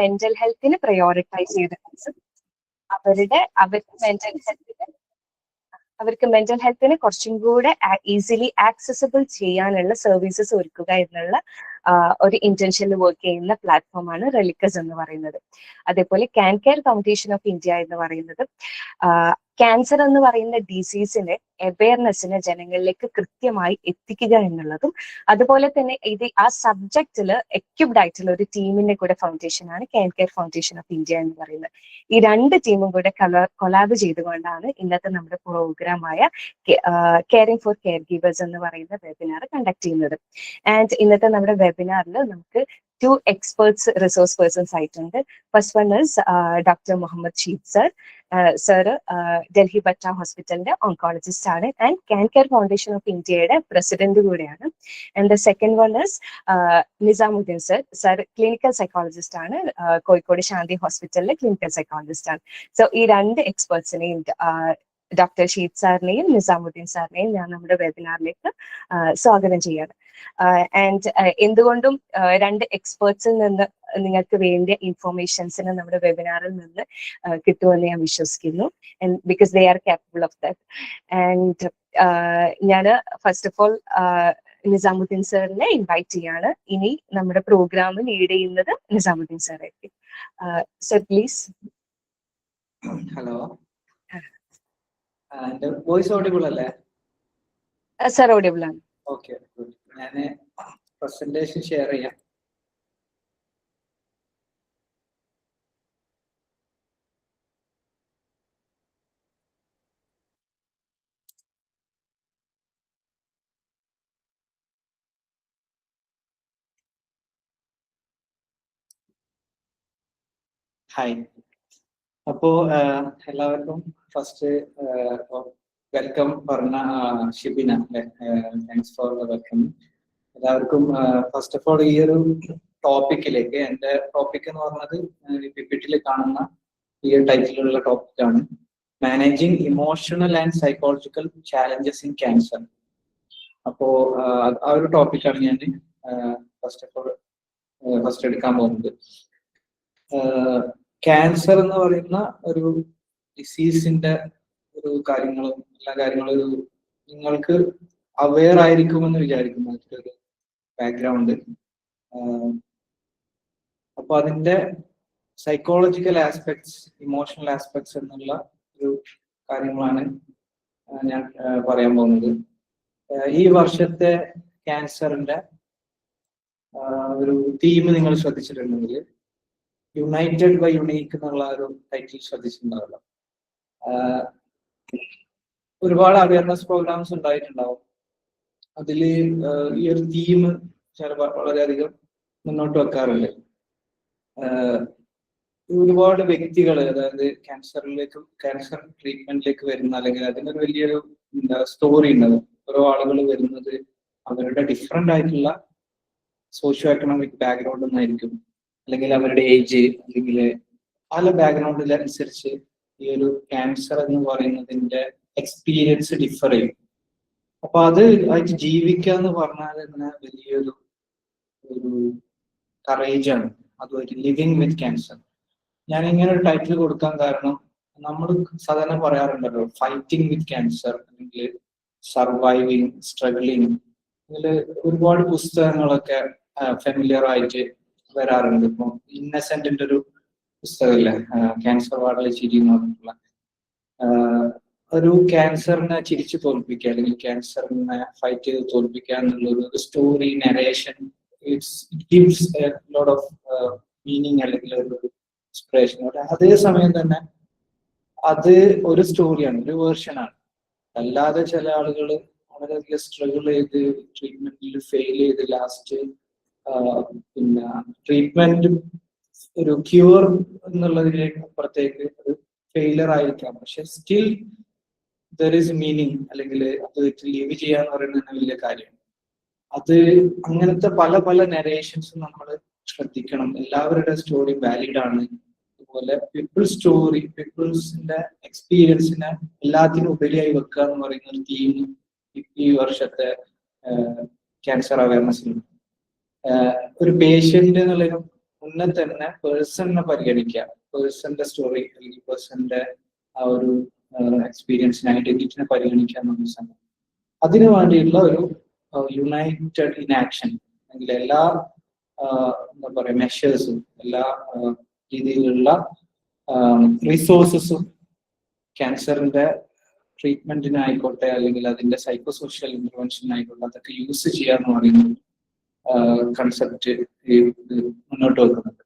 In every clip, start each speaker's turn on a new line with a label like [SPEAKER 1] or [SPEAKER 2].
[SPEAKER 1] Mental ഹെൽത്തിന് prioritise ചെയ്ത് അവർക്ക് മെന്റൽ ഹെൽത്തിനെ കുറച്ചും കൂടെ ഈസിലി ആക്സസിബിൾ ചെയ്യാനുള്ള സർവീസസ് ഒരുക്കുക എന്നുള്ള ഒരു ഇന്റൻഷനിൽ വർക്ക് ചെയ്യുന്ന പ്ലാറ്റ്ഫോമാണ് റെലിക്കസ് എന്ന് പറയുന്നത്. അതേപോലെ can care foundation of India എന്ന് പറയുന്നത് ക്യാൻസർ എന്ന് പറയുന്ന ഡിസീസിന്റെ അവയർനെസ്സിനെ ജനങ്ങളിലേക്ക് കൃത്യമായി എത്തിക്കുക എന്നുള്ളതും, അതുപോലെ തന്നെ ആ സബ്ജക്റ്റില് എക്യുപ്ഡ് ആയിട്ടുള്ള ഒരു ടീമിന്റെ കൂടെ ഫൗണ്ടേഷനാണ് can care foundation of India എന്ന് പറയുന്നത്. ഈ രണ്ട് ടീമും കൂടെ കൊളാബ് ചെയ്തുകൊണ്ടാണ് ഇന്നത്തെ നമ്മുടെ പ്രോഗ്രാമായ കെയറിംഗ് ഫോർ കെയർ ഗീവേഴ്സ് എന്ന് പറയുന്ന വെബിനാർ കണ്ടക്ട് ചെയ്യുന്നത്. ആൻഡ് ഇന്നത്തെ നമ്മുടെ വെബിനാറിൽ നമുക്ക് 2 എക്സ്പേർട്സ് റിസോഴ്സ് പേഴ്സൺസ് ആയിട്ടുണ്ട്. First one is doctor Muhammad Sheed sir. Sir Delhi Batra ഹോസ്പിറ്റലിന്റെ ഓങ്കോളജിസ്റ്റ് ആണ് and can care foundation of ഇന്ത്യയുടെ പ്രസിഡന്റ് കൂടെയാണ്. And the second one is Nizamuddin sir. Sir clinical psychologist ആണ്, കോഴിക്കോട് ശാന്തി ഹോസ്പിറ്റലിലെ ക്ലിനിക്കൽ സൈക്കോളജിസ്റ്റ് ആണ്. സോ ഈ രണ്ട് എക്സ്പേർട്സിനെയും ഡോക്ടർ ഷീദ് സാറിനെയും നിസാമുദ്ദീൻ സാറിനെയും ഞാൻ നമ്മുടെ വെബിനാറിലേക്ക് സ്വാഗതം ചെയ്യാണ്. ആൻഡ് എന്തുകൊണ്ടും രണ്ട് എക്സ്പേർട്സിൽ നിന്ന് നിങ്ങൾക്ക് വേണ്ടിയ ഇൻഫോർമേഷൻസിന് നമ്മുടെ വെബിനാറിൽ നിന്ന് കിട്ടുമെന്ന് ഞാൻ വിശ്വസിക്കുന്നു. Because they are capable of that. And ഞാൻ ഫസ്റ്റ് ഓഫ് ഓൾ നിസാമുദ്ദീൻ സാറിനെ ഇൻവൈറ്റ് ചെയ്യാണ്. ഇനി നമ്മുടെ പ്രോഗ്രാം ലീഡ് ചെയ്യുന്നത് നിസാമുദ്ദീൻ സാറായിരിക്കും. Sir please.
[SPEAKER 2] Hello, voice audible അല്ലേ?
[SPEAKER 1] സർ ഓഡിബിൾ ആണ്.
[SPEAKER 2] ഓക്കെ, ഞാൻ പ്രസന്റേഷൻ ഷെയർ ചെയ്യാം. ഹായ്, അപ്പോ എല്ലാവർക്കും ഫസ്റ്റ് വെൽക്കം പറഞ്ഞ Shibina, thanks for the welcome. എല്ലാവർക്കും ഫസ്റ്റ് ഓഫ് ഓൾ ഈ ഒരു ടോപ്പിക്കിലേക്ക്, എൻ്റെ ടോപ്പിക് എന്ന് പറഞ്ഞത് പിപിടിയിൽ കാണുന്ന ഈ ഒരു ടൈറ്റിലുള്ള ടോപ്പിക്കാണ്, managing emotional and psychological challenges in cancer. അപ്പോ ആ ഒരു ടോപ്പിക്കാണ് ഞാൻ ഫസ്റ്റ് ഓഫ് ഓൾ ഫസ്റ്റ് എടുക്കാൻ പോകുന്നത്. ക്യാൻസർ എന്ന് പറയുന്ന ഒരു ഡിസീസിന്റെ ഒരു കാര്യങ്ങളും എല്ലാ കാര്യങ്ങളും നിങ്ങൾക്ക് അവെയർ ആയിരിക്കുമെന്ന് വിചാരിക്കുന്നു, ഒരു ബാക്ക്ഗ്രൗണ്ട്. അപ്പൊ അതിന്റെ സൈക്കോളജിക്കൽ ആസ്പെക്ട്സ്, ഇമോഷണൽ ആസ്പെക്ട്സ് എന്നുള്ള ഒരു കാര്യങ്ങളാണ് ഞാൻ പറയാൻ പോകുന്നത്. ഈ വർഷത്തെ ക്യാൻസറിന്റെ ഒരു തീം നിങ്ങൾ ശ്രദ്ധിച്ചിട്ടുണ്ടെങ്കിൽ യുണൈറ്റഡ് ബൈ യുണീക്ക് എന്നുള്ള ഒരു ടൈറ്റിൽ ശ്രദ്ധിച്ചിട്ടുണ്ടാവല്ലോ. ഒരുപാട് അവയർനെസ് പ്രോഗ്രാംസ് ഉണ്ടായിട്ടുണ്ടാവും. അതിൽ ഈ ഒരു തീം വളരെയധികം മുന്നോട്ട് വെക്കാറുണ്ട്. ഒരുപാട് വ്യക്തികൾ, അതായത് ക്യാൻസർ ട്രീറ്റ്മെന്റിലേക്ക് വരുന്ന, അല്ലെങ്കിൽ അതിനൊരു വലിയൊരു സ്റ്റോറി ഉണ്ടാവും. ഓരോ ആളുകൾ വരുന്നത് അവരുടെ ഡിഫറെന്റ് ആയിട്ടുള്ള സോഷ്യോ എക്കണോമിക് ബാക്ക്ഗ്രൗണ്ട് ഒന്നായിരിക്കും, അല്ലെങ്കിൽ അവരുടെ ഏജ്, അല്ലെങ്കിൽ പല ബാക്ക്ഗ്രൗണ്ടിനനുസരിച്ച് ഈ ഒരു ക്യാൻസർ എന്ന് പറയുന്നതിന്റെ എക്സ്പീരിയൻസ് ഡിഫർ ചെയ്യും. അപ്പൊ അത് ആയിട്ട് ജീവിക്കുക എന്ന് പറഞ്ഞാൽ തന്നെ വലിയൊരു കറേജാണ്. അതുമായിട്ട് ലിവിങ് വിത്ത് ക്യാൻസർ. ഞാൻ ഇങ്ങനെ ഒരു ടൈറ്റിൽ കൊടുക്കാൻ കാരണം, നമ്മൾ സാധാരണ പറയാറുണ്ടല്ലോ ഫൈറ്റിംഗ് വിത്ത് ക്യാൻസർ, അല്ലെങ്കിൽ സർവൈവിങ്, സ്ട്രഗ്ലിങ്. ഇതിൽ ഒരുപാട് പുസ്തകങ്ങളൊക്കെ ഫെമിലിയർ ആയിട്ട് വരാറുണ്ട്. ഇപ്പൊ ഇന്നസെന്റിന്റെ ഒരു പുസ്തകമില്ലേ, ക്യാൻസർ വാർഡിലെ ചിരി എന്ന് പറഞ്ഞിട്ടുള്ള, ഒരു ക്യാൻസറിനെ ചിരിച്ചു തോൽപ്പിക്കുക, അല്ലെങ്കിൽ ക്യാൻസറിനെ ഫൈറ്റ് ചെയ്ത് തോൽപ്പിക്കുക എന്നുള്ള ഒരു story narration, it gives A lot of meaning, അല്ലെങ്കിൽ ഒരു ഇൻസ്പിറേഷൻ. അതേ സമയം തന്നെ അത് ഒരു സ്റ്റോറിയാണ്, ഒരു വേർഷനാണ്. അല്ലാതെ ചില ആളുകൾ വളരെയധികം സ്ട്രഗിൾ ചെയ്ത് ട്രീറ്റ്മെന്റിൽ ഫെയിൽ ചെയ്ത് ലാസ്റ്റ് പിന്നെ ട്രീറ്റ്മെന്റ് ഒരു ക്യൂർ എന്നുള്ളതിലേക്ക് അപ്പുറത്തേക്ക് ഒരു ഫെയിലർ ആയിരിക്കാം, പക്ഷെ സ്റ്റിൽ ദർ ഈസ് മീനിങ്, അല്ലെങ്കിൽ അത് ലീവ് ചെയ്യാന്ന് പറയുന്നത് തന്നെ വലിയ കാര്യമാണ്. അത് അങ്ങനത്തെ പല പല നരേഷൻസും നമ്മൾ ശ്രദ്ധിക്കണം. എല്ലാവരുടെ സ്റ്റോറി വാലിഡ് ആണ്. അതുപോലെ പീപ്പിൾസിന്റെ എക്സ്പീരിയൻസിനെ എല്ലാത്തിനും ഉപരിയായി വെക്കുക എന്ന് പറയുന്ന ഒരു തീം ഈ വർഷത്തെ ക്യാൻസർ അവയർനെസ്സിലുണ്ട്. ഒരു പേഷ്യന്റ് എന്നുള്ളതിനും മുന്നേ തന്നെ പേഴ്സണിനെ പരിഗണിക്കുക, പേഴ്സന്റെ സ്റ്റോറി അല്ലെങ്കിൽ പേഴ്സന്റെ ആ ഒരു എക്സ്പീരിയൻസിനെ, ഐഡന്റിറ്റിനെ പരിഗണിക്കുക എന്നുള്ള സമയം അതിനു വേണ്ടിയുള്ള ഒരു യുണൈറ്റഡ് ഇൻ ആക്ഷൻ അല്ലെങ്കിൽ എല്ലാ എന്താ പറയുക മെഷേഴ്സും എല്ലാ രീതിയിലുള്ള റിസോഴ്സസും ക്യാൻസറിന്റെ ട്രീറ്റ്മെന്റിനായിക്കോട്ടെ അല്ലെങ്കിൽ അതിന്റെ സൈക്കോ സോഷ്യൽ ഇന്റർവെൻഷനായിക്കോട്ടെ അതൊക്കെ യൂസ് ചെയ്യാന്ന് പറയുന്നത് കൺസെപ്റ്റ് മുന്നോട്ട് വെക്കുന്നുണ്ട്.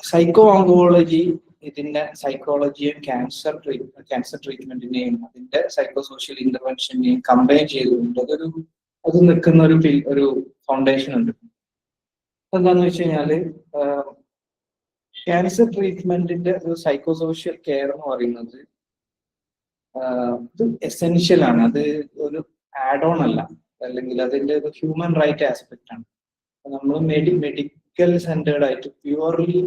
[SPEAKER 2] സൈക്കോ ഓങ്കോളജി ഇതിന്റെ സൈക്കോളജിയും ക്യാൻസർ ട്രീറ്റ്മെന്റിനെയും അതിന്റെ സൈക്കോ സോഷ്യൽ ഇന്റർവെൻഷനെയും കമ്പയർ ചെയ്തുകൊണ്ട് അത് നിൽക്കുന്ന ഒരു ഫൗണ്ടേഷൻ ഉണ്ട്. എന്താന്ന് വെച്ച് കഴിഞ്ഞാല് ക്യാൻസർ ട്രീറ്റ്മെന്റിന്റെ ഒരു സൈക്കോ സോഷ്യൽ കെയർ എന്ന് പറയുന്നത് ഇത് എസെൻഷ്യൽ ആണ്. അത് ഒരു ആഡ് ഓൺ അല്ല, അല്ലെങ്കിൽ അതിന്റെ ഒരു ഹ്യൂമൻ റൈറ്റ് ആസ്പെക്ട് ആണ്. നമ്മൾ മെഡിക്കൽ സെന്റേർഡ് ആയിട്ട് പ്യുവർലി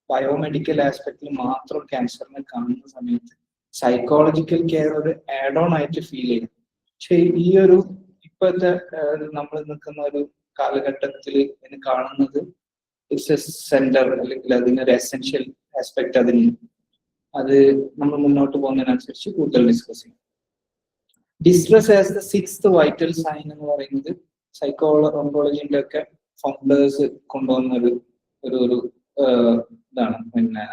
[SPEAKER 2] ബയോമെഡിക്കൽ ആസ്പെക്റ്റിൽ മാത്രം ക്യാൻസറിനെ കാണുന്ന സമയത്ത് സൈക്കോളജിക്കൽ കെയർ ഒരു ആഡ് ഓൺ ആയിട്ട് ഫീൽ ചെയ്യും. പക്ഷെ ഈ ഒരു ഇപ്പോഴത്തെ നമ്മൾ നിൽക്കുന്ന ഒരു കാലഘട്ടത്തിൽ ഇതിന് കാണുന്നത് സെന്റർ അല്ലെങ്കിൽ അതിനൊരു എസെൻഷ്യൽ ആസ്പെക്ട് അതിന് അത് നമ്മൾ മുന്നോട്ട് പോകുന്നതിനനുസരിച്ച് കൂടുതൽ ഡിസ്കസ് ചെയ്യും. Distress as the 6th vital sign എന്ന് പറയുന്നത് ഓങ്കോളജിന്റെ ഒക്കെ ഫൗണ്ടേഴ്സ് കൊണ്ടുവന്ന ഒരു ഇതാണ്, പിന്നെ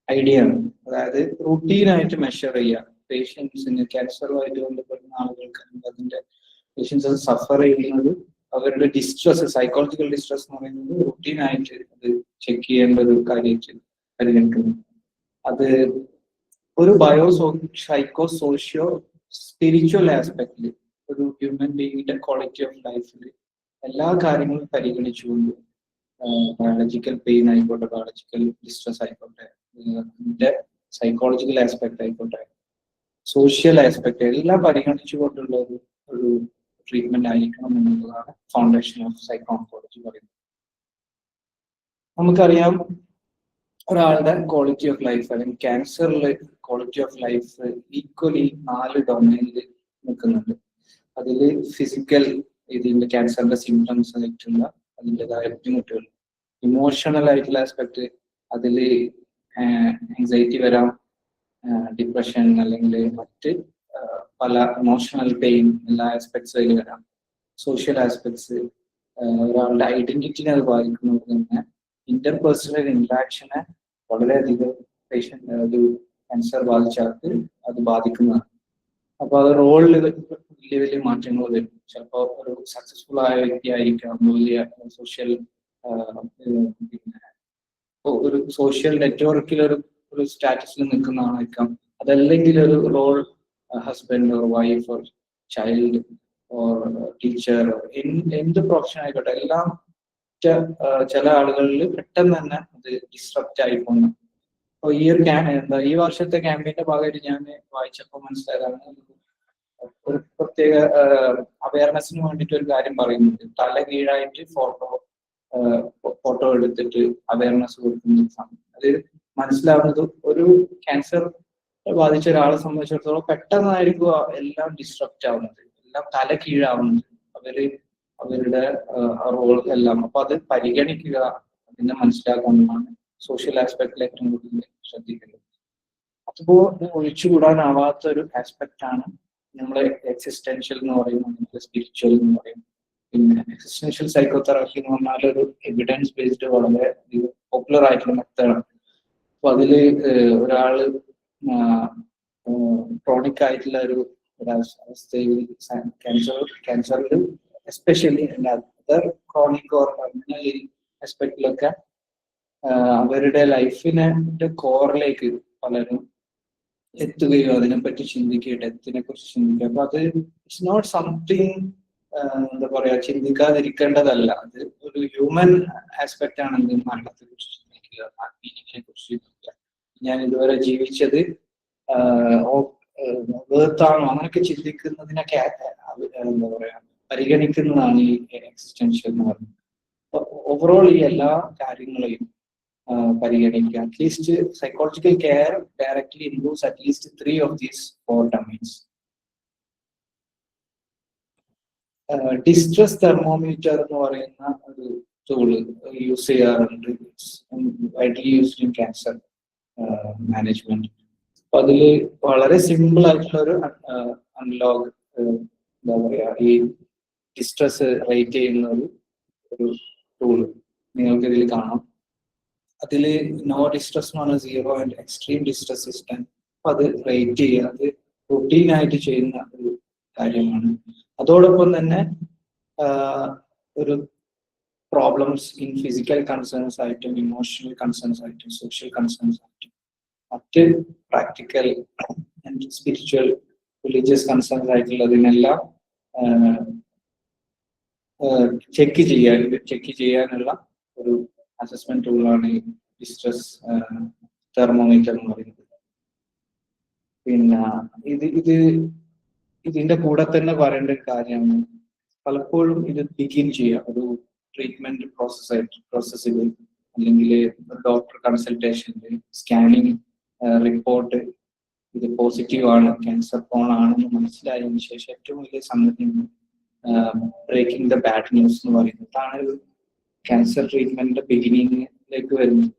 [SPEAKER 2] ഐഡിയ ആണ്. അതായത് റൂട്ടീനായിട്ട് മെഷർ ചെയ്യുക പേഷ്യൻസിന്, ക്യാൻസറുമായിട്ട് ബന്ധപ്പെടുന്ന ആളുകൾക്ക് അതിന്റെ പേഷ്യൻസ് സഫർ ചെയ്യുന്നത് അവരുടെ ഡിസ്ട്രസ്, സൈക്കോളജിക്കൽ ഡിസ്ട്രസ് എന്ന് പറയുന്നത് റൂട്ടീനായിട്ട് അത് ചെക്ക് ചെയ്യേണ്ട ഒരു കാര്യമായിട്ട് പരിഗണിക്കുന്നു. അത് ഒരു സൈക്കോ സോഷ്യോ സ്പിരിച്വൽ ആസ്പെക്റ്റിൽ ഒരു ഹ്യൂമൻ ബീയിങ്ങിന്റെ ക്വാളിറ്റി ഓഫ് ലൈഫിൽ എല്ലാ കാര്യങ്ങളും പരിഗണിച്ചുകൊണ്ട് ബയോളജിക്കൽ പെയിൻ ആയിക്കോട്ടെ, ബയോളജിക്കൽ ഡിസ്ട്രസ് ആയിക്കോട്ടെ, സൈക്കോളജിക്കൽ ആസ്പെക്ട് ആയിക്കോട്ടെ, സോഷ്യൽ ആസ്പെക്ട് എല്ലാം പരിഗണിച്ചുകൊണ്ടുള്ള ഒരു ട്രീറ്റ്മെന്റ് ആയിരിക്കണം എന്നുള്ളതാണ് ഫൗണ്ടേഷൻ ഓഫ് സൈക്കോ ഓങ്കോളജി പറയുന്നത്. നമുക്കറിയാം ഒരാളുടെ ക്വാളിറ്റി ഓഫ് ലൈഫ് അല്ലെങ്കിൽ ക്യാൻസറിലെ ക്വാളിറ്റി ഓഫ് ലൈഫ് ഈക്വലി 4 ഡൊമൈനിൽ നിൽക്കുന്നുണ്ട്. അതിൽ ഫിസിക്കൽ ഇതിന്റെ ക്യാൻസറിന്റെ സിംറ്റംസ് ആയിട്ടുള്ള അതിൻ്റെതായ ബുദ്ധിമുട്ടുകൾ, ഇമോഷണൽ ആയിട്ടുള്ള ആസ്പെക്ട് അതിൽ ആങ്സൈറ്റി വരാം, ഡിപ്രഷൻ അല്ലെങ്കിൽ മറ്റ് പല ഇമോഷണൽ പെയിൻ എല്ലാ ആസ്പെക്ട്സ് അതിൽ വരാം. സോഷ്യൽ ആസ്പെക്ട്സ് ഒരാളുടെ ഐഡന്റിറ്റിനെ അത് ബാധിക്കുന്നത് തന്നെ ഇന്റർപേഴ്സണൽ ഇന്ററാക്ഷനെ വളരെയധികം ഒരു ക്യാൻസർ ബാധിച്ചവർക്ക് അത് ബാധിക്കുന്നതാണ്. അപ്പൊ അത് റോളിൽ വലിയ മാറ്റങ്ങൾ വരും. ചിലപ്പോൾ ഒരു സക്സസ്ഫുൾ ആയ വ്യക്തി ആയിരിക്കാം, വലിയ സോഷ്യൽ പിന്നെ ഒരു സോഷ്യൽ നെറ്റ്വർക്കിൽ ഒരു സ്റ്റാറ്റസിൽ നിൽക്കുന്ന ആളായിരിക്കാം. അതല്ലെങ്കിൽ ഒരു role husband or wife or child or teacher, എന്ത് പ്രൊഫഷൻ ആയിക്കോട്ടെ, എല്ലാം ചില ആളുകളിൽ പെട്ടെന്ന് തന്നെ അത് ഡിസ്റപ്റ്റ് ആയി പോകുന്നു. അപ്പോൾ ഈ വർഷത്തെ ക്യാമ്പയിന്റെ ഭാഗമായിട്ട് ഞാൻ വായിച്ചപ്പോൾ മനസ്സിലായതാണ് ഒരു പ്രത്യേക അവയർനെസ്സിന് വേണ്ടിയിട്ട് ഒരു കാര്യം പറയുന്നുണ്ട്. തല കീഴായിട്ട് ഫോട്ടോ എടുത്തിട്ട് അവയർനെസ് കൊടുക്കുന്ന അത് മനസ്സിലാവുന്നത് ഒരു ക്യാൻസർ ബാധിച്ച ഒരാളെ സംബന്ധിച്ചിടത്തോളം പെട്ടെന്നായിരിക്കും എല്ലാം ഡിസ്റപ്റ്റ് ആവുന്നത്, എല്ലാം തല കീഴാവുന്നത്, അവരുടെ റോൾ എല്ലാം. അപ്പൊ അത് പരിഗണിക്കുക, അതിനെ മനസ്സിലാക്കാവുന്നതാണ് സോഷ്യൽ ആസ്പെക്റ്റിൽ ഏറ്റവും കൂടുതൽ ശ്രദ്ധിക്കുന്നത്. അതിപ്പോ ഒഴിച്ചുകൂടാനാവാത്ത ഒരു ആസ്പെക്ട് ആണ് നമ്മളെ എക്സിസ്റ്റൻഷ്യൽ എന്ന് പറയുന്നത്, സ്പിരിച്വൽ എന്ന് പറയും. പിന്നെ എക്സിസ്റ്റൻഷ്യൽ സൈക്കോതെറാപ്പി എന്ന് പറഞ്ഞാൽ ഒരു എവിഡൻസ് ബേസ്ഡ് വളരെ പോപ്പുലർ ആയിട്ടുള്ള മെത്തേഡാണ്. അപ്പൊ അതില് ഒരാള് ക്രോണിക് ആയിട്ടുള്ള ഒരു അവസ്ഥയിൽ ക്യാൻസറിൽ especially other chronic or terminal ആസ്പെക്റ്റിലൊക്കെ അവരുടെ ലൈഫിനെ കോറിലേക്ക് പലരും എത്തുകയോ അതിനെപ്പറ്റി ചിന്തിക്കുക, ഡെത്തിനെ കുറിച്ച് ചിന്തിക്കുക. അപ്പൊ അത് ഇറ്റ്സ് നോട്ട് സംതിങ് എന്താ പറയാ ചിന്തിക്കാതിരിക്കേണ്ടതല്ല. അത് ഒരു ഹ്യൂമൻ ആസ്പെക്ട് ആണ്. എന്ത് മരണത്തെ കുറിച്ച് ചിന്തിക്കുക, മീനിങ്ങിനെ കുറിച്ച് ചിന്തിക്കുക, ഞാൻ ഇതുവരെ ജീവിച്ചത് വേർത്താണോ, അങ്ങനെയൊക്കെ ചിന്തിക്കുന്നതിനൊക്കെ എന്താ പറയാ പരിഗണിക്കുന്നതാണ് ഈ എക്സിസ്റ്റൻഷ്യൽ എന്ന് പറയുന്നത്. ഓവറോൾ ഈ എല്ലാ കാര്യങ്ങളെയും പരിഗണിക്കുക. At least psychological care directly includes at least 3 of these 4 domains. Distress thermometer എന്ന് പറയുന്ന ഒരു ടൂള് യൂസ് ചെയ്യാറുണ്ട്. Widely used in cancer management. അപ്പൊ അതില് വളരെ സിമ്പിൾ ആയിട്ടുള്ള ഒരു അൺലോഗ് എന്താ പറയാ ഈ ഡിസ്ട്രസ് റേറ്റ് ചെയ്യുന്ന ഒരു ടൂള് നിങ്ങൾക്ക് ഇതിൽ കാണാം. അതില് നോ ഡിസ്ട്രസ് എന്ന് പറഞ്ഞാൽ 0 ആൻഡ് എക്സ്ട്രീം ഡിസ്ട്രസ് ഇസ് 10. അപ്പൊ അത് റേറ്റ് ചെയ്യുക, അത് റൂട്ടീൻ ആയിട്ട് ചെയ്യുന്ന ഒരു കാര്യമാണ്. അതോടൊപ്പം തന്നെ ഒരു പ്രോബ്ലംസ് ഇൻ ഫിസിക്കൽ കൺസേൺസ് ആയിട്ടും ഇമോഷണൽ കൺസേൺസ് ആയിട്ടും സോഷ്യൽ കൺസേൺസ് ആയിട്ടും മറ്റ് practical and spiritual religious concerns ആയിട്ടുള്ളതിനെല്ലാം ചെക്ക് ചെയ്യാനുള്ള ഒരു അസസ്മെന്റ് ടൂളാണ് ഈ ഡിസ്ട്രസ് തെർമോമീറ്റർ എന്ന് പറയുന്നത്. പിന്നെ ഇതിന്റെ കൂടെ തന്നെ പറയേണ്ട ഒരു കാര്യമാണ്, പലപ്പോഴും ഇത് ബിഗിൻ ചെയ്യാം ഒരു ട്രീറ്റ്മെന്റ് പ്രോസസ്സിൽ അല്ലെങ്കിൽ ഡോക്ടർ കൺസൾട്ടേഷനിൽ സ്കാനിങ് റിപ്പോർട്ട് ഇത് പോസിറ്റീവ് ആണ്, ക്യാൻസർ പ്രോൺ ആണെന്ന് മനസ്സിലായതിനു ശേഷം ഏറ്റവും വലിയ സംഗതി ബ്രേക്കിംഗ് ദ ബാഡ് ന്യൂസ് എന്ന് പറയുന്നത്. അതാണ് ഒരു ക്യാൻസർ ട്രീറ്റ്മെന്റിന്റെ ബിഗിനിങ്ങിലേക്ക് വരുന്നത്.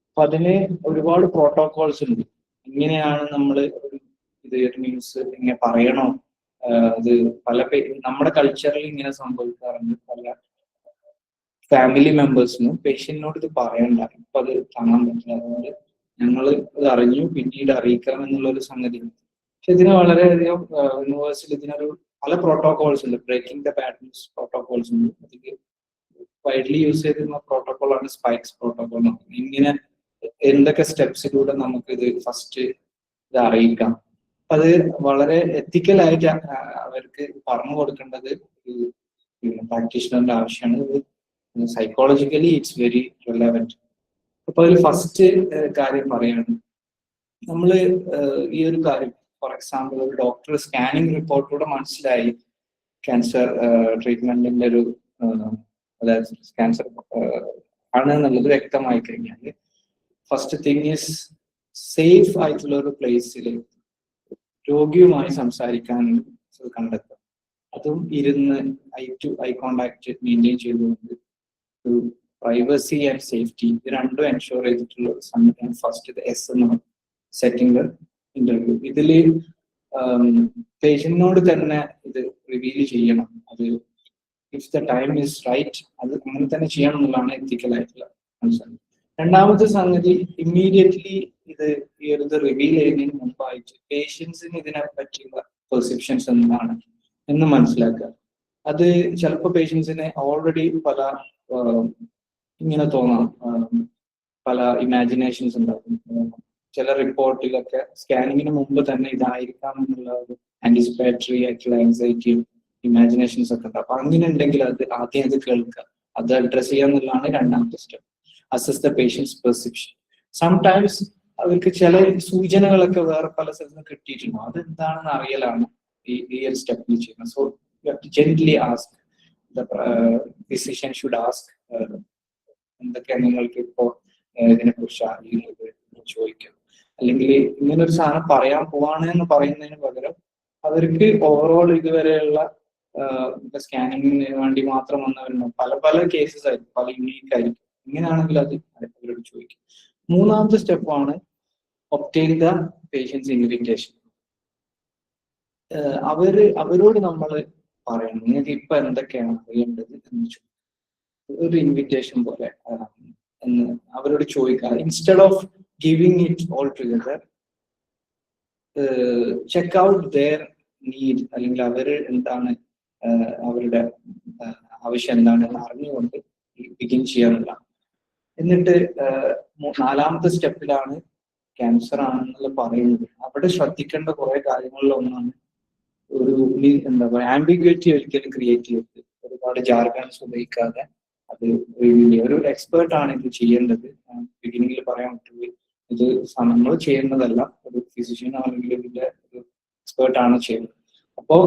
[SPEAKER 2] അപ്പൊ അതിന് ഒരുപാട് പ്രോട്ടോകോൾസ് ഉണ്ട്. എങ്ങനെയാണ് നമ്മൾ ഒരു ന്യൂസ് എങ്ങനെ പറയണോ, അത് നമ്മുടെ കൾച്ചറിൽ ഇങ്ങനെ സംഭവിക്കാറുണ്ട്. പല ഫാമിലി മെമ്പേഴ്സിനും പേഷ്യന്റിനോട് ഇത് പറയണ്ട, ഇപ്പൊ അത് കാണാൻ പറ്റില്ല, അതുകൊണ്ട് ഞങ്ങൾ ഇത് അറിഞ്ഞു പിന്നീട് അറിയിക്കാം എന്നുള്ള ഒരു സംഗതി. പക്ഷെ ഇതിന് വളരെയധികം യൂണിവേഴ്സിൽ ഇതിനൊരു പല പ്രോട്ടോകോൾസ് ഉണ്ട്. Breaking the bad news protocols ഉണ്ട്. അതിൽ വൈഡ്ലി യൂസ് ചെയ്തിരുന്ന പ്രോട്ടോകോളാണ് സ്പൈക്സ് പ്രോട്ടോകോൾ. ഇങ്ങനെ എന്തൊക്കെ സ്റ്റെപ്സിലൂടെ നമുക്ക് ഇത് ഫസ്റ്റ് ഇത് അറിയിക്കാം. അത് വളരെ എത്തിക്കലായിട്ട് അവർക്ക് പറഞ്ഞു കൊടുക്കേണ്ടത് പ്രാക്ടീഷണറിന്റെ ആവശ്യമാണ്. Psychologically it's very relevant. അപ്പൊ അതിൽ ഫസ്റ്റ് കാര്യം പറയാണ്, നമ്മള് ഈ ഒരു കാര്യം ഫോർ എക്സാമ്പിൾ ഒരു ഡോക്ടർ സ്കാനിങ് റിപ്പോർട്ടിലൂടെ മനസ്സിലായി ക്യാൻസർ ട്രീറ്റ്മെന്റിന്റെ ഒരു അതായത് ക്യാൻസർ ആണ് എന്നുള്ളത് വ്യക്തമായി കഴിഞ്ഞാൽ ഫസ്റ്റ് തിങ് ഈസ് സേഫ് ആയിട്ടുള്ള ഒരു പ്ലേസിൽ രോഗിയുമായി സംസാരിക്കാൻ കണ്ടെത്തുക. അതും ഇരുന്ന് ഐ കോണ്ടാക്ട് മെയിൻറ്റെയിൻ ചെയ്തുകൊണ്ട് ഒരു പ്രൈവസി ആൻഡ് സേഫ്റ്റി ഇത് രണ്ടും എൻഷുർ ചെയ്തിട്ടുള്ള സംഗതിയാണ് ഫസ്റ്റ് എസ് എന്ന് പറയുന്നത്, സെറ്റിംഗ് ഇന്റർവ്യൂ. ഇതില് പേഷ്യന്റിനോട് തന്നെ ഇത് റിവീൽ ചെയ്യണം. അത് if the time is right അത് അങ്ങനെ തന്നെ ചെയ്യണം എന്നുള്ളതാണ് എത്തിക്കലായിട്ടുള്ള കൺസേൺ. രണ്ടാമത്തെ സംഗതി ഇമ്മീഡിയറ്റ്ലി ഇത് റിവീൽ ചെയ്യുന്നതിന് മുമ്പായിട്ട് പേഷ്യൻസിന് ഇതിനെ പറ്റിയുള്ള പെർസെപ്ഷൻസ് എന്താണ് എന്ന് മനസ്സിലാക്കുക. അത് ചിലപ്പോൾ പേഷ്യൻസിന് ഓൾറെഡി പല ഇങ്ങനെ തോന്നാം, പല ഇമാജിനേഷൻസ് ഉണ്ടാകും. ചില റിപ്പോർട്ടിലൊക്കെ സ്കാനിങ്ങിന് മുമ്പ് തന്നെ ഇതായിരിക്കാം എന്നുള്ള ഒരു ആന്റിസിപ്പേറ്ററി ആയിട്ടുള്ള ആൻസൈറ്റിയും ഇമാജിനേഷൻസ് ഒക്കെ ഉണ്ട്. അപ്പൊ അങ്ങനെ ഉണ്ടെങ്കിൽ അത് ആദ്യം അത് കേൾക്കുക, അത് അഡ്രസ് ചെയ്യുക എന്നുള്ളതാണ് രണ്ടാമത്തെ step. Assess the patient's perception. Sometimes അവർക്ക് ചില സൂചനകളൊക്കെ വേറെ പല സ്ഥലത്തും കിട്ടിയിട്ടുണ്ടോ, അതെന്താണെന്ന് അറിയലാണ് ഈ ഒരു സ്റ്റെപ്പിൽ ചെയ്യുന്നത്. So you have to gently ask the physician should ask എന്തൊക്കെയാണ് നിങ്ങൾക്ക് ഇപ്പോൾ ഇതിനെ കുറിച്ച് അറിയുന്നത് ചോദിക്കാം. അല്ലെങ്കിൽ ഇങ്ങനെ ഒരു സാധനം പറയാൻ പോവാണ് എന്ന് പറയുന്നതിന് പകരം അവർക്ക് ഓവറോൾ ഇതുവരെയുള്ള സ്കാനിങ്ങിന് വേണ്ടി മാത്രം വന്നവരുണ്ടാവും. പല കേസസ് ആയിരിക്കും, പല യൂണീക്ക് ആയിരിക്കും. ഇങ്ങനെയാണെങ്കിൽ അത് അവരോട് ചോദിക്കും. മൂന്നാമത്തെ സ്റ്റെപ്പാണ് ഒബ്റ്റെയിൻ ദ പേഷ്യൻസ് ഇൻവിറ്റേഷൻ. അവരോട് നമ്മൾ പറയണം നിങ്ങൾക്ക് ഇപ്പൊ എന്തൊക്കെയാണ് അറിയേണ്ടത് എന്ന് ചോദിക്കും. ഒരു ഇൻവിറ്റേഷൻ പോലെ എന്ന് അവരോട് ചോദിക്കുക. Instead of giving it all together check out their need, അല്ലെങ്കിൽ അവര് എന്താണ് അവരുടെ ആവശ്യം എന്താണെന്ന് അറിഞ്ഞുകൊണ്ട് ബിഗിൻ ചെയ്യാനുള്ള. എന്നിട്ട് നാലാമത്തെ സ്റ്റെപ്പിലാണ് ക്യാൻസർ ആണെന്നുള്ള പറയുന്നത്. അവിടെ ശ്രദ്ധിക്കേണ്ട കുറെ കാര്യങ്ങളിലൊന്നാണ് ഒരു എന്താ പറയുക ആംബിഗ്വിറ്റി ഒരിക്കലും ക്രിയേറ്റ് ചെയ്യരുത്. ഒരുപാട് ജാർഗൺസ് ഉപയോഗിക്കാതെ അത് ഒരു എക്സ്പേർട്ട് ആണ് ഇത് ചെയ്യേണ്ടത്. ബിഗിനിങ്ങിൽ പറയാൻ പറ്റുള്ളൂ ഇത് നമ്മൾ ചെയ്യുന്നതല്ല, ഒരു ഫിസിഷ്യൻ അല്ലെങ്കിൽ ഇതിന്റെ ഒരു എക്സ്പേർട്ട് ആണ് ചെയ്യുന്നത്. അപ്പോൾ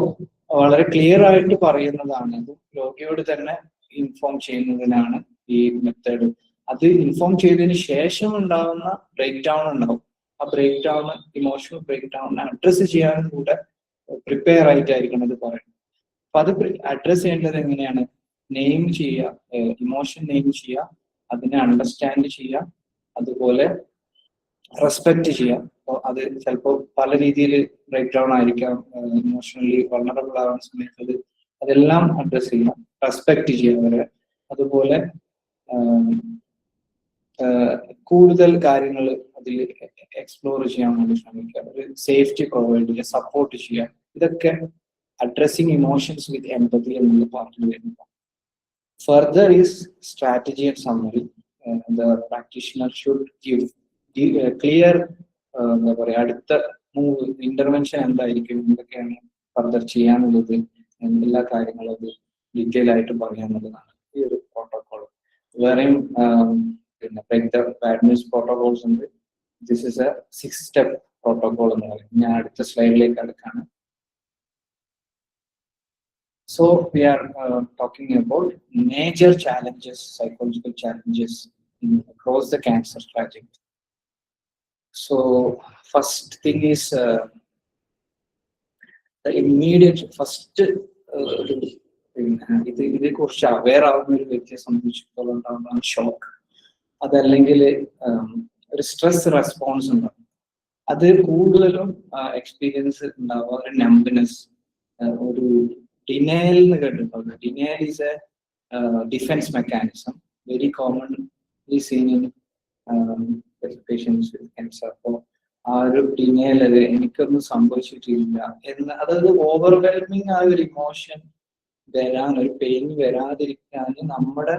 [SPEAKER 2] വളരെ ക്ലിയർ ആയിട്ട് പറയുന്നതാണ്, ഇത് രോഗിയോട് തന്നെ ഇൻഫോം ചെയ്യുന്നതിനാണ് ഈ മെത്തേഡ്. അത് ഇൻഫോം ചെയ്തതിന് ശേഷം ഉണ്ടാകുന്ന ബ്രേക്ക് ഡൗൺ ഉണ്ടാവും. ആ ബ്രേക്ക് ഡൗൺ ഇമോഷണൽ ബ്രേക്ക് ഡൗണിനെ അഡ്രസ് ചെയ്യാനും കൂടെ പ്രിപ്പയർ ആയിട്ടായിരിക്കണം ഇത് പറയുന്നത്. അപ്പൊ അത് അഡ്രസ് ചെയ്യേണ്ടത് എങ്ങനെയാണ്? നെയിം ചെയ്യുക, ഇമോഷൻ നെയിം ചെയ്യുക, അതിനെ അണ്ടർസ്റ്റാൻഡ് ചെയ്യുക, അതുപോലെ റെസ്പെക്ട് ചെയ്യുക. അപ്പോൾ അത് ചിലപ്പോൾ പല രീതിയിൽ ബ്രേക്ക് ഡൗൺ ആയിരിക്കാം, ഇമോഷണലി വൾണറബിൾ ആവുന്ന സമയത്ത് അതെല്ലാം അഡ്രസ് ചെയ്യുക, റെസ്പെക്ട് ചെയ്യുക അവരെ. അതുപോലെ കൂടുതൽ കാര്യങ്ങൾ അതിൽ എക്സ്പ്ലോർ ചെയ്യാൻ വേണ്ടി ശ്രമിക്കുക, ഒരു സേഫ്റ്റി പ്രൊവൈഡ് ചെയ്യുക, സപ്പോർട്ട് ചെയ്യുക. ഇതൊക്കെ അഡ്രസ്സിങ് ഇമോഷൻസ് വിത്ത് എംപതി എന്നുള്ള പാർട്ടിൽ വരുന്നത്. Further is strategy and summary. The practitioner should give clear എന്താ പറയുക അടുത്ത മൂവ് ഇന്റർവെൻഷൻ എന്തായിരിക്കും, എന്തൊക്കെയാണ് ഫർദർ ചെയ്യാനുള്ളത്, എല്ലാ കാര്യങ്ങളും അത് ഡീറ്റെയിൽ ആയിട്ട് പറയാനുള്ളതാണ് ഈ ഒരു പ്രോട്ടോകോൾ. വേറെയും പിന്നെ break the bad news protocols ഉണ്ട്. This is a 6-step protocol എന്ന് പറയും. ഞാൻ അടുത്ത സ്ലൈഡിലേക്ക് അടുക്കാണ്. So we are talking about major challenges, psychological challenges across the cancer trajectory. So first thing is the immediate first ഇതിനെ കുറിച്ച് അവെയർ ആവുന്ന ഒരു വ്യക്തിയെ സംബന്ധിച്ചിടത്തോളം ഉണ്ടാകുന്ന ഷോക്ക്, അതല്ലെങ്കിൽ ഒരു സ്ട്രെസ് റെസ്പോൺസ് ഉണ്ടാവും. അത് കൂടുതലും എക്സ്പീരിയൻസ് ഉണ്ടാവുക ഒരു നംബ്നെസ്, ഒരു ഡിനയൽ എന്ന് കേട്ടിട്ടുണ്ട്. Denial is a defence mechanism, very commonly seen in patients with cancer. അപ്പോൾ ആ ഒരു ഡിനയൽ, എനിക്കൊന്നും സംഭവിച്ചിട്ടില്ല എന്ന്, അതായത് ഓവർവെൽമിങ് ആ ഒരു ഇമോഷൻ വരാൻ, ഒരു പെയിൻ വരാതിരിക്കാൻ നമ്മുടെ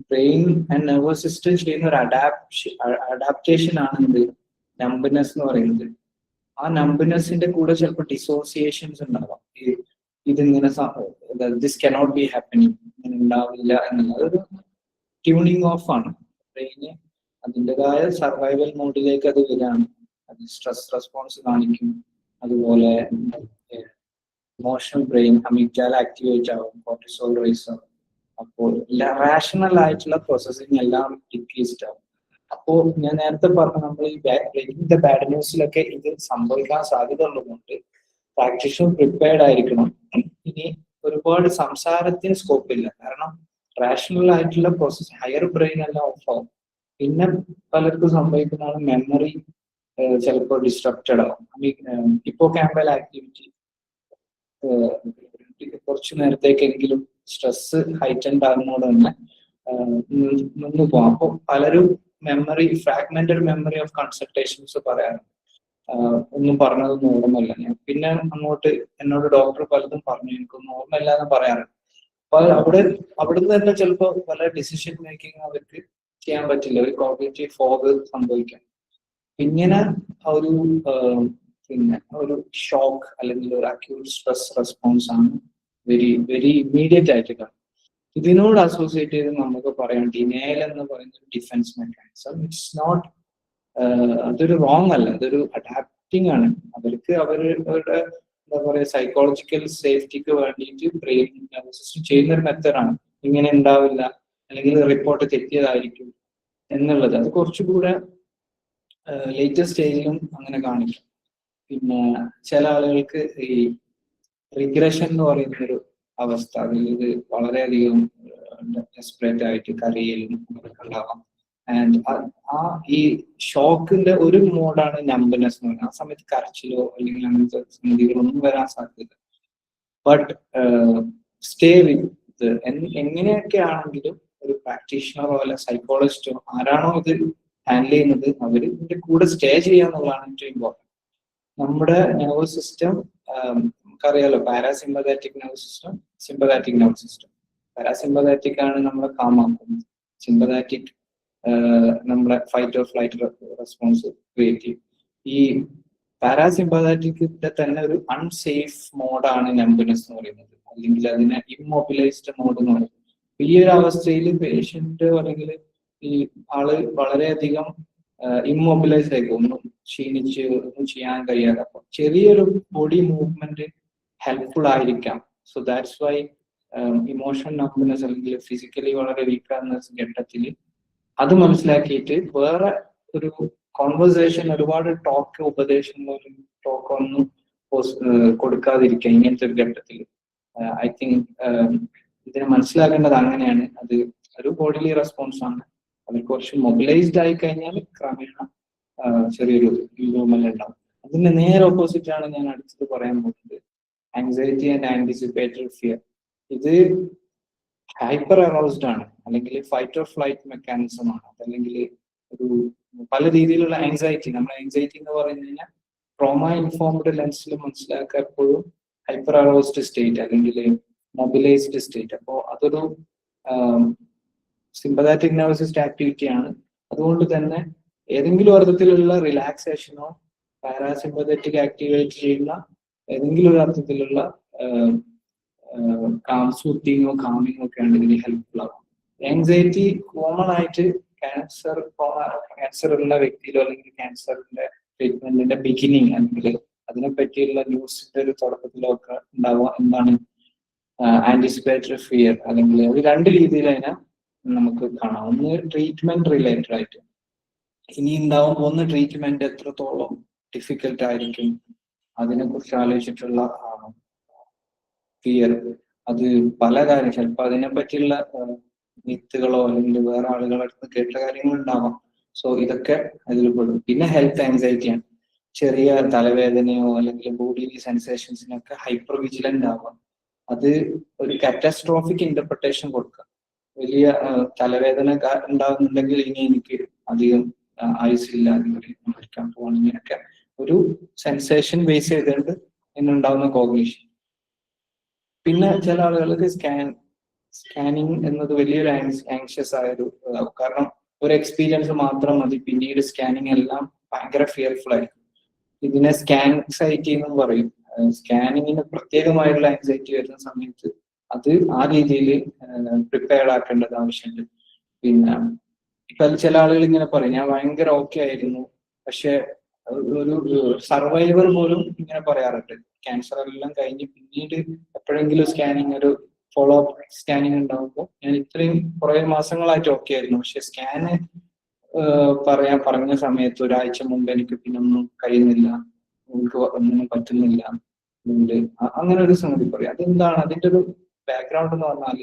[SPEAKER 2] ബ്രെയിൻ ആൻഡ് നെർവസ് സിസ്റ്റം ചെയ്യുന്ന ഒരു അഡാപ്റ്റേഷൻ ആണ് എന്ത് നംബ്നെസ് എന്ന് പറയുന്നത്. ആ നംബ്നെസിന്റെ കൂടെ ചിലപ്പോൾ ഡിസോസിയേഷൻസ് ഉണ്ടാവാം. ഇതിങ്ങനെ ദിസ് കനോട്ട് ബി ഹാപ്പനിങ്, ഇങ്ങനെ ഉണ്ടാവില്ല എന്നുള്ളത് അതൊരു ട്യൂണിങ് ഓഫ് ആണ്. ബ്രെയിന് അതിൻ്റെതായ സർവൈവൽ മോഡിലേക്ക് അത് വരികയാണ്. അത് സ്ട്രെസ് റെസ്പോൺസ് കാണിക്കും, അതുപോലെ ഇമോഷണൽ ബ്രെയിൻ അമിഗ്ഡാല ആക്ടിവേറ്റ് ആവും, കോർട്ടിസോൾ റൈസ് ആവും. അപ്പോൾ റാഷണൽ ആയിട്ടുള്ള പ്രോസസ്സിങ് എല്ലാം ഡിക്രീസ്ഡ് ആവും. അപ്പോൾ ഞാൻ നേരത്തെ പറഞ്ഞ നമ്മൾ ഈ ബ്രേക്കിംഗ് ദ ബാഡ് ന്യൂസിലൊക്കെ ഇത് സംഭവിക്കാൻ സാധ്യത ഉള്ളതുകൊണ്ട് പ്രാക്ടീഷണർ പ്രിപ്പയർഡ് ആയിരിക്കണം. ഇനി ഒരുപാട് സംസാരത്തിന് സ്കോപ്പ് ഇല്ല, കാരണം റാഷണൽ ആയിട്ടുള്ള പ്രോസസ് ഹയർ ബ്രെയിൻ എല്ലാം ഓഫ് ആവും. പിന്നെ പലർക്കും സംഭവിക്കുന്നതാണ് മെമ്മറി ചിലപ്പോൾ ഡിസ്ട്രപ്റ്റഡ് ആവും. ഹിപ്പോകാമ്പൽ ആക്ടിവിറ്റി കുറച്ചു നേരത്തേക്കെങ്കിലും സ്ട്രെസ് ഹൈറ്റൻഡ് ആകുന്നതോട് തന്നെ നിന്ന് പോകാം. അപ്പോൾ പലരും memory fragmented memory of consultations പറയാറുണ്ട്. ഒന്നും പറഞ്ഞതൊന്നും ഓർമ്മയില്ല, ഞാൻ പിന്നെ അങ്ങോട്ട് എന്നോട് ഡോക്ടർ പലതും പറഞ്ഞു, എനിക്കൊന്നും ഓർമ്മയില്ല എന്ന് പറയാറുണ്ട്. അപ്പൊ അവിടുന്ന് തന്നെ ചിലപ്പോൾ പല ഡിസിഷൻ മേക്കിംഗ് അവർക്ക് ചെയ്യാൻ പറ്റില്ല, ഒരു കോഗ്നിറ്റീവ് ഫോഗ് സംഭവിക്കാം. ഇങ്ങനെ ഒരു പിന്നെ ഒരു ഷോക്ക് അല്ലെങ്കിൽ ഒരു അക്യൂട്ട് സ്ട്രെസ് റെസ്പോൺസ് ആണ് വെരി വെരി ഇമ്മീഡിയറ്റ് ആയിട്ട് കാണും. ഇതിനോട് അസോസിയേറ്റ് ചെയ്ത് നമുക്ക് പറയാം ഡിനയൽ എന്ന് പറയുന്ന ഡിഫെൻസ് മെക്കാനിസം. ഇറ്റ്സ് നോട്ട്, അതൊരു റോങ് അല്ല, അതൊരു അഡാപ്റ്റിംഗ് ആണ്. അവർക്ക് അവരുടെ എന്താ പറയുക സൈക്കോളജിക്കൽ സേഫ്റ്റിക്ക് വേണ്ടിയിട്ട് ബ്രെയിൻ സിസ്റ്റം ചെയ്യുന്ന ഒരു മെത്തേഡാണ്. ഇങ്ങനെ ഉണ്ടാവില്ല, അല്ലെങ്കിൽ റിപ്പോർട്ട് തെറ്റിയതായിരിക്കും എന്നുള്ളത്. അത് കുറച്ചുകൂടെ ലേറ്റസ്റ്റ് സ്റ്റേജിലും അങ്ങനെ കാണിക്കും. പിന്നെ ചില ആളുകൾക്ക് ഈ റിഗ്രഷൻ എന്ന് പറയുന്നൊരു അവസ്ഥ, അതിൽ ഇത് വളരെയധികം ഡെസ്പറേറ്റ് ആയിട്ട് കരയിലും അതൊക്കെ ഉണ്ടാവാം. ആൻഡ് ആ ഈ ഷോക്കിന്റെ ഒരു മോഡാണ് നംബ്നെസ് എന്ന് പറയുന്നത്. ആ സമയത്ത് കരച്ചിലോ അല്ലെങ്കിൽ അങ്ങനത്തെ സംഗതികളൊന്നും വരാൻ സാധ്യത. ബട്ട് സ്റ്റേ വിത്ത് എങ്ങനെയൊക്കെ ആണെങ്കിലും ഒരു പ്രാക്ടീഷണറോ അല്ല സൈക്കോളജിസ്റ്റോ ആരാണോ ഇത് ഹാൻഡിൽ ചെയ്യുന്നത് അവർ ഇതിന്റെ കൂടെ സ്റ്റേ ചെയ്യാന്നുള്ളതാണ് ഏറ്റവും ഇമ്പോർട്ടൻറ്റ്. നമ്മുടെ നെർവസ് സിസ്റ്റം നമുക്കറിയാലോ, പാരാസിമ്പതാറ്റിക് നെർവസ് സിസ്റ്റം, സിമ്പതാറ്റിക് നെർവസ് സിസ്റ്റം. പാരാസിമ്പതാറ്റിക് ആണ് നമ്മളെ കാമാക്കുന്നത്, സിമ്പതാറ്റിക് നമ്മുടെ fight or flight response create ചെയ്യും. ഈ പാരാസിമ്പതാറ്റിക്കിന്റെ തന്നെ ഒരു അൺസേഫ് മോഡാണ് നംബ്നെസ് എന്ന് പറയുന്നത്, അല്ലെങ്കിൽ അതിനെ ഇമ്മൊബിലൈസ്ഡ് മോഡ് എന്ന് പറയുന്നത്. ഈ ഒരു അവസ്ഥയിൽ പേഷ്യന്റ് അല്ലെങ്കിൽ ഈ ആള് വളരെയധികം ഇമ്മൊബിലൈസ്ഡ് ആയിരിക്കും, ഒന്നും ക്ഷീണിച്ച് ഒന്നും ചെയ്യാൻ കഴിയാതെ. അപ്പൊ ചെറിയൊരു ബോഡി മൂവ്മെന്റ് ഹെൽപ്ഫുൾ ആയിരിക്കാം. സോ ദാറ്റ്സ് വൈ ഇമോഷണൽ നംബ്നെസ് അല്ലെങ്കിൽ ഫിസിക്കലി വളരെ വീക്കാകുന്ന ഘട്ടത്തിൽ അത് മനസ്സിലാക്കിയിട്ട് വേറെ ഒരു കോൺവെർസേഷൻ, ഒരുപാട് ഉപദേശങ്ങൾ ടോക്ക് ഒന്നും കൊടുക്കാതിരിക്കുക ഇങ്ങനത്തെ ഒരു ഘട്ടത്തിൽ. ഐ തിങ്ക് ഇതിനെ മനസ്സിലാക്കേണ്ടത് അങ്ങനെയാണ്. അത് ഒരു ബോഡിലി റെസ്പോൺസ് ആണ്. അതിൽ കുറച്ച് മൊബിലൈസ്ഡ് ആയി കഴിഞ്ഞാൽ ക്രമേണ ചെറിയൊരു ഇമ്പ്രൂവ്മെന്റ് ഉണ്ടാവും. അതിന്റെ നേരെ ഓപ്പോസിറ്റ് ആണ് ഞാൻ അടുത്തത് പറയാൻ പോകുന്നത്, ആങ്സൈറ്റി ആൻഡ് ആന്റിസിപ്പേറ്ററി ഫിയർ. ഇത് ഹൈപ്പർ അറോസ്ഡ് ആണ്, അല്ലെങ്കിൽ ഫൈറ്റ് ഓർ ഫ്ലൈറ്റ് മെക്കാനിസം ആണ്, അല്ലെങ്കിൽ ഒരു പല രീതിയിലുള്ള ആങ്സൈറ്റി. നമ്മൾ ആങ്സൈറ്റി എന്ന് പറഞ്ഞു കഴിഞ്ഞാൽ ട്രോമ ഇൻഫോംഡ് ലെൻസിൽ മനസ്സിലാക്കുക എപ്പോഴും ഹൈപ്പർ അറോസ്ഡ് സ്റ്റേറ്റ് അല്ലെങ്കിൽ മൊബിലൈസ്ഡ് സ്റ്റേറ്റ്. അപ്പോൾ അതൊരു സിമ്പതാറ്റിക് നെർവസ് സിസ്റ്റം ആക്ടിവിറ്റി ആണ്. അതുകൊണ്ട് തന്നെ ഏതെങ്കിലും അർത്ഥത്തിലുള്ള റിലാക്സേഷനോ പാരാസിമ്പതറ്റിക് ആക്ടിവേറ്റ് ചെയ്യുന്ന ഏതെങ്കിലും ഒരു അർത്ഥത്തിലുള്ള സൂത്തിങ്ങോ കാമിങ്ങോ ഒക്കെ ആണ് ഇതിന് ഹെൽപ്ഫുൾ ആവും. ആങ്സൈറ്റി കോമൺ ആയിട്ട് ക്യാൻസർ ഉള്ള വ്യക്തിയിലോ അല്ലെങ്കിൽ ക്യാൻസറിന്റെ ട്രീറ്റ്മെന്റിന്റെ ബിഗിനിങ് അല്ലെങ്കിൽ അതിനെ പറ്റിയുള്ള ന്യൂസിന്റെ ഒരു തുടക്കത്തിലോ ഒക്കെ ഉണ്ടാവുക എന്താണ് ആന്റിസിപ്പേറ്ററി ഫിയർ. അല്ലെങ്കിൽ അത് രണ്ട് രീതിയിൽ അതിനെ നമുക്ക് കാണാം. ഒന്ന് ട്രീറ്റ്മെന്റ് റിലേറ്റഡ് ആയിട്ട്, ഇനി ഉണ്ടാവും ഒന്ന് ട്രീറ്റ്മെന്റ് എത്രത്തോളം ഡിഫിക്കൽട്ട് ആയിരിക്കും അതിനെക്കുറിച്ച് ആലോചിച്ചിട്ടുള്ള ഫിയർ. അത് പല കാര്യം, ചിലപ്പോൾ അതിനെ പറ്റിയുള്ള മിത്തുകളോ അല്ലെങ്കിൽ വേറെ ആളുകളുടെ അടുത്ത് കേട്ട കാര്യങ്ങൾ ഉണ്ടാവാം. സോ ഇതൊക്കെ അതിൽ പെടും. പിന്നെ ഹെൽത്ത് ആങ്സൈറ്റിയാണ്. ചെറിയ തലവേദനയോ അല്ലെങ്കിൽ ബോഡി സെൻസേഷൻസിനൊക്കെ ഹൈപ്പർ വിജിലന്റ് ആവാം. അത് ഒരു കാറ്റാസ്ട്രോഫിക് ഇന്റർപ്രിട്ടേഷൻ കൊടുക്കുക. വലിയ തലവേദന ഉണ്ടാകുന്നുണ്ടെങ്കിൽ ഇനി എനിക്ക് അധികം ആയുസില്ല, അല്ലെങ്കിൽ മരിക്കാൻ പോകണം, ഇങ്ങനെയൊക്കെ ഒരു സെൻസേഷൻ ബേസ് ചെയ്തുകൊണ്ട് ഇന്നുണ്ടാവുന്ന കോഗ്നിഷൻ. പിന്നെ ചില ആളുകൾക്ക് സ്കാനിങ് എന്നത് വലിയൊരു ആങ്ഷ്യസ് ആയൊരു, കാരണം ഒരു എക്സ്പീരിയൻസ് മാത്രം മതി, പിന്നീട് സ്കാനിങ് എല്ലാം ഭയങ്കര ഫിയർഫുൾ ആയിരിക്കും. ഇതിനെ സ്കാൻസൈറ്റി എന്നും പറയും. സ്കാനിങ്ങിന് പ്രത്യേകമായിട്ടുള്ള ആങ്സൈറ്റി വരുന്ന സമയത്ത് അത് ആ രീതിയിൽ പ്രിപ്പയർഡ് ആക്കേണ്ടത് ആവശ്യമുണ്ട്. പിന്നെ ഇപ്പൊ ചില ആളുകൾ ഇങ്ങനെ പറയും, ഞാൻ ഭയങ്കര ഓക്കെ ആയിരുന്നു, പക്ഷെ ഒരു സർവൈവർ പോലും ഇങ്ങനെ പറയാറുണ്ട്, ക്യാൻസർ എല്ലാം കഴിഞ്ഞ് പിന്നീട് എപ്പോഴെങ്കിലും സ്കാനിങ്, ഒരു ഫോളോ അപ്പ് സ്കാനിങ് ഉണ്ടാകുമ്പോൾ ഞാൻ ഇത്രയും കുറെ മാസങ്ങളായിട്ട് ഓക്കെ ആയിരുന്നു, പക്ഷെ സ്കാന് പറഞ്ഞ സമയത്ത് ഒരാഴ്ച മുമ്പ് എനിക്ക് പിന്നെ ഒന്നും കഴിയുന്നില്ല, എനിക്ക് ഒന്നും പറ്റുന്നില്ല, അങ്ങനെ ഒരു സംഗതി പറയാം. അതെന്താണ് അതിന്റെ ഒരു ബാക്ക്ഗ്രൗണ്ട് എന്ന് പറഞ്ഞാൽ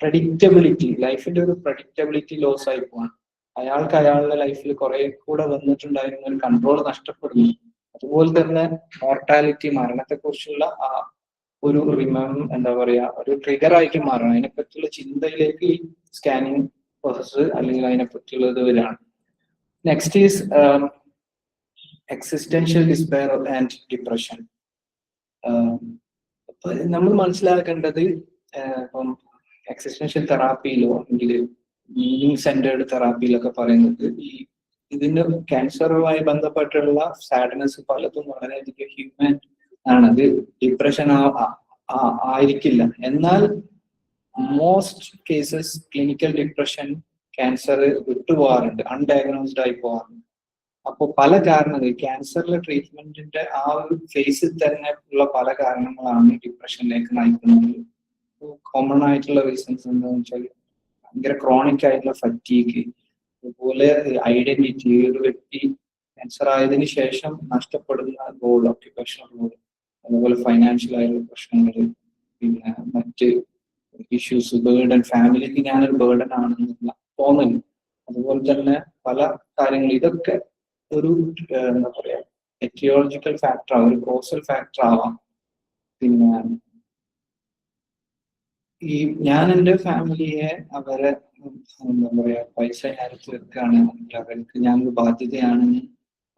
[SPEAKER 2] പ്രഡിക്റ്റബിലിറ്റി, ലൈഫിന്റെ ഒരു പ്രഡിക്റ്റബിലിറ്റി ലോസ് ആയി പോവാണ്. അയാൾക്ക് അയാളുടെ ലൈഫിൽ കുറെ കൂടെ വന്നിട്ടുണ്ടായിരുന്ന ഒരു കൺട്രോൾ നഷ്ടപ്പെടുന്നു. അതുപോലെ തന്നെ മോർട്ടാലിറ്റി, മരണത്തെ കുറിച്ചുള്ള ഒരു എന്താ പറയാ, ഒരു ട്രിഗർ ആയിട്ട് മാറണം. അതിനെപ്പറ്റിയുള്ള ചിന്തയിലേക്ക് ഈ സ്കാനിങ് പ്രോസസ്സ് അല്ലെങ്കിൽ അതിനെപ്പറ്റിയുള്ളത് വരികയാണ്. Next is existential despair and depression. നമ്മൾ മനസ്സിലാക്കേണ്ടത് ഇപ്പം എക്സിസ്റ്റൻഷ്യൽ തെറാപ്പിയിലോ അല്ലെങ്കിൽ മീനിങ് സെന്റേർഡ് തെറാപ്പിയിലൊക്കെ പറയുന്നത് ഈ ഇതിന്റെ ക്യാൻസറുമായി ബന്ധപ്പെട്ടുള്ള സാഡ്നെസ് പലതും വളരെയധികം ഹ്യൂമൻ ആണത്. ഡിപ്രഷൻ ആയിരിക്കില്ല. എന്നാൽ most cases clinical depression cancer വിട്ടുപോകാറുണ്ട്, അൺഡയഗ്നോസ്ഡ് ആയി പോകാറുണ്ട്. അപ്പോൾ പല കാരണങ്ങൾ, ക്യാൻസറിലെ ട്രീറ്റ്മെന്റിന്റെ ആ ഒരു ഫേസിൽ തന്നെ ഉള്ള പല കാരണങ്ങളാണ് ഡിപ്രഷനിലേക്ക് നയിക്കുന്നത്. കോമൺ ആയിട്ടുള്ള റീസൺസ് എന്താണെന്ന് വെച്ചാൽ ഭയങ്കര ക്രോണിക് ആയിട്ടുള്ള ഫറ്റീഗ്, അതുപോലെ ഐഡന്റിറ്റി, ഒരു വ്യക്തി ക്യാൻസർ ആയതിനു ശേഷം നഷ്ടപ്പെടുന്ന റോൾ, ഓക്യുപേഷണൽ റോൾ, അതുപോലെ ഫൈനാൻഷ്യൽ ആയിട്ടുള്ള പ്രശ്നങ്ങൾ, പിന്നെ മറ്റ് ഇഷ്യൂസ്, ബേർഡൻ, ഫാമിലിക്ക് ഞാനൊരു ബേർഡൻ ആണെന്നുള്ള തോന്നൽ, അതുപോലെ തന്നെ പല കാര്യങ്ങൾ. ഇതൊക്കെ ഒരു എന്താ പറയാ എറ്റിയോളജിക്കൽ ഫാക്ടർ ആവാം, ഒരു കോസൽ ഫാക്ടർ ആവാം. പിന്നെ ഈ ഞാൻ എൻ്റെ ഫാമിലിയെ അവരെ എന്താ പറയാ പൈസ ഞാൻ തീർക്കാണ്, അവർക്ക് ഞാനൊരു ബാധ്യതയാണെന്ന്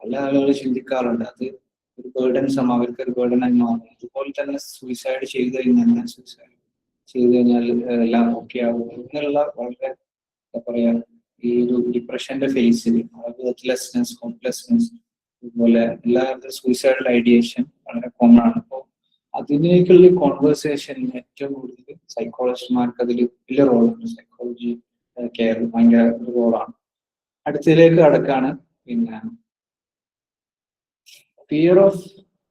[SPEAKER 2] പല ആളുകൾ ചിന്തിക്കാറുണ്ട്. അത് ഒരു ബേർഡൻസം, അവർക്കൊരു ബേർഡനായി മാറും. അതുപോലെ തന്നെ സൂയിസൈഡ് ചെയ്ത് കഴിഞ്ഞാൽ എല്ലാം ഓക്കെ ആവും എന്നുള്ള വളരെ എന്താ പറയാ ഈ ഒരു ഡിപ്രഷന്റെ ഫേസിൽ വെർത്ത്ലെസ്നെസ്, ഹോപ്പ്ലെസ്നെസ്, അതുപോലെ എല്ലാവരുടെ സൂയിസൈഡൽ ഐഡിയേഷൻ വളരെ കോമൺ ആണ്. അപ്പോൾ അതിനേക്കുള്ള കോൺവേഴ്സേഷനിൽ ഏറ്റവും കൂടുതൽ സൈക്കോളജിസ്റ്റുമാർക്ക് അതിൽ വലിയ റോളുണ്ട്. സൈക്കോളജി കെയർ ഭയങ്കര ഒരു റോളാണ്. അടുത്തതിലേക്ക് കടക്കാണ്. പിന്നെ ഫിയർ ഓഫ്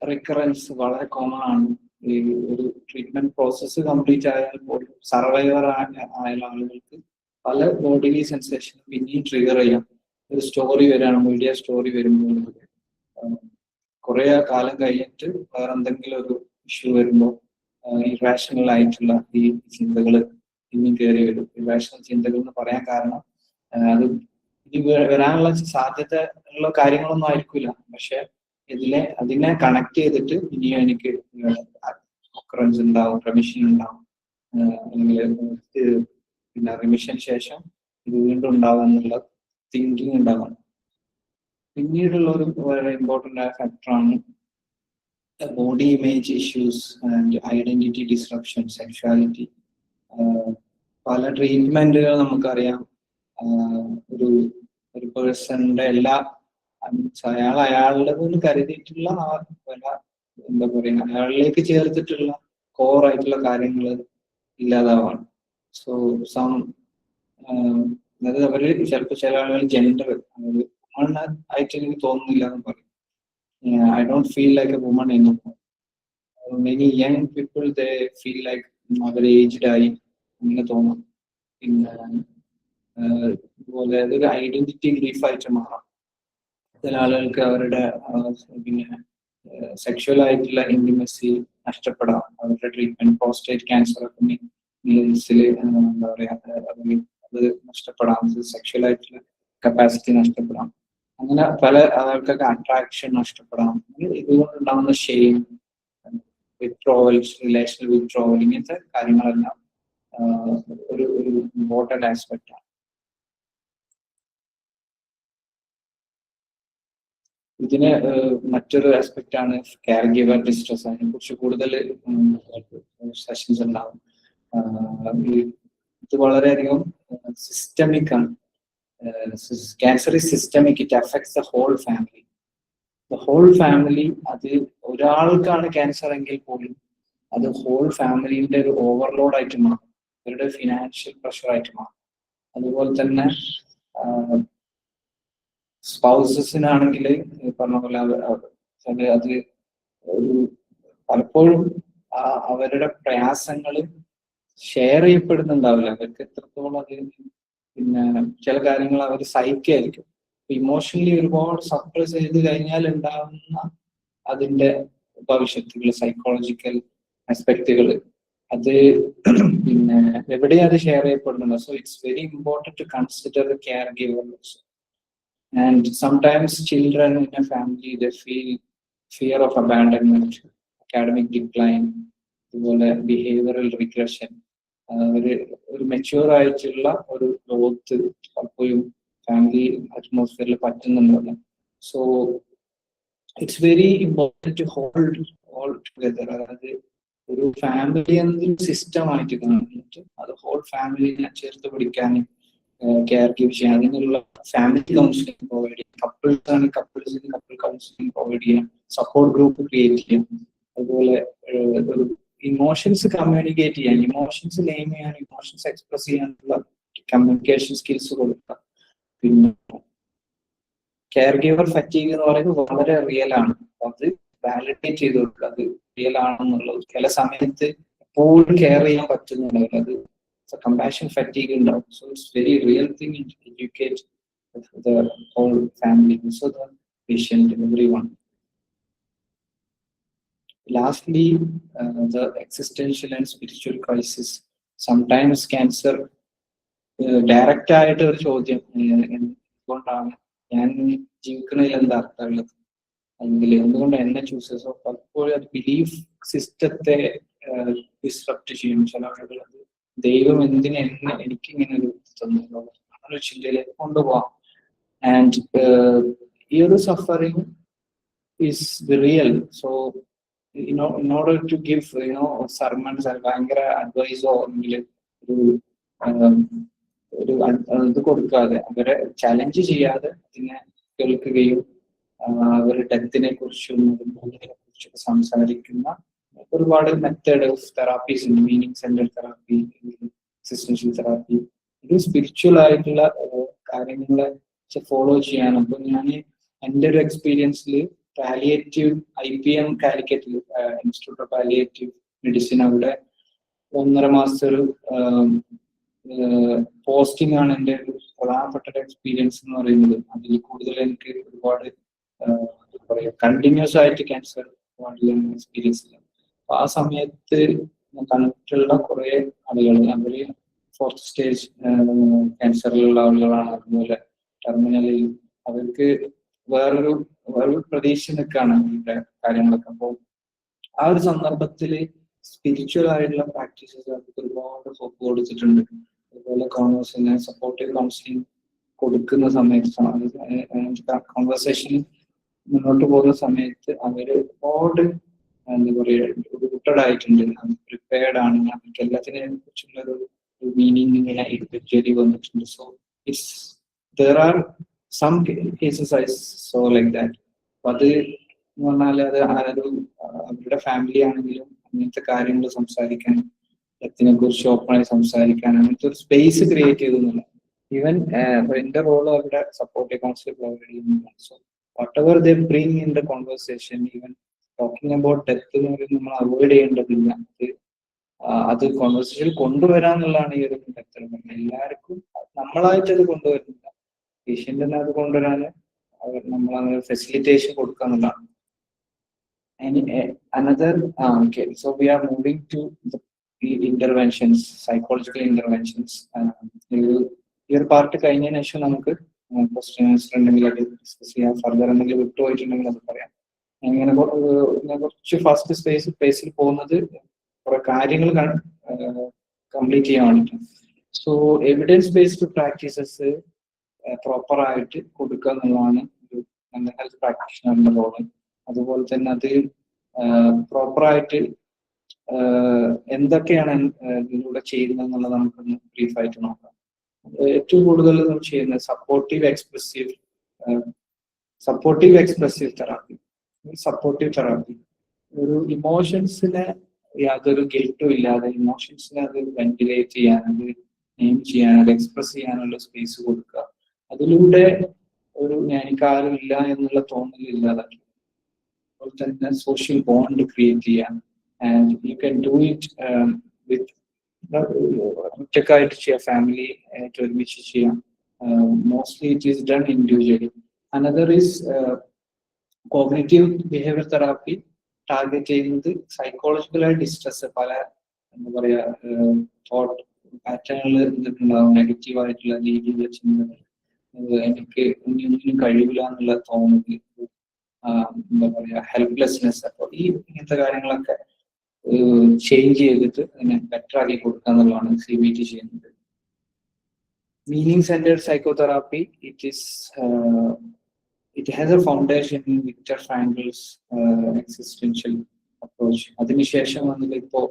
[SPEAKER 2] റിക്കറൻസ് വളരെ കോമൺ ആണ്. ഈ ഒരു ട്രീറ്റ്മെന്റ് പ്രോസസ്സ് കംപ്ലീറ്റ് ആയാൽ പോലും സർവൈവർ ആയ ആളുകൾക്ക് പല ബോഡിലി സെൻസേഷൻ പിന്നെയും ട്രിഗർ ചെയ്യാം. ഒരു സ്റ്റോറി വരികയാണ്, മീഡിയ സ്റ്റോറി വരുമ്പോൾ കുറെ കാലം കഴിഞ്ഞിട്ട് വേറെ എന്തെങ്കിലും ഒരു ഇഷ്യൂ വരുമ്പോൾ ഇറാഷണൽ ആയിട്ടുള്ള ഈ ചിന്തകൾ ഇനിയും കയറി വരും. ഇറാഷണൽ ചിന്തകൾ എന്ന് പറയാൻ കാരണം അത് ഇനി വരാനുള്ള സാധ്യത ഉള്ള കാര്യങ്ങളൊന്നും ആയിരിക്കില്ല, പക്ഷെ അതിനെ കണക്ട് ചെയ്തിട്ട് ഇനിയും എനിക്ക് ഒക്കറൻസ് ഉണ്ടാവും, റെമിഷൻ ഉണ്ടാവും, അല്ലെങ്കിൽ പിന്നെ റിമിഷൻ ശേഷം ഇത് വീണ്ടും ഉണ്ടാവും എന്നുള്ള തിങ്കിങ് ഉണ്ടാവണം. പിന്നീടുള്ള ഒരു വളരെ ഇമ്പോർട്ടൻ്റ് ആയ ഫാക്ടറാണ് body image issues and identity disruption, sexuality. പല ട്രീറ്റ്മെന്റുകൾ നമുക്കറിയാം. ഒരു പേഴ്സണിന്റെ എല്ലാ അയാളുടെ കരുതിയിട്ടുള്ള എന്താ പറയുക, അയാളിലേക്ക് ചേർത്തിട്ടുള്ള കോർ ആയിട്ടുള്ള കാര്യങ്ങൾ ഇല്ലാതാവാണ്. സോ അതായത് അവര് ചില ആളുകൾ ജെൻഡർ ആയിട്ട് എനിക്ക് തോന്നുന്നില്ല എന്ന് പറയും. I don't feel like a woman anymore. Many young people, they feel like അവര് ഏജ്ഡ് ആയി അങ്ങനെ തോന്നും. പിന്നെ അതുപോലെ അതൊരു ഐഡന്റിറ്റി ഗ്രീഫ് ആയിട്ട് മാറാം. ചില ആളുകൾക്ക് അവരുടെ പിന്നെ സെക്ഷൽ ആയിട്ടുള്ള ഇന്റിമസി നഷ്ടപ്പെടാം. അവരുടെ ട്രീറ്റ്മെന്റ് പ്രോസ്റ്റേറ്റ് ക്യാൻസർ ഒക്കെ മീൻസിൽ എന്താ പറയാ അത് നഷ്ടപ്പെടാം. സെക്ഷൽ ആയിട്ടുള്ള കപ്പാസിറ്റി നഷ്ടപ്പെടാം. അങ്ങനെ പല ആൾക്കൊക്കെ അട്രാക്ഷൻ നഷ്ടപ്പെടാം. ഇതുകൊണ്ടുണ്ടാകുന്ന ഷെയിം, വിത്ഡ്രോവൽസ്, റിലേഷണൽ വിത്ഡ്രോവൽ, ഇങ്ങനത്തെ കാര്യങ്ങളെല്ലാം ഒരു ഇമ്പോർട്ടൻ്റ് ആസ്പെക്റ്റ് ആണ്. ഇതിന് മറ്റൊരു ആസ്പെക്റ്റ് ആണ് കെയർ ഗിവർ ഡിസ്ട്രസ്. അതിനെ കുറിച്ച് കൂടുതൽ സെഷൻസ് ഉണ്ടാവും. ഇത് വളരെയധികം സിസ്റ്റമിക് ആണ്. Cancer is systemic. It affects the whole family. The whole family. അത് ഒരാൾക്കാണ് ക്യാൻസർ എങ്കിൽ പോലും അത് ഹോൾ ഫാമിലിന്റെ ഒരു ഓവർലോഡ് ആയിട്ട് മാറും, അവരുടെ ഫിനാൻഷ്യൽ പ്രഷർ ആയിട്ട് മാറും. അതുപോലെ തന്നെ സ്പൗസസിനാണെങ്കിൽ പറഞ്ഞ പോലെ അത് ഒരു പലപ്പോഴും അവരുടെ പ്രയാസങ്ങൾ ഷെയർ ചെയ്യപ്പെടുന്നുണ്ടാവില്ല. അവർക്ക് എത്രത്തോളം അത് പിന്നെ ചില കാര്യങ്ങൾ അവർ സഹിക്കായിരിക്കും. ഇമോഷണലി ഒരുപാട് സപ്രസ് ചെയ്ത് കഴിഞ്ഞാൽ ഉണ്ടാകുന്ന അതിന്റെ ഭവിഷ്യത്തുകൾ, സൈക്കോളജിക്കൽ ആസ്പെക്റ്റുകൾ, അത് പിന്നെ എവിടെയും അത് ഷെയർ ചെയ്യപ്പെടുന്നുണ്ട്. So it's very important to consider the care giver also. And sometimes children in a family they feel fear of abandonment, academic decline, അതുപോലെ ബിഹേവിയറൽ റിഗ്രഷൻ. ഒരു മെച്യൂർ ആയിട്ടുള്ള ഒരു ഗ്രോത്ത് പലപ്പോഴും ഫാമിലി അറ്റ്മോസ്ഫിയറിൽ പറ്റുന്നുണ്ടല്ലോ. So it's very important to hold all together. അതായത് ഒരു family എന്നൊരു സിസ്റ്റം ആയിട്ട് കാണിച്ചിട്ട് അത് ഹോൾ ഫാമിലിനെ ചേർത്ത് പിടിക്കാനും കെയർ ഗിവ് ചെയ്യാൻ അതിനുള്ള ഫാമിലി കൗൺസിലിംഗ് പ്രൊവൈഡ് ചെയ്യാം. കപ്പിൾസ് ആണ് കപ്പിൾസിന് കപ്പിൾ കൗൺസിലിംഗ് പ്രൊവൈഡ് ചെയ്യാം, സപ്പോർട്ട് ഗ്രൂപ്പ് ക്രിയേറ്റ് ചെയ്യാം. അതുപോലെ ഒരു ഇമോഷൻസ് കമ്മ്യൂണിക്കേറ്റ് ചെയ്യാൻ, ഇമോഷൻസ് നെയിം ചെയ്യാൻ, ഇമോഷൻസ് എക്സ്പ്രസ് ചെയ്യാനുള്ള കമ്മ്യൂണിക്കേഷൻ സ്കിൽസ് കൊടുക്കുക. പിന്നെ കെയർ ഗിവർ ഫറ്റീഗ് എന്ന് പറയുന്നത് വളരെ റിയൽ ആണ്. അത് വാലിഡേറ്റ് ചെയ്ത് കൊടുക്കുക, അത് റിയൽ ആണെന്നുള്ളത്. ചില സമയത്ത് എപ്പോഴും കെയർ ചെയ്യാൻ പറ്റുന്നുണ്ടാവില്ല, അത് കമ്പാഷൻ ഫറ്റീഗ് ഉണ്ടാവും. So it's very real thing to educate the whole family, also the patient, everyone. Lastly, the existential and spiritual crisis. Sometimes cancer direct ആയിട്ട് ഒരു ചോദ്യം, എന്തുകൊണ്ടാണ് ഞാൻ ജീവിക്കുന്നതിൽ എന്താ അർത്ഥമുള്ളത്, അല്ലെങ്കിൽ എന്തുകൊണ്ട് എന്നെ ചൂസ് ചെയ്തു. സോ പലപ്പോഴും അത് ബിലീഫ് സിസ്റ്റത്തെ ഡിസ്റപ്റ്റ് ചെയ്യും. ചില ആളുകൾ അത് ദൈവം എന്തിനെ എനിക്ക് ഇങ്ങനെ ഒരു തന്നു അങ്ങനൊരു ചിന്തയിലേക്ക് കൊണ്ടുപോകാം. ആൻഡ് ഈ ഒരു suffering is real. So in order to give sermons or ഭയങ്കര അഡ്വൈസോ അല്ലെങ്കിൽ ഒരു ഇത് കൊടുക്കാതെ അവരെ ചലഞ്ച് ചെയ്യാതെ അതിനെ കേൾക്കുകയും അവരുടെ ഡെത്തിനെ കുറിച്ചും കുറിച്ചൊക്കെ സംസാരിക്കുന്ന ഒരുപാട് മെത്തേഡ് ഓഫ് തെറാപ്പീസ് ഉണ്ട്. Meaning centre therapy, existential therapy, ഇത് സ്പിരിച്വൽ ആയിട്ടുള്ള കാര്യങ്ങളെ ഫോളോ ചെയ്യാൻ. അപ്പൊ ഞാൻ എൻ്റെ ഒരു എക്സ്പീരിയൻസിൽ പാലിയേറ്റീവ് IPM കാലിക്കറ്റിൽ ഇൻസ്റ്റിറ്റ്യൂട്ട് ഓഫ് പാലിയേറ്റീവ് മെഡിസിൻ അവിടെ 1.5 മാസത്തെ ഒരു പോസ്റ്റിംഗ് ആണ് എൻ്റെ ഒരു പ്രധാനപ്പെട്ട എക്സ്പീരിയൻസ് എന്ന് പറയുന്നത്. അതിൽ കൂടുതൽ എനിക്ക് ഒരുപാട് കണ്ടിന്യൂസ് ആയിട്ട് ക്യാൻസർ എക്സ്പീരിയൻസ് ഇല്ല. അപ്പൊ ആ സമയത്ത് കണ്ടിട്ടുള്ള കുറെ ആളുകൾ അവര് 4th സ്റ്റേജ് ക്യാൻസറിലുള്ള ആളുകളാണ്. അതുപോലെ ടെർമിനലിൽ അവർക്ക് വേറൊരു പ്രതീക്ഷ നിൽക്കുകയാണ് ഇതിന്റെ കാര്യങ്ങളൊക്കെ. അപ്പോൾ ആ ഒരു സന്ദർഭത്തിൽ സ്പിരിച്വൽ ആയിട്ടുള്ള പ്രാക്ടീസസ് അവർക്ക് ഒരുപാട് ഹോപ്പ് കൊടുത്തിട്ടുണ്ട്. അതുപോലെ സപ്പോർട്ടീവ് കൗൺസിലിംഗ് കൊടുക്കുന്ന സമയത്ത് കോൺവെർസേഷൻ മുന്നോട്ട് പോകുന്ന സമയത്ത് അവര് ഒരുപാട് എന്താ പറയുക റൂട്ടഡ് ആയിട്ടുണ്ട്, പ്രിപ്പയർഡ് ആണ്, അവർക്ക് എല്ലാത്തിനെ കുറിച്ചുള്ള ഒരു മീനിങ് ഇങ്ങനെ ഇൻഡിവിജ്വലി വന്നിട്ടുണ്ട്. So it's there are some cases I saw like that. അപ്പൊ അത് എന്ന് പറഞ്ഞാൽ അത് അവരുടെ ഫാമിലി ആണെങ്കിലും അങ്ങനത്തെ കാര്യങ്ങൾ സംസാരിക്കാൻ, ഡെത്തിനെ കുറിച്ച് ഓപ്പണായി സംസാരിക്കാൻ അങ്ങനത്തെ ഒരു സ്പേസ് ക്രിയേറ്റ് ചെയ്തെന്നില്ല. ഈവൻ എന്റെ റോള് അവരുടെ സപ്പോർട്ടീവ് കൗൺസിൽ പ്രൊവൈഡ് ചെയ്യുന്നുണ്ട്. So whatever they bring in the conversation, even talking about death എന്ന് പറയുന്നത് നമ്മൾ അവോയ്ഡ് ചെയ്യേണ്ടതില്ല. അത് കോൺവെർസേഷൻ കൊണ്ടുവരാന്നുള്ളതാണ് ഈ ഒരു മെത്തേഡ്. എല്ലാവർക്കും നമ്മളായിട്ട് അത് കൊണ്ടുവരുന്നില്ല, പേഷ്യന്റിനെ അത് കൊണ്ടുവരാൻ നമ്മൾ ഫെസിലിറ്റേഷൻ കൊടുക്കുക എന്നുള്ളതാണ്. Another okay, so we are moving to the interventions, psychological interventions. ഈ ഒരു പാർട്ട് കഴിഞ്ഞതിന് ശേഷം നമുക്ക് ക്വസ്റ്റ്യൻസ് ഉണ്ടെങ്കിൽ അത് ഡിസ്കസ് ചെയ്യാം. ഫർദർ എന്തെങ്കിലും വിട്ടുപോയിട്ടുണ്ടെങ്കിൽ അത് പറയാം. ഇങ്ങനെ കുറച്ച് ഫസ്റ്റ് സ്പേസിൽ പോകുന്നത് കുറെ കാര്യങ്ങൾ കംപ്ലീറ്റ് ചെയ്യാൻ വേണ്ടിയിട്ടാണ്. So evidence based practices proper ആയിട്ട് കൊടുക്കുക എന്നുള്ളതാണ് ഒരു മെന്റൽ ഹെൽത്ത് പ്രാക്ടീഷണറിന്റെ റോള്. അതുപോലെ തന്നെ അത് പ്രോപ്പറായിട്ട് എന്തൊക്കെയാണ് ഇതിലൂടെ ചെയ്യുന്നത് എന്നുള്ളത് നമുക്കൊന്ന് ബ്രീഫായിട്ട് നോക്കാം. ഏറ്റവും കൂടുതൽ നമ്മൾ ചെയ്യുന്നത് supportive expressive therapy. Supportive therapy ഒരു ഇമോഷൻസിനെ യാതൊരു ഗിൽട്ടും ഇല്ലാതെ ഇമോഷൻസിനെ അത് വെന്റിലേറ്റ് ചെയ്യാൻ, അത് നെയിം ചെയ്യാൻ, അത് എക്സ്പ്രസ് ചെയ്യാനുള്ള സ്പേസ് കൊടുക്കുക. അതിലൂടെ ഒരു ഞാനിക്കാരും ഇല്ല എന്നുള്ള തോന്നൽ ഇല്ലാതാക്കി. അതുപോലെ തന്നെ സോഷ്യൽ ബോണ്ട് ക്രിയേറ്റ് ചെയ്യാൻ. And you can do it with ഒറ്റക്കായിട്ട് ചെയ്യാം, ഫാമിലി ആയിട്ട് ഒരുമിച്ച് ചെയ്യാം. Mostly it is done individually. Another is cognitive behaviour therapy. Target ചെയ്യുന്നത് സൈക്കോളജിക്കലായി ഡിസ്ട്രെസ്, പല എന്താ പറയാ തോട്ട് പാറ്റേണുകൾ ഉണ്ടാവും, നെഗറ്റീവ് ആയിട്ടുള്ള രീതിയിലുള്ള ചിന്തകൾ, എനിക്ക് ഒന്നിനും കഴിയില്ല എന്നുള്ള തോന്നൽ, എന്താ പറയാ ഹെൽപ്ലെസ്നെസ്. അപ്പോൾ ഇങ്ങനത്തെ കാര്യങ്ങളൊക്കെ ചേഞ്ച് ചെയ്തിട്ട് അതിനെ ബെറ്റർ ആക്കി കൊടുക്കുക എന്നുള്ളതാണ് CBT ചെയ്യുന്നത്. Meaning centred psychotherapy it has a foundation in Viktor Frankl's existential approach. അതിനുശേഷം വന്നത് ഇപ്പോ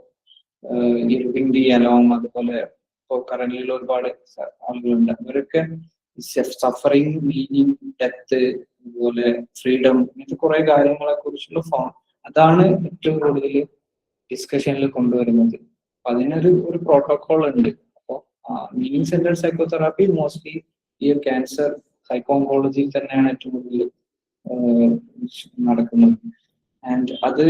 [SPEAKER 2] ഇർവിംഗ് ഡി അലോങ്, അതുപോലെ ഇപ്പോ കറന്റിൽ ഒരുപാട് ആളുകളുണ്ട്. അവരൊക്കെ സഫറിങ്, മീനിങ്, ഡെത്ത്, അതുപോലെ ഫ്രീഡം, ഇങ്ങനത്തെ കുറെ കാര്യങ്ങളെ കുറിച്ചുള്ള അതാണ് ഏറ്റവും കൂടുതൽ ഡിസ്കഷനിൽ കൊണ്ടുവരുന്നത്. അപ്പൊ അതിനൊരു പ്രോട്ടോകോൾ ഉണ്ട്. അപ്പോൾ മീനിങ് സെന്റേർഡ് സൈക്കോതെറാപ്പി മോസ്റ്റ്ലി ഈ ക്യാൻസർ സൈക്കോങ്കോളജിയിൽ തന്നെയാണ് ഏറ്റവും കൂടുതൽ നടക്കുന്നത്. ആൻഡ് അത്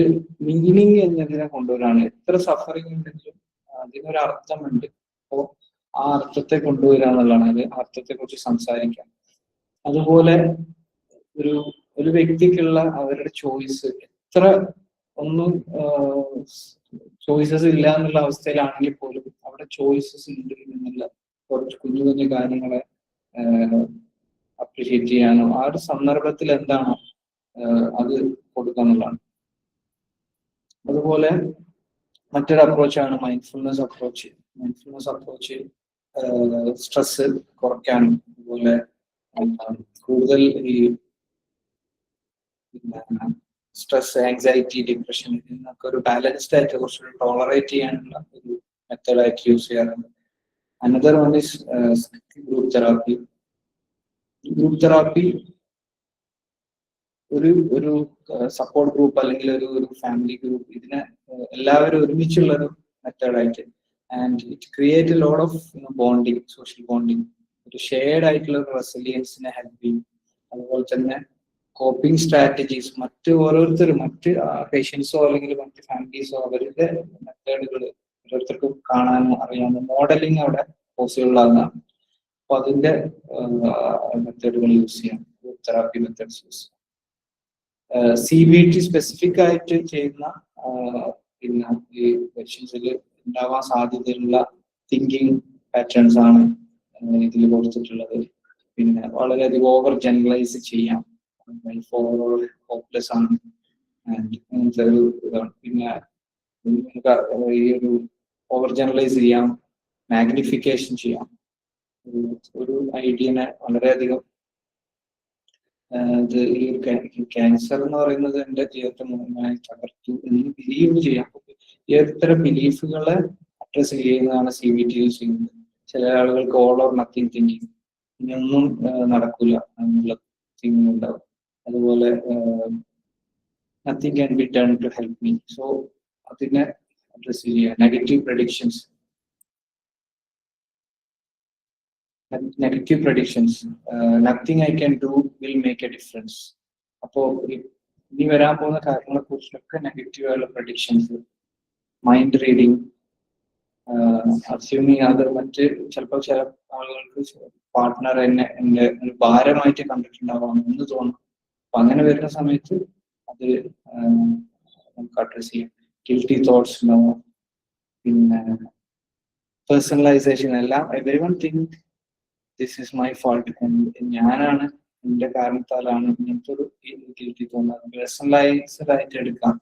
[SPEAKER 2] മീനിങ് എന്നതിനെ കൊണ്ടുവരാണ്. എത്ര സഫറിങ് ഉണ്ടെങ്കിലും അതിനൊരു അർത്ഥമുണ്ട്. അപ്പോൾ ആ അർത്ഥത്തെ കൊണ്ടുവരിക എന്നുള്ളതാണ്. അത് അർത്ഥത്തെ കുറിച്ച് സംസാരിക്കാം. അതുപോലെ ഒരു വ്യക്തിക്കുള്ള അവരുടെ ചോയ്സ്, എത്ര ഒന്നും ചോയ്സസ് ഇല്ല എന്നുള്ള അവസ്ഥയിലാണെങ്കിൽ പോലും അവിടെ ചോയ്സസ് ഉണ്ട് എന്നുള്ള കുറച്ച് കുഞ്ഞു കുഞ്ഞു കാര്യങ്ങളെ അപ്രീഷിയേറ്റ് ചെയ്യാനോ ആ ഒരു സന്ദർഭത്തിൽ എന്താണോ അത് കൊടുക്കുക എന്നുള്ളതാണ്. അതുപോലെ മറ്റൊരു അപ്രോച്ചാണ് mindfulness approach. Mindfulness approach stress കുറയ്ക്കാനും അതുപോലെ കൂടുതൽ ഈ സ്ട്രെസ്, ആങ്സൈറ്റി, ഡിപ്രഷൻ ഇതിനൊക്കെ ഒരു ബാലൻസ്ഡ് ആയിട്ട് കുറച്ചുകൂടി ടോളറേറ്റ് ചെയ്യാനുള്ള ഒരു മെത്തേഡായിട്ട് യൂസ് ചെയ്യാറുണ്ട്. Another one is group therapy. Group therapy ഒരു സപ്പോർട്ട് ഗ്രൂപ്പ് അല്ലെങ്കിൽ ഒരു ഫാമിലി ഗ്രൂപ്പ്, ഇതിനെ എല്ലാവരും ഒരുമിച്ചുള്ള ഒരു മെത്തേഡായിട്ട്. And it create a lot of bonding, social bonding, ഒരു ഷെയർഡ് ആയിട്ടുള്ള ഒരു റെസിലിയൻസിനെ ഹെൽപ്പ് ചെയ്യും. അതുപോലെ തന്നെ കോപ്പിംഗ് സ്ട്രാറ്റജീസ്, മറ്റ് ഓരോരുത്തരും, മറ്റ് പേഷ്യൻസോ അല്ലെങ്കിൽ മറ്റ് ഫാമിലീസോ അവരുടെ മെത്തേഡുകൾ ഓരോരുത്തർക്കും കാണാനും അറിയാനും മോഡലിംഗ് അവിടെ പോസിബിൾ ആകുന്നതാണ്. അപ്പൊ അതിന്റെ മെത്തേഡുകൾ യൂസ് ചെയ്യാം, തെറാപ്പി മെത്തേഡ്സ് യൂസ് ചെയ്യാം. CBT സ്പെസിഫിക് ആയിട്ട് ചെയ്യുന്ന പിന്നെ ഈ പേഷ്യൻസിൽ ഉണ്ടാവാൻ സാധ്യതയുള്ള തിങ്കിങ് പാറ്റേൺസ് ആണ് ഇതിൽ കൊടുത്തിട്ടുള്ളത്. പിന്നെ വളരെയധികം ഓവർ ജനറലൈസ് ചെയ്യാം, ഹോപ്പ്ലെസ് ആണ് അങ്ങനത്തെ ഒരു ഇതാണ്. പിന്നെ ഈ ഒരു ഓവർ ജനറലൈസ് ചെയ്യാം, മാഗ്നിഫിക്കേഷൻ ചെയ്യാം. ഒരു ഐഡിയനെ വളരെയധികം ഇത് ഈ ക്യാൻസർ എന്ന് പറയുന്നത് എൻ്റെ ജീവിതത്തെ മുഴുവനായി തകർത്തു എന്ന് ബിലീവ് ചെയ്യാം. ഏതുതരം ബിലീഫുകളെ അഡ്രസ് ചെയ്യുന്നതാണ് CBT ചെയ്യുന്നത്. ചില ആളുകൾക്ക് ഓൾ ഓർ നത്തിങ് തിങ്കിങ്, ഇനിയൊന്നും നടക്കില്ല എന്നുള്ള തിങ്കിങ് ഉണ്ടാവും. അതുപോലെ nothing can be done to help me, so അതിനെ അഡ്രസ് ചെയ്യുക. Negative predictions, nothing I can do will make a difference. അപ്പോ ഇനി വരാൻ പോകുന്ന കാര്യങ്ങളെ കുറിച്ചൊക്കെ നെഗറ്റീവ് ആയുള്ള പ്രഡിക്ഷൻസ്, മൈൻഡ് റീഡിങ്, അസ്യൂമിങ് അത് മറ്റ് ചിലപ്പോൾ ചില ആളുകൾക്ക് പാർട്ട്ണർ എന്റെ ഒരു ഭാരമായിട്ട് കണ്ടിട്ടുണ്ടാവാം എന്ന് തോന്നും. അപ്പൊ അങ്ങനെ വരുന്ന സമയത്ത് അത് നമുക്ക് അഡ്രസ് ചെയ്യാം. ഗിൽറ്റി തോട്ട്സ് ഉണ്ടാവും. പിന്നെ പേഴ്സണലൈസേഷൻ, എല്ലാം every one think this is my fault, ഞാനാണ്, എന്റെ കാരണത്താലാണ് ഇങ്ങനത്തെ ഒരു ഗിൽറ്റി തോന്നുന്നത്. പേഴ്സണലൈസ്ഡ് ആയിട്ട് എടുക്കാം.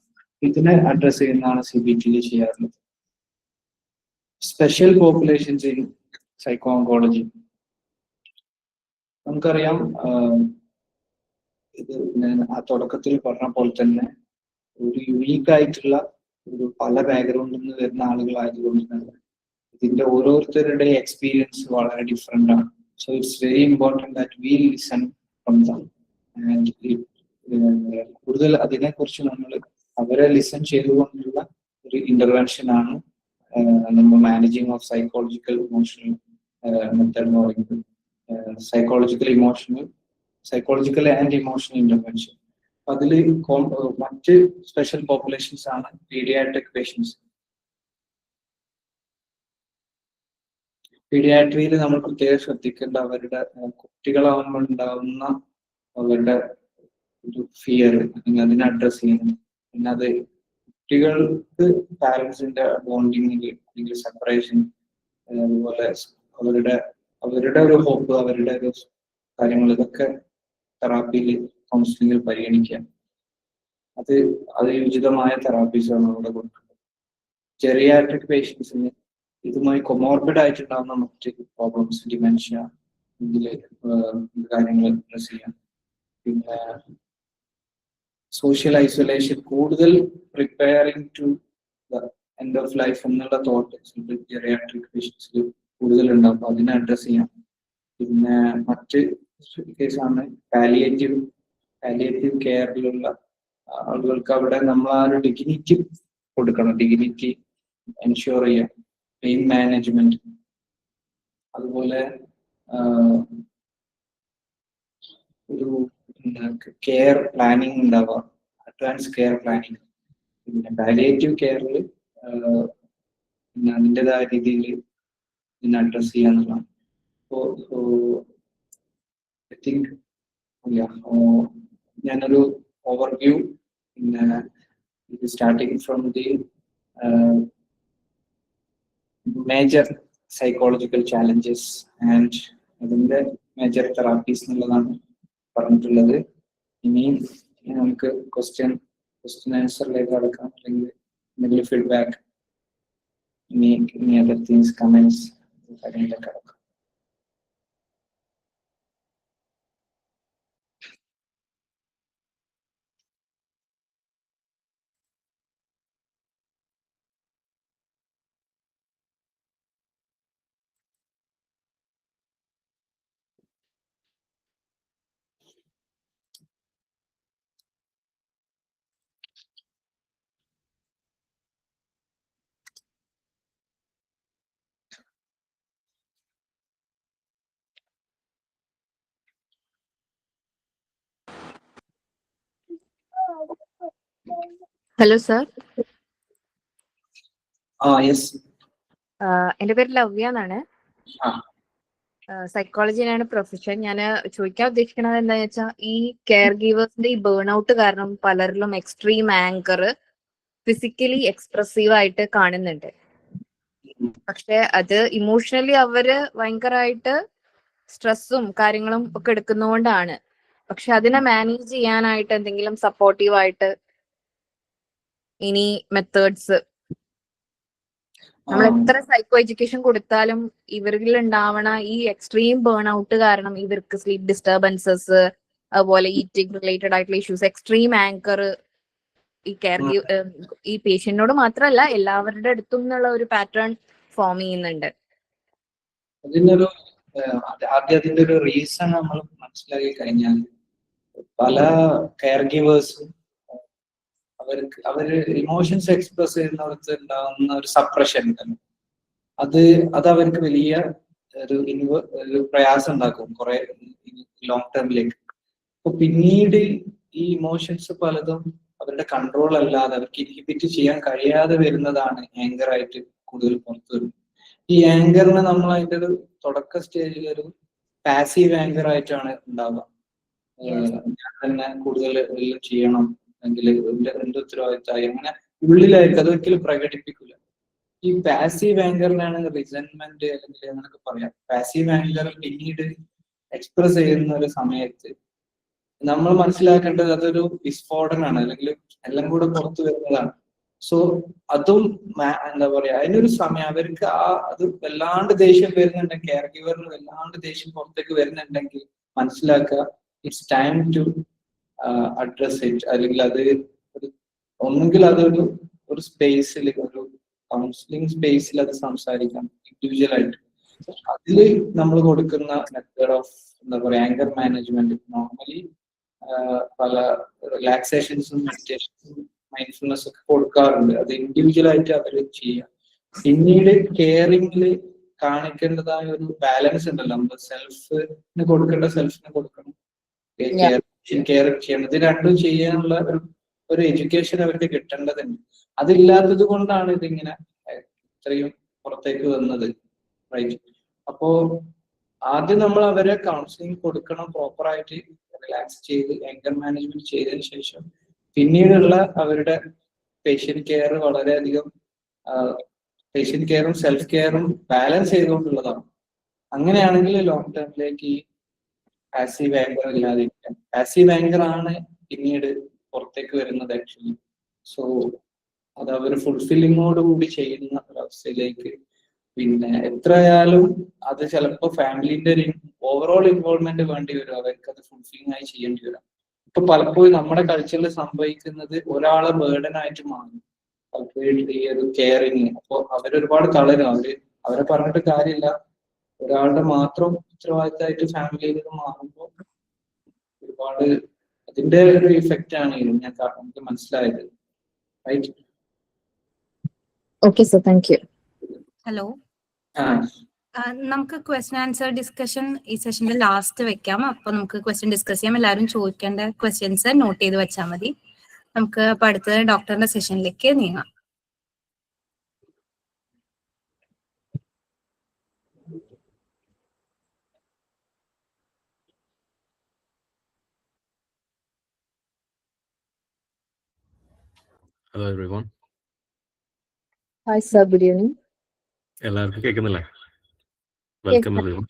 [SPEAKER 2] ഇതിനെ അഡ്രസ് ചെയ്യുന്നതാണ് CBT ചെയ്യാറുള്ളത്. Special populations in psycho oncology. നമുക്കറിയാം, ഇത് ഞാൻ ആ തുടക്കത്തിൽ പറഞ്ഞ പോലെ തന്നെ ഒരു യുണീക്ക് ആയിട്ടുള്ള ഒരു പല ബാക്ക്ഗ്രൗണ്ടിൽ നിന്ന് വരുന്ന ആളുകളായതുകൊണ്ട് തന്നെ ഇതിന്റെ ഓരോരുത്തരുടെ എക്സ്പീരിയൻസ് വളരെ ഡിഫറെന്റ് ആണ്. So it's very important that we listen from them. കൂടുതൽ അതിനെക്കുറിച്ച് നമ്മൾ അവരെ ലിസൺ ചെയ്തുകൊണ്ടുള്ള ഒരു ഇന്റർവെൻഷൻ ആണ് നമ്മൾ managing of psychological emotional method എന്ന് പറയുന്നത്. Psychological and emotional intervention. അതിൽ മറ്റ് സ്പെഷ്യൽ പോപ്പുലേഷൻസ് ആണ് പീഡിയാട്രിക് പേഷ്യൻസ്. പീഡിയാട്രിയിൽ നമ്മൾ പ്രത്യേകം ശ്രദ്ധിക്കേണ്ട അവരുടെ കുട്ടികളാവുമ്പോൾ ഉണ്ടാവുന്ന അവരുടെ ഒരു ഫിയർ, അതിനെ അഡ്രസ് ചെയ്യുന്നത്. പിന്നെ അത് കുട്ടികൾക്ക് പാരൻസിന്റെ ബോണ്ടിങ്ങിൽ അല്ലെങ്കിൽ സെപ്പറേഷൻ, അതുപോലെ അവരുടെ ഒരു ഹോപ്പ്, അവരുടെ ഒരു കാര്യങ്ങൾ, ഇതൊക്കെ തെറാപ്പിയിൽ കൗൺസിലിംഗിൽ പരിഗണിക്കുക. അത് ഉചിതമായ തെറാപ്പീസാണ് അവിടെ കൊടുക്കുന്നത്. ജെറിയാട്രിക് പേഷ്യൻസിന് ഇതുമായി കൊമോർബിഡ് ആയിട്ടുണ്ടാകുന്ന മറ്റ് പ്രോബ്ലംസ്, ഡിമെൻഷ്യ, ഇതിൽ കാര്യങ്ങൾ അഡ്രസ് ചെയ്യാം. പിന്നെ സോഷ്യൽ ഐസൊലേഷൻ, കൂടുതൽ preparing to the end of life എന്നുള്ള തോട്ട് ജെറിയാട്രിക് പേഷ്യൻസിൽ കൂടുതൽ ഉണ്ടാവും. അപ്പൊ അതിനെ അഡ്രസ് ചെയ്യാം. പിന്നെ മറ്റ് കേസാണ് പാലിയേറ്റീവ് കെയറിലുള്ള ആളുകൾക്ക് അവിടെ നമ്മൾ ആ ഒരു ഡിഗ്നിറ്റി കൊടുക്കണം. ഡിഗ്നിറ്റി എൻഷുർ ചെയ്യാം. പെയിൻ മാനേജ്മെന്റ്, അതുപോലെ ഒരു കെയർ പ്ലാനിങ് ഉണ്ടാവുക, അഡ്വാൻസ് കെയർ പ്ലാനിങ്. പിന്നെ പാലിയേറ്റീവ് കെയറിൽ പിന്നെ അതിൻ്റെതായ രീതിയിൽ ഇതിനെ അഡ്രസ് ചെയ്യാന്നുള്ളതാണ്. ഐ തിങ്ക് ഞാനൊരു ഓവർവ്യൂ, പിന്നെ ഇത് starting from the major psychological challenges and അതിൻ്റെ മേജർ തെറാപ്പീസ് എന്നുള്ളതാണ് പറഞ്ഞിട്ടുള്ളത്. ഇനി നമുക്ക് ക്വസ്റ്റ്യൻ ആൻസറിലേക്ക് കടക്കാം, അല്ലെങ്കിൽ എന്തെങ്കിലും ഫീഡ്ബാക്ക്, ഇനി അതർ തിങ്സ്, കമന്റ്സ്, കാര്യങ്ങളിലേക്ക് കടക്കാം.
[SPEAKER 1] Hello sir.
[SPEAKER 2] യെസ്.
[SPEAKER 1] എന്റെ പേര് ലവ്യ എന്നാണ്. സൈക്കോളജിയാണ് പ്രൊഫഷൻ. ഞാൻ ചോദിക്കാൻ ഉദ്ദേശിക്കുന്നത് എന്താന്ന് വെച്ചാൽ, ഈ കെയർ ഗീവേഴ്സിന്റെ ഈ ബേൺ ഔട്ട് കാരണം പലരിലും എക്സ്ട്രീം ആങ്കർ, ഫിസിക്കലി എക്സ്പ്രസീവ് ആയിട്ട് കാണുന്നുണ്ട്.
[SPEAKER 3] പക്ഷെ അത് ഇമോഷണലി അവര് ഭയങ്കരമായിട്ട് സ്ട്രെസ്സും കാര്യങ്ങളും ഒക്കെ എടുക്കുന്നതുകൊണ്ടാണ്. പക്ഷെ അതിനെ മാനേജ് ചെയ്യാനായിട്ട് എന്തെങ്കിലും സപ്പോർട്ടീവായിട്ട് ഇനി മെത്തേഡ്സ്, നമ്മൾ എത്ര സൈക്കോ എഡ്യൂക്കേഷൻ കൊടുത്താലും ഇവരിൽ ഉണ്ടാവണ ഈ എക്സ്ട്രീം ബേൺ ഔട്ട് കാരണം ഇവർക്ക് സ്ലീപ്പ് ഡിസ്റ്റർബൻസസ്, അതുപോലെ ഈറ്റിംഗ് റിലേറ്റഡ് ആയിട്ടുള്ള ഇഷ്യൂസ്, എക്സ്ട്രീം ആങ്കർ ഈ ഈ പേഷ്യന്റിനോട് മാത്രമല്ല എല്ലാവരുടെ അടുത്തും നിന്നുള്ള ഒരു പാറ്റേൺ ഫോം ചെയ്യുന്നുണ്ട്.
[SPEAKER 2] അതിനൊരു ആദ്യം അതിന്റെ ഒരു റീസൺ നമ്മൾ മനസ്സിലാക്കി കഴിഞ്ഞാൽ പല കെയർ ഗിവേഴ്സും അവര് ഇമോഷൻസ് എക്സ്പ്രസ് ചെയ്യുന്നിടത്ത് ഉണ്ടാകുന്ന ഒരു സപ്രഷൻ ഉണ്ടല്ലോ, അത് അവർക്ക് വലിയ ഒരു പ്രയാസം ഉണ്ടാക്കും കുറെ ലോങ് ടേമിലേക്ക്. അപ്പൊ പിന്നീട് ഈ ഇമോഷൻസ് പലതും അവരുടെ കൺട്രോൾ അല്ലാതെ അവർക്ക് ഇൻഹിബിറ്റ് ചെയ്യാൻ കഴിയാതെ വരുന്നതാണ് ആങ്കർ ആയിട്ട് കൂടുതൽ പുറത്തു വരുന്നത്. ഈ ആങ്കറിന് നമ്മൾ അതിന്റെ ഒരു തുടക്ക സ്റ്റേജിൽ ഒരു പാസീവ് ആങ്കർ ആയിട്ടാണ് ഉണ്ടാവുക. ഞാൻ തന്നെ കൂടുതൽ എല്ലാം ചെയ്യണം, അല്ലെങ്കിൽ എന്റെ ഉത്തരവാദിത്തമായി, അങ്ങനെ ഉള്ളിലായിരിക്കും, അതൊരിക്കലും പ്രകടിപ്പിക്കില്ല. ഈ പാസീവ് ആങ്കറിനാണ് റിസെന്റ്മെന്റ് അല്ലെങ്കിൽ എന്നൊക്കെ പറയാം. പാസീവ് ആങ്കർ പിന്നീട് എക്സ്പ്രസ് ചെയ്യുന്ന ഒരു സമയത്ത് നമ്മൾ മനസ്സിലാക്കേണ്ടത് അതൊരു വിസ്ഫോടനാണ്, അല്ലെങ്കിൽ എല്ലാം കൂടെ പുറത്തു വരുന്നതാണ്. സോ അതും എന്താ പറയാ, അതിനൊരു സമയം അവർക്ക് അത് വല്ലാണ്ട് ദേഷ്യം വരുന്നുണ്ടെങ്കിൽ, കെയർ ഗിവറിന് വല്ലാണ്ട് ദേഷ്യം പുറത്തേക്ക് വരുന്നുണ്ടെങ്കിൽ മനസ്സിലാക്കുക it's time to address it. അല്ലെങ്കിൽ അത് ഒന്നുകിൽ അതൊരു സ്പേസിൽ, ഒരു കൗൺസിലിംഗ് സ്പേസിൽ അത് സംസാരിക്കാം ഇൻഡിവിജ്വൽ ആയിട്ട്. അതിൽ നമ്മൾ കൊടുക്കുന്ന മെത്തേഡ് ഓഫ് എന്താ പറയാ ആങ്കർ മാനേജ്മെന്റ് നോർമലി പല റിലാക്സേഷൻസും മെഡിറ്റേഷൻസും മൈൻഡ്ഫുൾനെസ് ഒക്കെ കൊടുക്കാറുണ്ട്. അത് ഇൻഡിവിജ്വൽ ആയിട്ട് അവർ ചെയ്യാം. പിന്നീട് കെയറിംഗിൽ കാണിക്കേണ്ടതായ ഒരു ബാലൻസ് ഉണ്ടല്ലോ, നമ്മൾ സെൽഫിന് കൊടുക്കേണ്ട സെൽഫിന് കൊടുക്കണം, കെയർ ചെയ്യണം. ഇത് രണ്ടും ചെയ്യാനുള്ള ഒരു എഡ്യൂക്കേഷൻ അവർക്ക് കിട്ടേണ്ടതുണ്ട്. അതില്ലാത്തത് കൊണ്ടാണ് ഇതിങ്ങനെ ഇത്രയും പുറത്തേക്ക് വന്നത്. റൈറ്റ്. അപ്പോ ആദ്യം നമ്മൾ അവരെ കൗൺസിലിംഗ് കൊടുക്കണം, പ്രോപ്പറായിട്ട് റിലാക്സ് ചെയ്ത് ആങ്കർ മാനേജ്മെന്റ് ചെയ്തതിനു ശേഷം പിന്നീടുള്ള അവരുടെ പേഷ്യന്റ് കെയർ വളരെയധികം പേഷ്യന്റ് കെയറും സെൽഫ് കെയറും ബാലൻസ് ചെയ്തുകൊണ്ടുള്ളതാണ്. അങ്ങനെയാണെങ്കിൽ ലോങ് ടേമിലേക്ക് ഈ പാസീവ് ആങ്കർ ഇല്ലാതിരിക്കാം. പാസീവ് ആങ്കർ ആണ് പിന്നീട് പുറത്തേക്ക് വരുന്നത് ആക്ച്വലി. സോ അത് അവർ ഫുൾഫില്ലിങ്ങോട് കൂടി ചെയ്യുന്ന ഒരവസ്ഥയിലേക്ക്, പിന്നെ എത്രയായാലും അത് ചിലപ്പോൾ ഫാമിലിന്റെ ഒരു ഓവറോൾ ഇൻവോൾവ്മെന്റ് വേണ്ടി വരും, അവർക്ക് അത് ഫുൾഫില്ലിംഗ് ആയി ചെയ്യേണ്ടി വരും. ഇപ്പൊ പലപ്പോഴും നമ്മുടെ കൾച്ചറിൽ സംഭവിക്കുന്നത് ഒരാളെ ബേർഡൻ ആയിട്ട് മാറും ഈ ഒരു കെയറിങ്. അപ്പൊ അവരൊരുപാട് തളരും. അവരെ പറഞ്ഞിട്ട് കാര്യമില്ല, ഒരാളുടെ മാത്രം ഉത്തരവാദിത്തമായിട്ട് ഫാമിലിയിൽ നിന്ന് മാറുമ്പോൾ ഒരുപാട് അതിന്റെ ഒരു ഇഫക്റ്റ് ആണ് നമുക്ക് മനസ്സിലായത്. Right.
[SPEAKER 3] Okay sir, thank you.
[SPEAKER 4] Hello, നമുക്ക് ക്വസ്റ്റ്യൻ ആൻസർ ഡിസ്കഷൻ ഈ സെഷന്റെ ലാസ്റ്റ് വെക്കാം. അപ്പൊ നമുക്ക് ക്വസ്റ്റ്യൻ ഡിസ്കസ് ചെയ്യാം. എല്ലാവരും ചോദിക്കേണ്ട ക്വസ്റ്റ്യൻസ് നോട്ട് ചെയ്ത് വെച്ചാൽ മതി. നമുക്ക് അപ്പൊ അടുത്തത് ഡോക്ടറിന്റെ സെഷനിലേക്ക് നീങ്ങാം.
[SPEAKER 5] Hello everyone.
[SPEAKER 3] Hi sir, good evening.
[SPEAKER 5] എല്ലാവർക്കും കേൾക്കുന്നില്ലേ? Welcome everyone.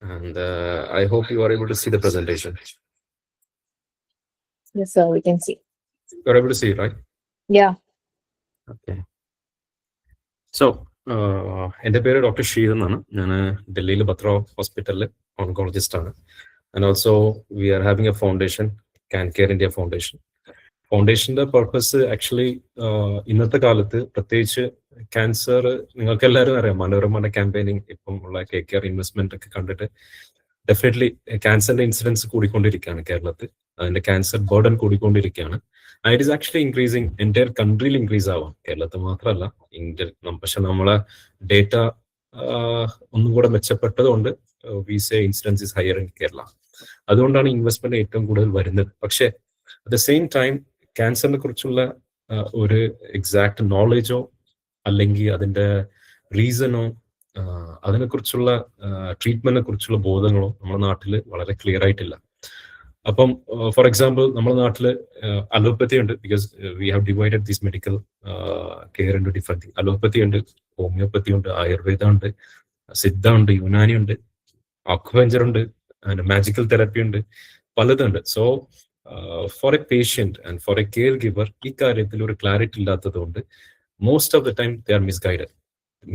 [SPEAKER 5] And I hope you are able to see the presentation.
[SPEAKER 3] Yes sir, we can see.
[SPEAKER 5] You are able to see it, right?
[SPEAKER 3] Yeah.
[SPEAKER 5] Okay. So, എൻ്റെ പേര് doctor ഷീർ എന്നാണ്. ഞാൻ ഡൽഹിയിൽ ബത്ര ഹോസ്പിറ്റലിൽ oncologist ആണ്. And also we are having a foundation, can care India foundation. ഫൗണ്ടേഷന്റെ purpose actually ഇന്നത്തെ കാലത്ത് പ്രത്യേകിച്ച് ക്യാൻസർ, നിങ്ങൾക്ക് എല്ലാവരും അറിയാം, മനോരമയുടെ ക്യാമ്പയിനിങ് ഇപ്പം ഉള്ള KKR ഇൻവെസ്റ്റ്മെന്റ് ഒക്കെ കണ്ടിട്ട് ഡെഫിനറ്റ്ലി ക്യാൻസറിന്റെ ഇൻസിഡൻസ് കൂടിക്കൊണ്ടിരിക്കുകയാണ് കേരളത്തിൽ. അതിന്റെ ക്യാൻസർ ബർഡൻ കൂടിക്കൊണ്ടിരിക്കുകയാണ്. It is actually increasing, entire കൺട്രിയിൽ ഇൻക്രീസ് ആവാം, കേരളത്തിൽ മാത്രമല്ല ഇന്ത്യ. പക്ഷെ നമ്മളെ ഡേറ്റ ഒന്നും കൂടെ മെച്ചപ്പെട്ടതുകൊണ്ട് we say incidence is higher in Kerala. അതുകൊണ്ടാണ് ഇൻവെസ്റ്റ്മെന്റ് ഏറ്റവും കൂടുതൽ വരുന്നത്. പക്ഷെ അറ്റ് ദ സെയിം ടൈം ക്യാൻസറിനെ കുറിച്ചുള്ള ഒരു എക്സാക്ട് നോളജോ അല്ലെങ്കിൽ അതിന്റെ റീസണോ അതിനെക്കുറിച്ചുള്ള ട്രീറ്റ്മെന്റിനെ കുറിച്ചുള്ള ബോധങ്ങളോ നമ്മുടെ നാട്ടിൽ വളരെ ക്ലിയർ ആയിട്ടില്ല. അപ്പം ഫോർ എക്സാമ്പിൾ നമ്മുടെ നാട്ടില് അലോപ്പതി ഉണ്ട്, because we have divided this medical care in two different. Allopathy ഉണ്ട്, ഹോമിയോപ്പതി ഉണ്ട്, ആയുർവേദ ഉണ്ട്, സിദ്ധ ഉണ്ട്, യുനാനി ഉണ്ട്, അക്വപഞ്ചർ ഉണ്ട്, മാജിക്കൽ തെറപ്പി ഉണ്ട്, പലതുണ്ട്. So for a patient and for a caregiver ഈ കാര്യത്തിൽ ഒരു ക്ലാരിറ്റി ഇല്ലാത്തത് കൊണ്ട് most of the time they are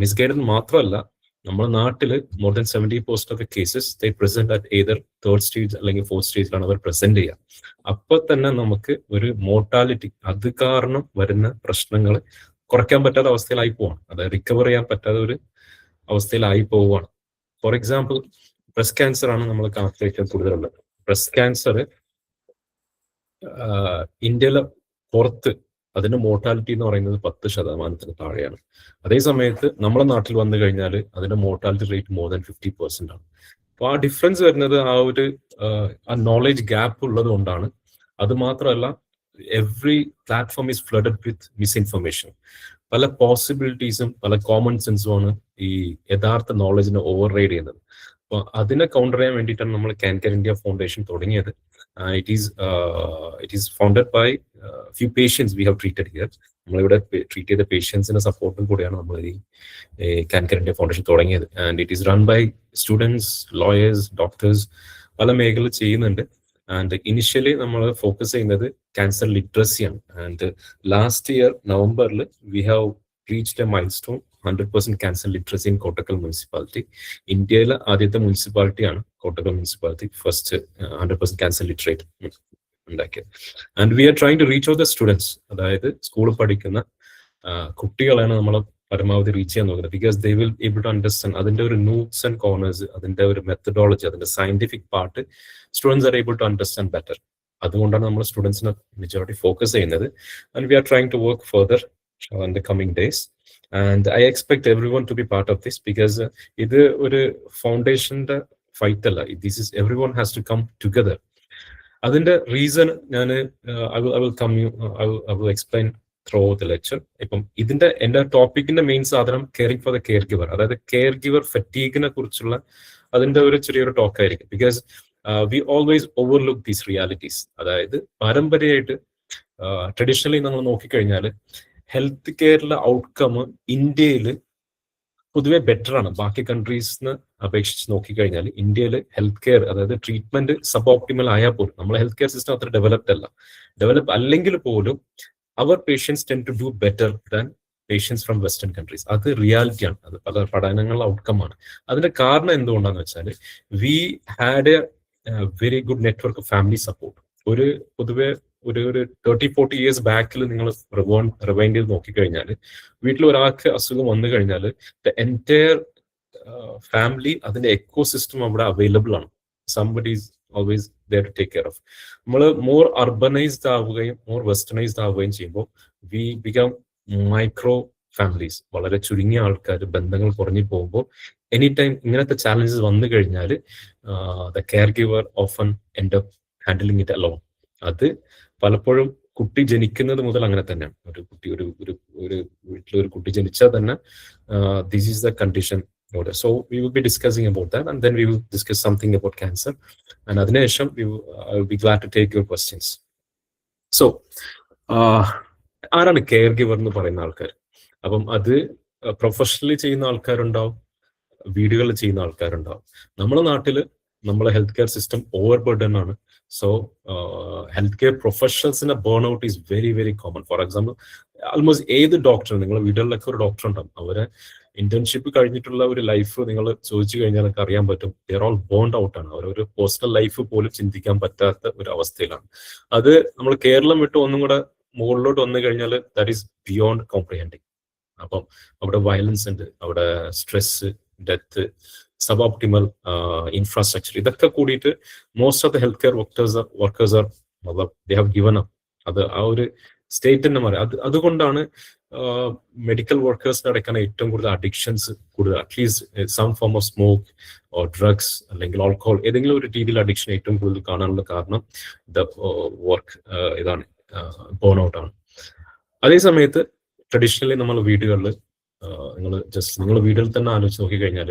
[SPEAKER 5] misguided മാത്രമല്ല, നമ്മുടെ നാട്ടിൽ more than 70% of the cases they present at either 3rd stage അല്ലെങ്കിൽ 4th സ്റ്റേജിലാണ് അവർ പ്രസന്റ് ചെയ്യുക. അപ്പൊ തന്നെ നമുക്ക് ഒരു മോർട്ടാലിറ്റി അത് കാരണം വരുന്ന പ്രശ്നങ്ങൾ കുറയ്ക്കാൻ പറ്റാത്ത അവസ്ഥയിലായി പോവാണ്, അതായത് റിക്കവർ ചെയ്യാൻ പറ്റാത്ത ഒരു അവസ്ഥയിലായി പോവുകയാണ്. ഫോർ എക്സാമ്പിൾ ബ്രസ്റ്റ് ക്യാൻസർ ആണ് നമ്മൾ ഏറ്റവും കൂടുതലുള്ളത്. ബ്രസ്റ്റ് ക്യാൻസർ ഇന്ത്യയിലെ പുറത്ത് അതിന്റെ മോർട്ടാലിറ്റി എന്ന് പറയുന്നത് 10% താഴെയാണ്. അതേ സമയത്ത് നമ്മുടെ നാട്ടിൽ വന്നു കഴിഞ്ഞാൽ അതിന്റെ മോർട്ടാലിറ്റി റേറ്റ് മോർ ദാൻ 50% ആണ്. അപ്പൊ ആ ഡിഫറൻസ് വരുന്നത് ആ ഒരു ആ നോളജ് ഗ്യാപ്പ് ഉള്ളത് കൊണ്ടാണ്. അത് മാത്രമല്ല, every platform is flooded with misinformation. പല പോസിബിലിറ്റീസും പല കോമൺ സെൻസും ആണ് ഈ യഥാർത്ഥ നോളജിനെ ഓവർ റൈഡ് ചെയ്യുന്നത്. അപ്പൊ അതിനെ കൗണ്ടർ ചെയ്യാൻ വേണ്ടിയിട്ടാണ് നമ്മൾ കാൻകർ ഇന്ത്യ ഫൗണ്ടേഷൻ തുടങ്ങിയത്. It is founded by few patients we have treated here. നമ്മളിവിടെ ട്രീറ്റ് ചെയ്ത പേഷ്യൻസിന്റെ സപ്പോർട്ടും കൂടെയാണ് നമ്മൾ ഈ കാൻകർ ഇന്ത്യ ഫൗണ്ടേഷൻ തുടങ്ങിയത്. And it is run by students, lawyers, doctors, പല മേഖല ചെയ്യുന്നുണ്ട്. ആൻഡ് ഇനിഷ്യലി നമ്മൾ ഫോക്കസ് ചെയ്യുന്നത് ക്യാൻസർ ലിറ്ററസിയാണ്. ആൻഡ് ലാസ്റ്റ് ഇയർ നവംബറിൽ we have reached a milestone 100% cancer literacy in Kottakkal municipality. ഇന്ത്യയിലെ ആദ്യത്തെ മുനിസിപ്പാലിറ്റിയാണ് Kottakkal municipality first 100% cancer literate ഉണ്ടാക്കിയത്. And we are trying to reach out the students, അതായത് സ്കൂളിൽ പഠിക്കുന്ന കുട്ടികളാണ് നമ്മൾ പരമാവധി റീച്ച് ചെയ്യാൻ നോക്കുന്നത്. Because they will able to understand അതിന്റെ ഒരു നൂക്സ് ആൻഡ് കോർണേഴ്സ്, അതിന്റെ ഒരു മെത്തഡോളജി, അതിന്റെ scientific part students are able to understand better. അതുകൊണ്ടാണ് നമ്മൾ സ്റ്റുഡൻസിനെ മെജോറിറ്റി ഫോക്കസ് ചെയ്യുന്നത്. And we are trying to work further in the coming days, and I expect everyone to be part of this, because ഇത് ഒരു ഫൗണ്ടേഷന്റെ fight അല്ല, this is everyone has to come together. അതിന്റെ reason ഞാൻ I will explain throughout the lecture. ഇപ്പം ഇതിന്റെ എന്റെ ടോപ്പിക്കിന്റെ main സാധനം caring for the care giver, അതായത് കെയർ ഗിവർ ഫറ്റീഗിനെ കുറിച്ചുള്ള അതിന്റെ ഒരു ചെറിയൊരു ടോക്ക് ആയിരിക്കും. Because we always overlook these realities. അതായത് പാരമ്പര്യമായിട്ട് ട്രഡീഷണലി നമ്മൾ നോക്കിക്കഴിഞ്ഞാൽ ഹെൽത്ത് കെയറിലെ ഔട്ട്കം ഇന്ത്യയിൽ പൊതുവെ ബെറ്റർ ആണ്. ബാക്കി കൺട്രീസിന് അപേക്ഷിച്ച് നോക്കിക്കഴിഞ്ഞാൽ ഇന്ത്യയിൽ ഹെൽത്ത് കെയർ, അതായത് ട്രീറ്റ്മെന്റ് സബ് ഓപ്റ്റിമൽ ആയാൽ പോലും നമ്മളെ ഹെൽത്ത് കെയർ സിസ്റ്റം അത്ര ഡെവലപ്ഡ് അല്ല. ഡെവലപ്പ് അല്ലെങ്കിൽ പോലും അവർ patients tend to do better than patients from western countries. അത് റിയാലിറ്റിയാണ്, അത് പല പഠനങ്ങളുടെ ഔട്ട്കം ആണ്. അതിന്റെ കാരണം എന്തുകൊണ്ടാന്ന് വെച്ചാൽ we had A very good network of family support. പൊതുവെ ഒരു 30-40 ഇയേഴ്സ് ബാക്കിൽ നിങ്ങൾ റിവൈൻഡ് ചെയ്ത് നോക്കിക്കഴിഞ്ഞാൽ വീട്ടിൽ ഒരാൾക്ക് അസുഖം വന്നു കഴിഞ്ഞാൽ ദ എൻറ്റയർ ഫാമിലി, അതിന്റെ എക്കോ സിസ്റ്റം അവിടെ അവൈലബിൾ ആണ്. Somebody is always there to take care of. നമ്മൾ മോർ അർബനൈസ്ഡ് ആവുകയും മോർ വെസ്റ്റേണൈസ്ഡ് ആവുകയും ചെയ്യുമ്പോൾ വി ബിക്കം മൈക്രോ ഫാമിലീസ്, വളരെ ചുരുങ്ങിയ ആൾക്കാർ, ബന്ധങ്ങൾ കുറഞ്ഞു പോകുമ്പോൾ എനി ടൈം ഇങ്ങനത്തെ ചാലഞ്ചസ് വന്നു കഴിഞ്ഞാൽ the care giver often end up handling it alone. അത് പലപ്പോഴും കുട്ടി ജനിക്കുന്നത് മുതൽ അങ്ങനെ തന്നെയാണ്. ഒരു കുട്ടി ഒരു വീട്ടിലൊരു കുട്ടി ജനിച്ചാൽ തന്നെ this is the condition. So we will be discussing about that, and then we will discuss something about cancer, and adinesham I will be glad to take your questions. So ആരാണ് കെയർ ഗിവർ എന്ന് പറയുന്ന ആൾക്കാർ? അപ്പം അത് professionally ചെയ്യുന്ന ആൾക്കാരുണ്ടാവും, വീടുകളിൽ ചെയ്യുന്ന ആൾക്കാരുണ്ടാവും. നമ്മുടെ നാട്ടില് നമ്മളെ health care system over burden ആണ്. സോ ഹെൽത്ത് കെയർ പ്രൊഫഷണൽസിന്റെ burn out is very very common. For example, almost ഏത് ഡോക്ടർ, നിങ്ങളുടെ വീടുകളിലൊക്കെ ഒരു ഡോക്ടർ ഉണ്ടാവും, അവരെ ഇന്റേൺഷിപ്പ് കഴിഞ്ഞിട്ടുള്ള ഒരു ലൈഫ് നിങ്ങൾ ചോദിച്ചു കഴിഞ്ഞാൽ നിങ്ങൾക്ക് അറിയാൻ പറ്റും, ദർ ഓൾ ബേൺഡ് ഔട്ട് ആണ്. അവരൊരു പേഴ്സണൽ ലൈഫ് പോലും ചിന്തിക്കാൻ പറ്റാത്ത ഒരു അവസ്ഥയിലാണ്. അത് നമ്മൾ കേരളം വിട്ട് ഒന്നും കൂടെ മുകളിലോട്ട് വന്നു കഴിഞ്ഞാൽ ദാറ്റ് ഈസ് ബിയോണ്ട് കോംപ്രിഹെൻഡിങ്. അപ്പം അവിടെ വയലൻസ് ഉണ്ട്, അവിടെ stress, death, sub optimal infrastructure, ഇതൊക്കെ കൂടിയിട്ട് most of the health care workers are they have given up. അത് ആ ഒരു സ്റ്റേറ്റ് തന്നെ മാറി. അതുകൊണ്ടാണ് മെഡിക്കൽ വർക്കേഴ്സിന് അടയ്ക്കാണ് ഏറ്റവും കൂടുതൽ അഡിക്ഷൻസ് കൂടുതൽ. At least some form of smoke or drugs അല്ലെങ്കിൽ ആൽക്കഹോൾ, ഏതെങ്കിലും ഒരു രീതിയിൽ അഡിക്ഷൻ ഏറ്റവും കൂടുതൽ കാണാനുള്ള കാരണം ദ വർക്ക് ഇതാണ്, ബേൺ ഔട്ട് ആണ്. അതേ സമയത്ത് ട്രഡീഷണലി നമ്മൾ വീടുകളിൽ നിങ്ങൾ വീടുകളിൽ തന്നെ ആലോചിച്ച് നോക്കിക്കഴിഞ്ഞാൽ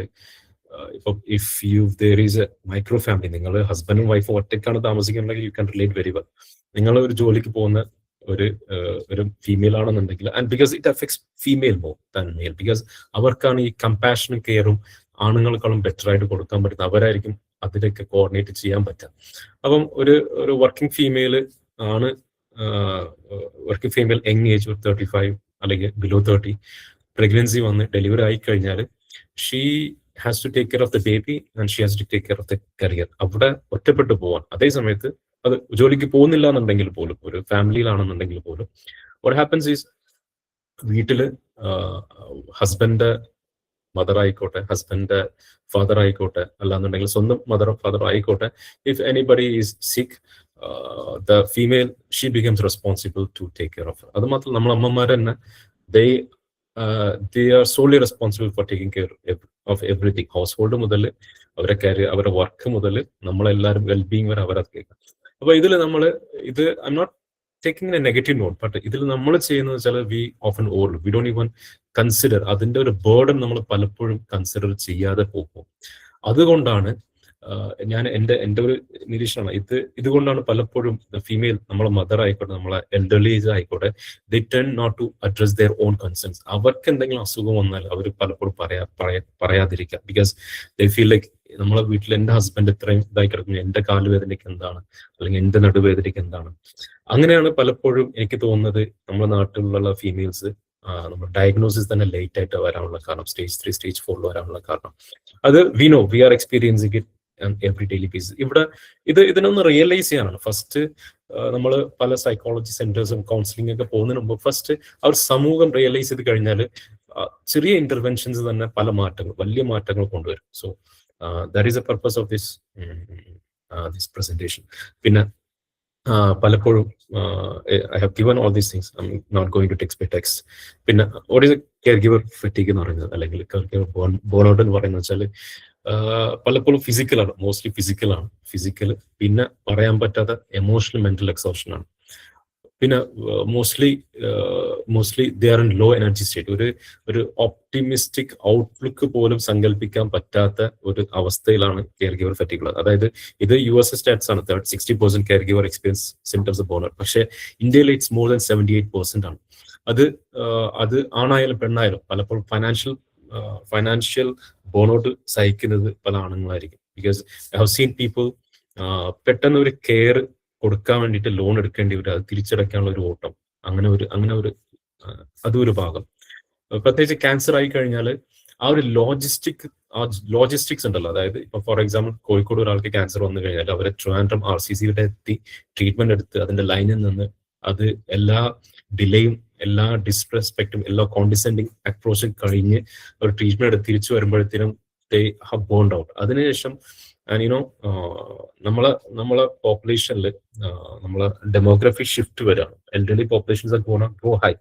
[SPEAKER 5] if there is a micro family, നിങ്ങൾ ഹസ്ബൻഡും വൈഫും ഒറ്റയ്ക്കാണ് താമസിക്കുന്നുണ്ടെങ്കിൽ you can relate very well. നിങ്ങൾ ഒരു ജോലിക്ക് പോകുന്ന ഒരു ഫീമെയിൽ ആണെന്നുണ്ടെങ്കിൽ, and because it affects female more than male, because അവർക്കാണ് ഈ കമ്പാഷനും കെയറും ആണുങ്ങളെക്കാളും ബെറ്റർ ആയിട്ട് കൊടുക്കാൻ പറ്റുന്നത്. അവരായിരിക്കും അതിലൊക്കെ കോർഡിനേറ്റ് ചെയ്യാൻ പറ്റുക. അപ്പം ഒരു വർക്കിംഗ് ഫീമെയിൽ ആണ്, വർക്കിംഗ് ഫീമെയിൽ യങ് ഏജ് 35 അല്ലെങ്കിൽ ബിലോ 30 പ്രഗ്നൻസി വന്ന് ഡെലിവറി ആയി കഴിഞ്ഞാൽ she has to take care of the baby and she has to take care of the career. അവിടെ ഒറ്റപ്പെട്ടു പോവാൻ. അതേ സമയത്ത് അത് ജോലിക്ക് പോകുന്നില്ല എന്നുണ്ടെങ്കിൽ പോലും, ഒരു ഫാമിലിയിലാണെന്നുണ്ടെങ്കിൽ പോലും, വാട്ട് ഹാപ്പൻസ് ഈസ് വീട്ടില് ഹസ്ബൻഡ് മദർ ആയിക്കോട്ടെ, ഹസ്ബൻഡ് ഫാദർ ആയിക്കോട്ടെ, അല്ലാന്നുണ്ടെങ്കിൽ സ്വന്തം മദർ ഫാദർ ആയിക്കോട്ടെ, if anybody is sick, the female she becomes responsible to take care of. അത് മാത്രം നമ്മൾ അമ്മമാർ തന്നെ they are solely responsible for taking care of everything. House മുതൽ അവരെ കരിയർ, അവരുടെ വർക്ക് മുതൽ നമ്മളെല്ലാവരും വെൽബീങ് വരെ അവരത് കേൾക്കാം. അപ്പൊ ഇതിൽ നമ്മൾ ഇത് I'm not taking a negative note, but ഇതിൽ നമ്മൾ ചെയ്യുന്നത് വെച്ചാൽ we often overlook, we don't even consider. അതിന്റെ ഒരു ബേർഡൻ നമ്മൾ പലപ്പോഴും കൺസിഡർ ചെയ്യാതെ പോകും. അതുകൊണ്ടാണ് ഞാൻ എൻ്റെ ഒരു നിരീക്ഷണമാണ് ഇതുകൊണ്ടാണ് പലപ്പോഴും ഫീമെയിൽ, നമ്മളെ മദർ ആയിക്കോട്ടെ, നമ്മളെ എൽഡർലി ഏജ് ആയിക്കോട്ടെ, they tend not to address their own concerns. അവർക്ക് എന്തെങ്കിലും അസുഖം വന്നാൽ അവർ പലപ്പോഴും പറയാതിരിക്കുക. ബിക്കോസ് ദേ ഫീൽ ലൈക്ക് നമ്മളെ വീട്ടിൽ എൻ്റെ ഹസ്ബൻഡ് ഇത്രയും ഇതായി കിടക്കുന്നു, എൻ്റെ കാലുവേദനയ്ക്ക് എന്താണ്, അല്ലെങ്കിൽ എൻ്റെ നടുവേദനയ്ക്ക് എന്താണ്. അങ്ങനെയാണ് പലപ്പോഴും എനിക്ക് തോന്നുന്നത് നമ്മുടെ നാട്ടിലുള്ള ഫീമെയിൽസ് നമ്മുടെ ഡയഗ്നോസിസ് തന്നെ ലേറ്റ് ആയിട്ട് വരാനുള്ള കാരണം, സ്റ്റേജ് 3 സ്റ്റേജ് 4 വരാനുള്ള കാരണം. അത് we know, we are experiencing it every daily basis. ഇവിടെ ഇതിനൊന്ന് റിയലൈസ് ചെയ്യാനാണ്. ഫസ്റ്റ് നമ്മൾ പല സൈക്കോളജി സെന്റേഴ്സും കൗൺസിലിംഗ് ഒക്കെ പോകുന്നതിന് മുമ്പ് ഫസ്റ്റ് അവർ സമൂഹം റിയലൈസ് ചെയ്ത് കഴിഞ്ഞാൽ ചെറിയ ഇന്റർവെൻഷൻസ് തന്നെ പല മാറ്റങ്ങൾ, വലിയ മാറ്റങ്ങൾ കൊണ്ടുവരും. So that is a purpose of this presentation. പിന്നെ പലപ്പോഴും I have given all these things, I'm not going to text by text. പിന്നെ what is care giver fatigue എന്ന് പറയുന്നത്, അല്ലെങ്കിൽ കെയർ ഗിവർ ബേൺഔട്ട് എന്ന് പറയുന്നത് വെച്ചാൽ പലപ്പോഴും ഫിസിക്കലാണ്, മോസ്റ്റ്ലി ഫിസിക്കൽ. പിന്നെ പറയാൻ പറ്റാത്ത എമോഷണൽ മെന്റൽ എക്സോഷൻ ആണ്. പിന്നെ mostly they are in low energy state. ഒരു ഓപ്റ്റിമിസ്റ്റിക് ഔട്ട്ലുക്ക് പോലും സങ്കല്പിക്കാൻ പറ്റാത്ത ഒരു അവസ്ഥയിലാണ് കെയർ ഗിവർ ഫെറ്റീഗ് ഉള്ളത്. അതായത് ഇത് US സ്റ്റാറ്റ്സ് ആണ്, 60% care giver experience symptoms of burnout. പക്ഷേ ഇന്ത്യയിൽ ഇറ്റ്സ് മോർ ദാൻ 78% ആണ്. അത് ആണായാലും പെണ്ണായാലും പലപ്പോഴും ഫൈനാൻഷ്യൽ ബേൺഔട്ട് സഹിക്കുന്നത് പല ആണുങ്ങളായിരിക്കും. Because I have seen people പെട്ടെന്ന് ഒരു കെയർ കൊടുക്കാൻ വേണ്ടിയിട്ട് ലോൺ എടുക്കേണ്ടി വരും, അത് തിരിച്ചടയ്ക്കാനുള്ള ഒരു ഓട്ടം, അങ്ങനെ ഒരു അതൊരു ഭാഗം. പ്രത്യേകിച്ച് ക്യാൻസർ ആയി കഴിഞ്ഞാൽ ആ ഒരു ലോജിസ്റ്റിക്സ് ഉണ്ടല്ലോ. അതായത് ഇപ്പൊ ഫോർ എക്സാമ്പിൾ കോഴിക്കോട് ഒരാൾക്ക് ക്യാൻസർ വന്നു കഴിഞ്ഞാൽ അവരെ ട്രിവാൻഡ്രം RCCയുടെ എത്തി ട്രീറ്റ്മെന്റ് എടുത്ത് അതിന്റെ ലൈനിൽ നിന്ന് അത് എല്ലാ ഡിലേയും, എല്ലാ ഡിസ്റെസ്പെക്റ്റും, എല്ലാ കോൺഡിസെൻഡിങ് അപ്രോച്ചും കഴിഞ്ഞ് ഒരു ട്രീറ്റ്മെന്റ് എടുത്ത് തിരിച്ചു വരുമ്പോഴത്തേനും ദേ ഹാവ് ബേൺഡ് ഔട്ട്. അതിനുശേഷം നമ്മളെ പോപ്പുലേഷനിൽ നമ്മളെ ഡെമോഗ്രഫി ഷിഫ്റ്റ് വരാണ്. Elderly populations are go high.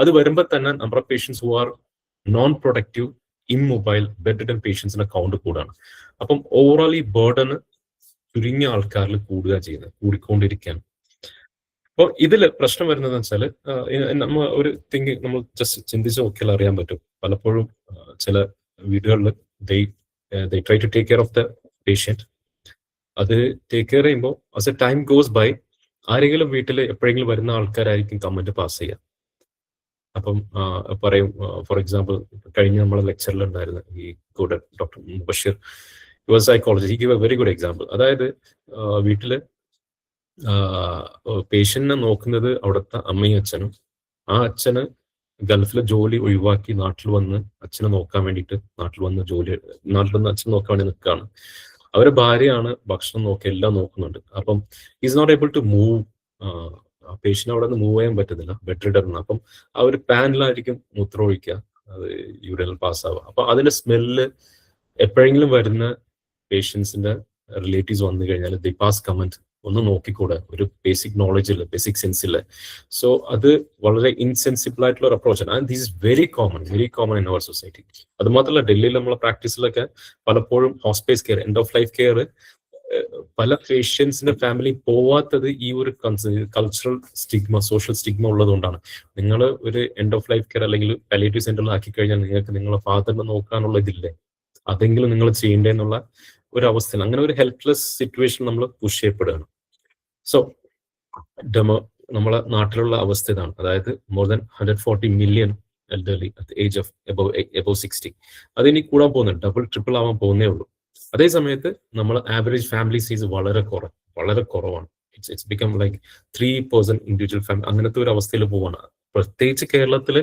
[SPEAKER 5] അത് വരുമ്പോൾ തന്നെ നമ്മുടെ patients who are non productive, immobile, bed പേഷ്യൻസിന്റെ കൗണ്ട് കൂടാണ്. അപ്പം ഓവറോൾ ഈ ബേർഡന് ചുരുങ്ങിയ ആൾക്കാരിൽ കൂടിക്കൊണ്ടിരിക്കുകയാണ്. അപ്പോൾ ഇതിൽ പ്രശ്നം വരുന്നത് വെച്ചാൽ നമ്മൾ ജസ്റ്റ് ചിന്തിച്ച് നോക്കിയാൽ അറിയാൻ പറ്റും. പലപ്പോഴും ചില വീടുകളിൽ they try to take care of the patient. അത് ടേക്ക് കെയർ ചെയ്യുമ്പോൾ as a time goes by ആരെങ്കിലും വീട്ടിൽ എപ്പോഴെങ്കിലും വരുന്ന ആൾക്കാരായിരിക്കും കമന്റ് പാസ് ചെയ്യുക. അപ്പം പറയും, ഫോർ എക്സാമ്പിൾ കഴിഞ്ഞ നമ്മളെ ലെക്ചറിൽ ഉണ്ടായിരുന്ന ഈ കൂടെ doctor Mubashir, psychology, he give A very good example. അതായത് വീട്ടില് പേഷ്യന്റിനെ നോക്കുന്നത് അവിടുത്തെ അമ്മയും അച്ഛനും. ആ അച്ഛന് ഗൾഫിലെ ജോലി ഒഴിവാക്കി നാട്ടിൽ വന്ന് അച്ഛനെ നോക്കാൻ വേണ്ടിയിട്ട് നാട്ടിൽ വന്ന് അച്ഛൻ നോക്കാൻ വേണ്ടി നിൽക്കുകയാണ്. അവരുടെ ഭാര്യയാണ് ഭക്ഷണം നോക്കി എല്ലാം നോക്കുന്നുണ്ട്. അപ്പം is not able to move. Patient അവിടെ നിന്ന് മൂവ് ചെയ്യാൻ പറ്റുന്നില്ല, ബെഡ് റിഡറിന്. അപ്പം ആ ഒരു പാനിലായിരിക്കും മൂത്രം ഒഴിക്കുക, അത് യൂറിനൽ പാസ് ആവുക. അപ്പൊ അതിന്റെ സ്മെല്ല് എപ്പോഴെങ്കിലും വരുന്ന പേഷ്യൻസിന്റെ റിലേറ്റീവ്സ് വന്നു കഴിഞ്ഞാൽ ദി പാസ് കമന്റ്, ഒന്ന് നോക്കിക്കൂടെ, ഒരു ബേസിക് നോളജ് ഇല്ല, ബേസിക് സെൻസ് ഇല്ല. സോ അത് വളരെ ഇൻസെൻസിബിൾ ആയിട്ടുള്ള ഒരു അപ്രോച്ചാണ്. And this is very common in our society. അത് മാത്രമല്ല ഡൽഹിയിൽ നമ്മളെ പ്രാക്ടീസിലൊക്കെ പലപ്പോഴും hospice care, end of life care പല പേഷ്യൻസിന്റെ ഫാമിലി പോവാത്തത് ഈ ഒരു കൾച്ചറൽ സ്റ്റിഗ്മ, സോഷ്യൽ സ്റ്റിഗ്മ ഉള്ളതുകൊണ്ടാണ്. നിങ്ങൾ ഒരു എൻഡ് ഓഫ് ലൈഫ് കെയർ അല്ലെങ്കിൽ പാലിയേറ്റീവ് സെന്ററിൽ ആക്കി കഴിഞ്ഞാൽ നിങ്ങൾക്ക് നിങ്ങളെ ഫാദറിനെ നോക്കാനുള്ള ഇതില്ലേ, അതെങ്കിലും നിങ്ങൾ ചെയ്യേണ്ടേ എന്നുള്ള ഒരു അവസ്ഥയിൽ അങ്ങനെ ഒരു ഹെൽപ്ലെസ് സിറ്റുവേഷൻ നമ്മൾ പുഷ് ചെയ്യപ്പെടുകയാണ്. സോ നമ്മളെ നാട്ടിലുള്ള അവസ്ഥ ഇതാണ്. അതായത് more than 140 million elderly at age of above 60. അതിനി കൂടാൻ പോകുന്നുണ്ട്, ഡബിൾ ട്രിപ്പിൾ ആവാൻ പോകുന്നേ ഉള്ളൂ. അതേ സമയത്ത് നമ്മൾ ആവറേജ് ഫാമിലി സൈസ് വളരെ കുറവാണ്. It's become like 3% individual family, അങ്ങനത്തെ ഒരു അവസ്ഥയിൽ പോവാണ്. പ്രത്യേകിച്ച് കേരളത്തിൽ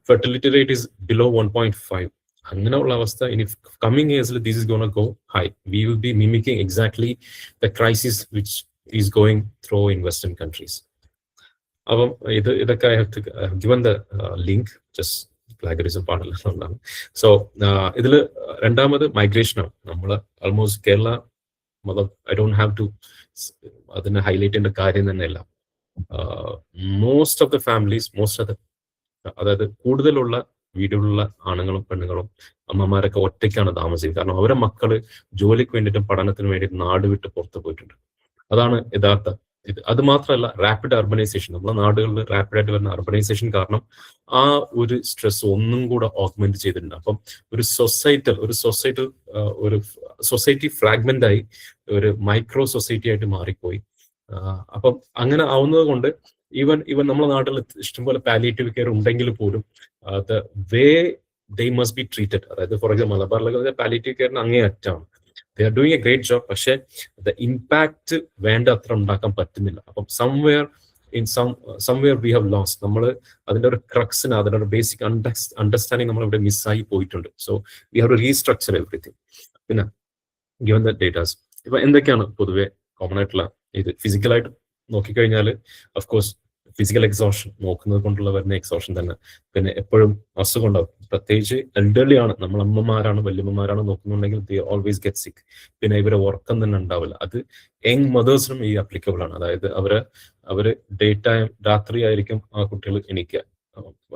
[SPEAKER 5] ഫെർട്ടിലിറ്റി റേറ്റ് ഈസ് ബിലോ 1.5. അങ്ങനെയുള്ള അവസ്ഥ ഇനി കമ്മിങ് ഇയേഴ്സിൽ this is gonna go high. We will be mimicking exactly the crisis which is going through in western countries. അപ്പം ഇതൊക്കെ I have to given the link, just plagiarism പാടില്ല. So ഇതിൽ രണ്ടാമത് മൈഗ്രേഷനാണ്. നമ്മൾ almost Kerala I don't have to അതിനെ highlight ചെയ്യേണ്ട കാര്യം തന്നെയല്ല. മോസ്റ്റ് ഓഫ് ദ ഫാമിലീസ്, അതായത് കൂടുതലുള്ള വീടുകളിലുള്ള ആണുങ്ങളും പെണ്ണുങ്ങളും അമ്മമാരൊക്കെ ഒറ്റയ്ക്കാണ് താമസിക്കുന്നത്. കാരണം അവരുടെ മക്കള് ജോലിക്ക് വേണ്ടിയിട്ടും പഠനത്തിന് വേണ്ടിയിട്ട് നാട് വിട്ട് പുറത്തു പോയിട്ടുണ്ട്. അതാണ് യഥാർത്ഥ ഇത്. അത് മാത്രമല്ല, റാപ്പിഡ് അർബനൈസേഷൻ, നമ്മുടെ നാടുകളിൽ റാപ്പിഡായിട്ട് വരുന്ന അർബനൈസേഷൻ കാരണം ആ ഒരു സ്ട്രെസ് ഒന്നും കൂടെ ഓഗ്മെന്റ് ചെയ്തിട്ടുണ്ട്. അപ്പം ഒരു സൊസൈറ്റി ഫ്രാഗ്മെന്റ് ആയി ഒരു മൈക്രോ സൊസൈറ്റി ആയിട്ട് മാറിപ്പോയി. അപ്പം അങ്ങനെ ആവുന്നത് കൊണ്ട് ഈവൻ നമ്മുടെ നാട്ടിൽ ഇഷ്ടംപോലെ പാലിയേറ്റീവ് കെയർ ഉണ്ടെങ്കിൽ പോലും the way they must be treated, അതായത് ഫോർ എക്സാമ്പിൾ മലബാറിലൊക്കെ പാലിയേറ്റീവ് കെയറിന് അങ്ങേ അറ്റാണ്. They are doing a great job, പക്ഷെ ദ ഇമ്പാക്ട് വേണ്ട അത്ര ഉണ്ടാക്കാൻ പറ്റുന്നില്ല. അപ്പം സംവെയർ വി ഹാവ് ലോസ്റ്റ്. നമ്മൾ അതിന്റെ ഒരു ക്രക്സിന്, അതിന്റെ ഒരു ബേസിക് അണ്ടർസ്റ്റാൻഡിങ് നമ്മൾ ഇവിടെ മിസ്സായി പോയിട്ടുണ്ട്. So we have to restructure everything. പിന്നെ ഗിവൻ ദ ഡേറ്റാസ് ഇപ്പൊ എന്തൊക്കെയാണ് പൊതുവെ കോമൺ ആയിട്ടുള്ള ഇത്? ഫിസിക്കലായിട്ട് നോക്കിക്കഴിഞ്ഞാൽ ഓഫ്കോഴ്സ് ഫിസിക്കൽ എക്സോഷൻ നോക്കുന്നത് കൊണ്ടുള്ള വരുന്ന എക്സോഷൻ തന്നെ. പിന്നെ എപ്പോഴും അസുഖം ഉണ്ടാവും, പ്രത്യേകിച്ച് എൽഡർലി ആണ്, നമ്മൾ അമ്മമാരാണ് വല്യമ്മമാരാണ് നോക്കുന്നുണ്ടെങ്കിൽ ദേ ഓൾവേസ് ഗെറ്റ് സിക്ക്. പിന്നെ ഇവരെ ഉറക്കം തന്നെ ഉണ്ടാവില്ല. അത് യങ് മദേഴ്സിനും ഈ അപ്ലിക്കബിൾ ആണ്. അതായത് അവര് ഡേ ടൈം രാത്രി ആയിരിക്കും ആ കുട്ടികൾ എണീക്കുക,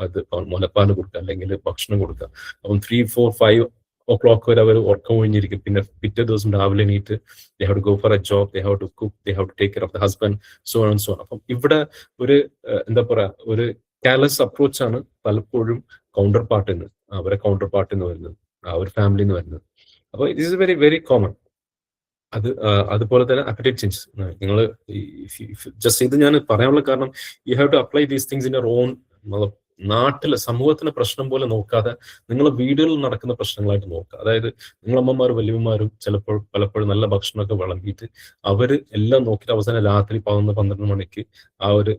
[SPEAKER 5] അത് മുലപ്പാൽ കൊടുക്കുക അല്ലെങ്കിൽ ഭക്ഷണം കൊടുക്കുക. അപ്പം 3, 4, 5 o'clock വരെ അവർ ഉറക്കം ഒഴിഞ്ഞിരിക്കും. പിന്നെ പിറ്റേ ദിവസം രാവിലെ എണീറ്റ് they have to go for a job, they have to cook, they have to take care of the husband, so on and so on. അപ്പം ഇവിടെ ഒരു എന്താ പറയാ, ഒരു കാലസ് അപ്രോച്ചാണ് പലപ്പോഴും അവരെ കൗണ്ടർ പാർട്ടിന്ന് വരുന്നത്, ആ ഒരു ഫാമിലിന്ന് വരുന്നത്. അപ്പോൾ it is very very common. അതുപോലെ തന്നെ അപ്പറ്റൈറ്റ് ചേഞ്ചസ്. നിങ്ങൾ ജസ്റ്റ് ഇത് ഞാൻ പറയാനുള്ള കാരണം, you have to apply these things in your own നാട്ടിലെ സമൂഹത്തിന്റെ പ്രശ്നം പോലെ നോക്കാതെ നിങ്ങളെ വീടുകളിൽ നടക്കുന്ന പ്രശ്നങ്ങളായിട്ട് നോക്കുക. അതായത് നിങ്ങളമ്മമാരും വല്യമ്മമാരും പലപ്പോഴും നല്ല ഭക്ഷണമൊക്കെ വിളമ്പിയിട്ട് അവര് എല്ലാം നോക്കിയിട്ട് അവസാനം രാത്രി 11-12 മണിക്ക് ആ ഒരു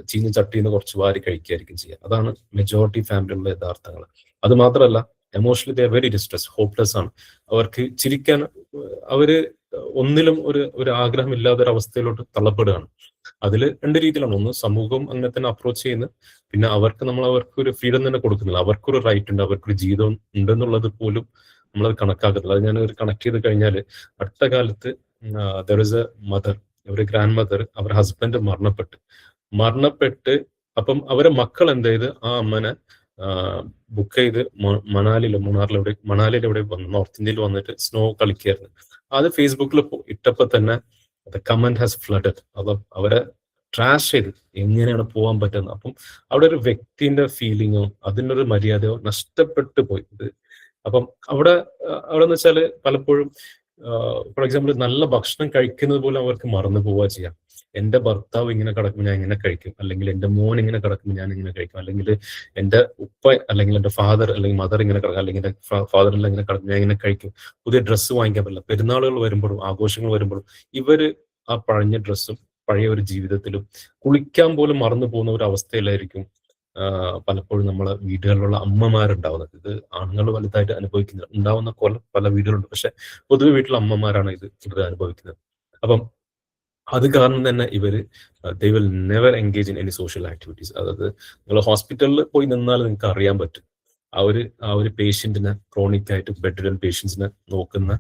[SPEAKER 5] ചീഞ്ഞ ചട്ടിന്ന് കുറച്ച് വാരി കഴിക്കുകയായിരിക്കും ചെയ്യുക. അതാണ് മെജോറിറ്റി ഫാമിലിയുള്ള യഥാർത്ഥങ്ങൾ. അത് മാത്രമല്ല, emotionally they are very distress, hopeless ആണ്. അവർക്ക് ചിരിക്കാൻ അവര് ഒന്നിലും ഒരു ആഗ്രഹം ഇല്ലാത്ത ഒരു അവസ്ഥയിലോട്ട് തള്ളപ്പെടുകയാണ്. അതിൽ 2 രീതിയിലാണ്. ഒന്ന്, സമൂഹം അങ്ങനെ തന്നെ അപ്രോച്ച് ചെയ്യുന്നത്. പിന്നെ അവർക്ക് ഒരു ഫ്രീഡം തന്നെ കൊടുക്കുന്നില്ല. അവർക്കൊരു റൈറ്റ് ഉണ്ട്, അവർക്കൊരു ജീവിതം ഉണ്ടെന്നുള്ളത് പോലും നമ്മളത് കണക്കാക്കുന്നില്ല. അത് ഞാൻ കണക്ട് ചെയ്ത് കഴിഞ്ഞാൽ, അടുത്ത കാലത്ത് ദർ ഇസ് എ മദർ, ഒരു ഗ്രാൻഡ് മദർ, അവരുടെ ഹസ്ബൻഡ് മരണപ്പെട്ട് അപ്പം അവരെ മക്കൾ എന്ത് ചെയ്ത് ആ അമ്മനെ ബുക്ക് ചെയ്ത് മണാലിയിൽ എവിടെ വന്നു, നോർത്ത് ഇന്ത്യയിൽ വന്നിട്ട് സ്നോ കളിക്കായിരുന്നു. അത് ഫേസ്ബുക്കിൽ ഇട്ടപ്പോ തന്നെ കമന്റ് ഹാസ് ഫ്ലഡഡ്. അപ്പം അവരെ ട്രാഷ് ചെയ്ത് എങ്ങനെയാണ് പോകാൻ പറ്റുന്നത്. അപ്പം അവിടെ ഒരു വ്യക്തിന്റെ ഫീലിങ്ങോ അതിനൊരു മര്യാദയോ നഷ്ടപ്പെട്ടു പോയി. അപ്പം അവിടെ എന്ന് വെച്ചാല് പലപ്പോഴും ഫോർ എക്സാമ്പിൾ നല്ല ഭക്ഷണം കഴിക്കുന്നത് പോലും അവർക്ക് മറന്നു പോവുക ചെയ്യാം. എന്റെ ഭർത്താവ് ഇങ്ങനെ കിടക്കുമ്പോൾ ഞാൻ ഇങ്ങനെ കഴിക്കും, അല്ലെങ്കിൽ എന്റെ മോൻ ഇങ്ങനെ കിടക്കുമ്പോൾ ഞാൻ ഇങ്ങനെ കഴിക്കും, അല്ലെങ്കിൽ എന്റെ ഉപ്പ അല്ലെങ്കിൽ എന്റെ ഫാദർ അല്ലെങ്കിൽ മദർ ഇങ്ങനെ കിടക്കും, അല്ലെങ്കിൽ എന്റെ ഫാദറിൽ ഇങ്ങനെ കിടക്കും, ഞാൻ ഇങ്ങനെ കഴിക്കും. പുതിയ ഡ്രസ്സ് വാങ്ങിക്കാൻ പറ്റില്ല. പെരുന്നാളുകൾ വരുമ്പോഴും ആഘോഷങ്ങൾ വരുമ്പോഴും ഇവര് ആ പഴഞ്ഞ ഡ്രസ്സും പഴയ ഒരു ജീവിതത്തിലും കുളിക്കാൻ പോലും മറന്നു പോകുന്ന ഒരു അവസ്ഥയിലായിരിക്കും പലപ്പോഴും നമ്മളെ വീടുകളിലുള്ള അമ്മമാരുണ്ടാവുന്നത്. ഇത് ആണുങ്ങൾ വലുതായിട്ട് ഉണ്ടാവുന്ന പല വീടുകളുണ്ട്. പക്ഷെ പൊതുവെ വീട്ടിലെ അമ്മമാരാണ് ഇത് കൂടുതൽ അനുഭവിക്കുന്നത്. അപ്പം അത് കാരണം തന്നെ ഇവര് they will never engage in any social activities. അതായത് നിങ്ങൾ ഹോസ്പിറ്റലിൽ പോയി നിന്നാൽ നിങ്ങൾക്ക് അറിയാൻ പറ്റും, ആ ഒരു പേഷ്യന്റിനെ, ക്രോണിക് ആയിട്ട് ബെഡ് പേഷ്യൻസിനെ നോക്കുന്ന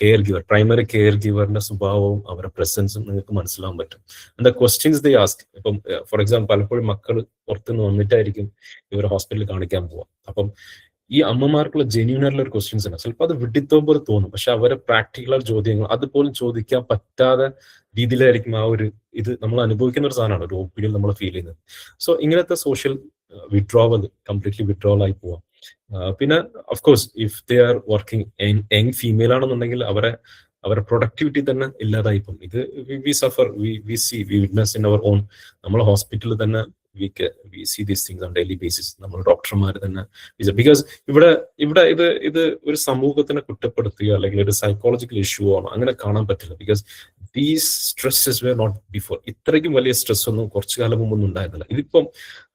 [SPEAKER 5] കെയർ ഗിവർ, പ്രൈമറി കെയർ ഗിവറിന്റെ സ്വഭാവവും അവരുടെ പ്രസൻസും നിങ്ങൾക്ക് മനസ്സിലാവാൻ പറ്റും. എന്താ ക്വസ്റ്റ്യൻസ് ദേ ആസ്ക്. ഇപ്പം ഫോർ എക്സാമ്പിൾ പലപ്പോഴും മക്കൾ പുറത്തുനിന്ന് വന്നിട്ടായിരിക്കും ഇവർ ഹോസ്പിറ്റലിൽ കാണിക്കാൻ പോവാം. അപ്പം ഈ അമ്മമാർക്കുള്ള ജെന്യൂൻ ആയിട്ടുള്ള ഒരു ക്വസ്റ്റ്യൻസ് ഉണ്ട്. ചിലപ്പോൾ അത് വിഡിത്തം പോലെ തോന്നും, പക്ഷെ അവരെ പ്രാക്ടിക്കൽ ചോദ്യങ്ങൾ അതുപോലും ചോദിക്കാൻ പറ്റാതെ രീതിയിലായിരിക്കും ഇത് നമ്മൾ അനുഭവിക്കുന്ന ഒരു സാധനമാണ് ഒരു ഒ പി ഡിയിൽ നമ്മൾ ഫീൽ ചെയ്യുന്നത്. സോ ഇങ്ങനത്തെ സോഷ്യൽ വിഡ്രോവൽ, കംപ്ലീറ്റ്ലി വിഡ്രോവൽ ആയി പോവാം. പിന്നെ of course if they are working young female ആണെന്നുണ്ടെങ്കിൽ അവരുടെ പ്രൊഡക്ടിവിറ്റി തന്നെ ഇല്ലാതായി പോകും. ഇത് we suffer we see we witness in our own. നമ്മൾ ഹോസ്പിറ്റലിൽ തന്നെ we see these things on daily basis. നമ്മൾ ഡോക്ടർമാർ തന്നെ ബിക്കോസ് ഇവിടെ ഇത് ഒരു സമൂഹത്തിനെ കുറ്റപ്പെടുത്തുക അല്ലെങ്കിൽ ഒരു സൈക്കോളജിക്കൽ ഇഷ്യൂ ആണോ അങ്ങനെ കാണാൻ പറ്റില്ല. Because these stresses were not before. ഇത്രയ്ക്കും വലിയ സ്ട്രെസ് ഒന്നും കുറച്ചു കാലം മുമ്പൊന്നും ഉണ്ടായിരുന്നില്ല. ഇതിപ്പം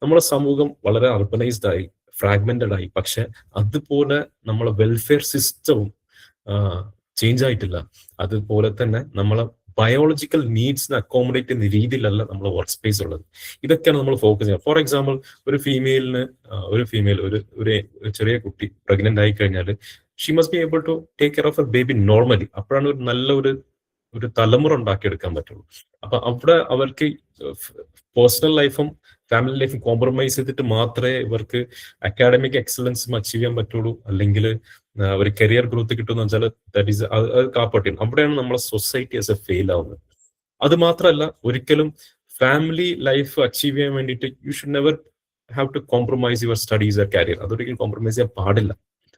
[SPEAKER 5] നമ്മുടെ സമൂഹം വളരെ അർബനൈസ്ഡ് ആയി, ഫ്രാഗ്മെന്റഡ് ആയി. പക്ഷെ അതുപോലെ നമ്മളെ വെൽഫെയർ സിസ്റ്റവും ചേഞ്ച് ആയിട്ടില്ല. അതുപോലെ തന്നെ നമ്മളെ ബയോളജിക്കൽ നീഡ്സിനെ അക്കോമഡേറ്റ് ചെയ്യുന്ന രീതിയിലല്ല നമ്മളെ വർക്ക് സ്പേസ് ഉള്ളത്. ഇതൊക്കെയാണ് നമ്മൾ ഫോക്കസ് ചെയ്യുക. ഫോർ എക്സാമ്പിൾ ഒരു ഫീമെയിൽ ഒരു ചെറിയ കുട്ടി പ്രഗ്നന്റ് ആയി കഴിഞ്ഞാൽ she must be able to take care of a baby normally. അപ്പോഴാണ് ഒരു നല്ല ഒരു തലമുറ ഉണ്ടാക്കിയെടുക്കാൻ പറ്റുള്ളൂ. അപ്പൊ അവിടെ അവർക്ക് പേഴ്സണൽ ലൈഫും ഫാമിലി ലൈഫും കോംപ്രമൈസ് ചെയ്തിട്ട് മാത്രമേ ഇവർക്ക് അക്കാഡമിക് എക്സലൻസും അച്ചീവ് ചെയ്യാൻ പറ്റുള്ളൂ, അല്ലെങ്കിൽ ഒരു കരിയർ ഗ്രോത്ത് കിട്ടുമെന്ന് വെച്ചാൽ ദാറ്റ് ഈസ് അത് കാപ്പാട്ടിയും. അവിടെയാണ് നമ്മളെ സൊസൈറ്റി ആസ് എ ഫെയിൽ ആവുന്നത്. അത് മാത്രമല്ല, ഒരിക്കലും ഫാമിലി ലൈഫ് അച്ചീവ് ചെയ്യാൻ വേണ്ടിയിട്ട് you should never have to compromise your studies or career. അതൊരിക്കലും കോംപ്രമൈസ് ചെയ്യാൻ പാടില്ല.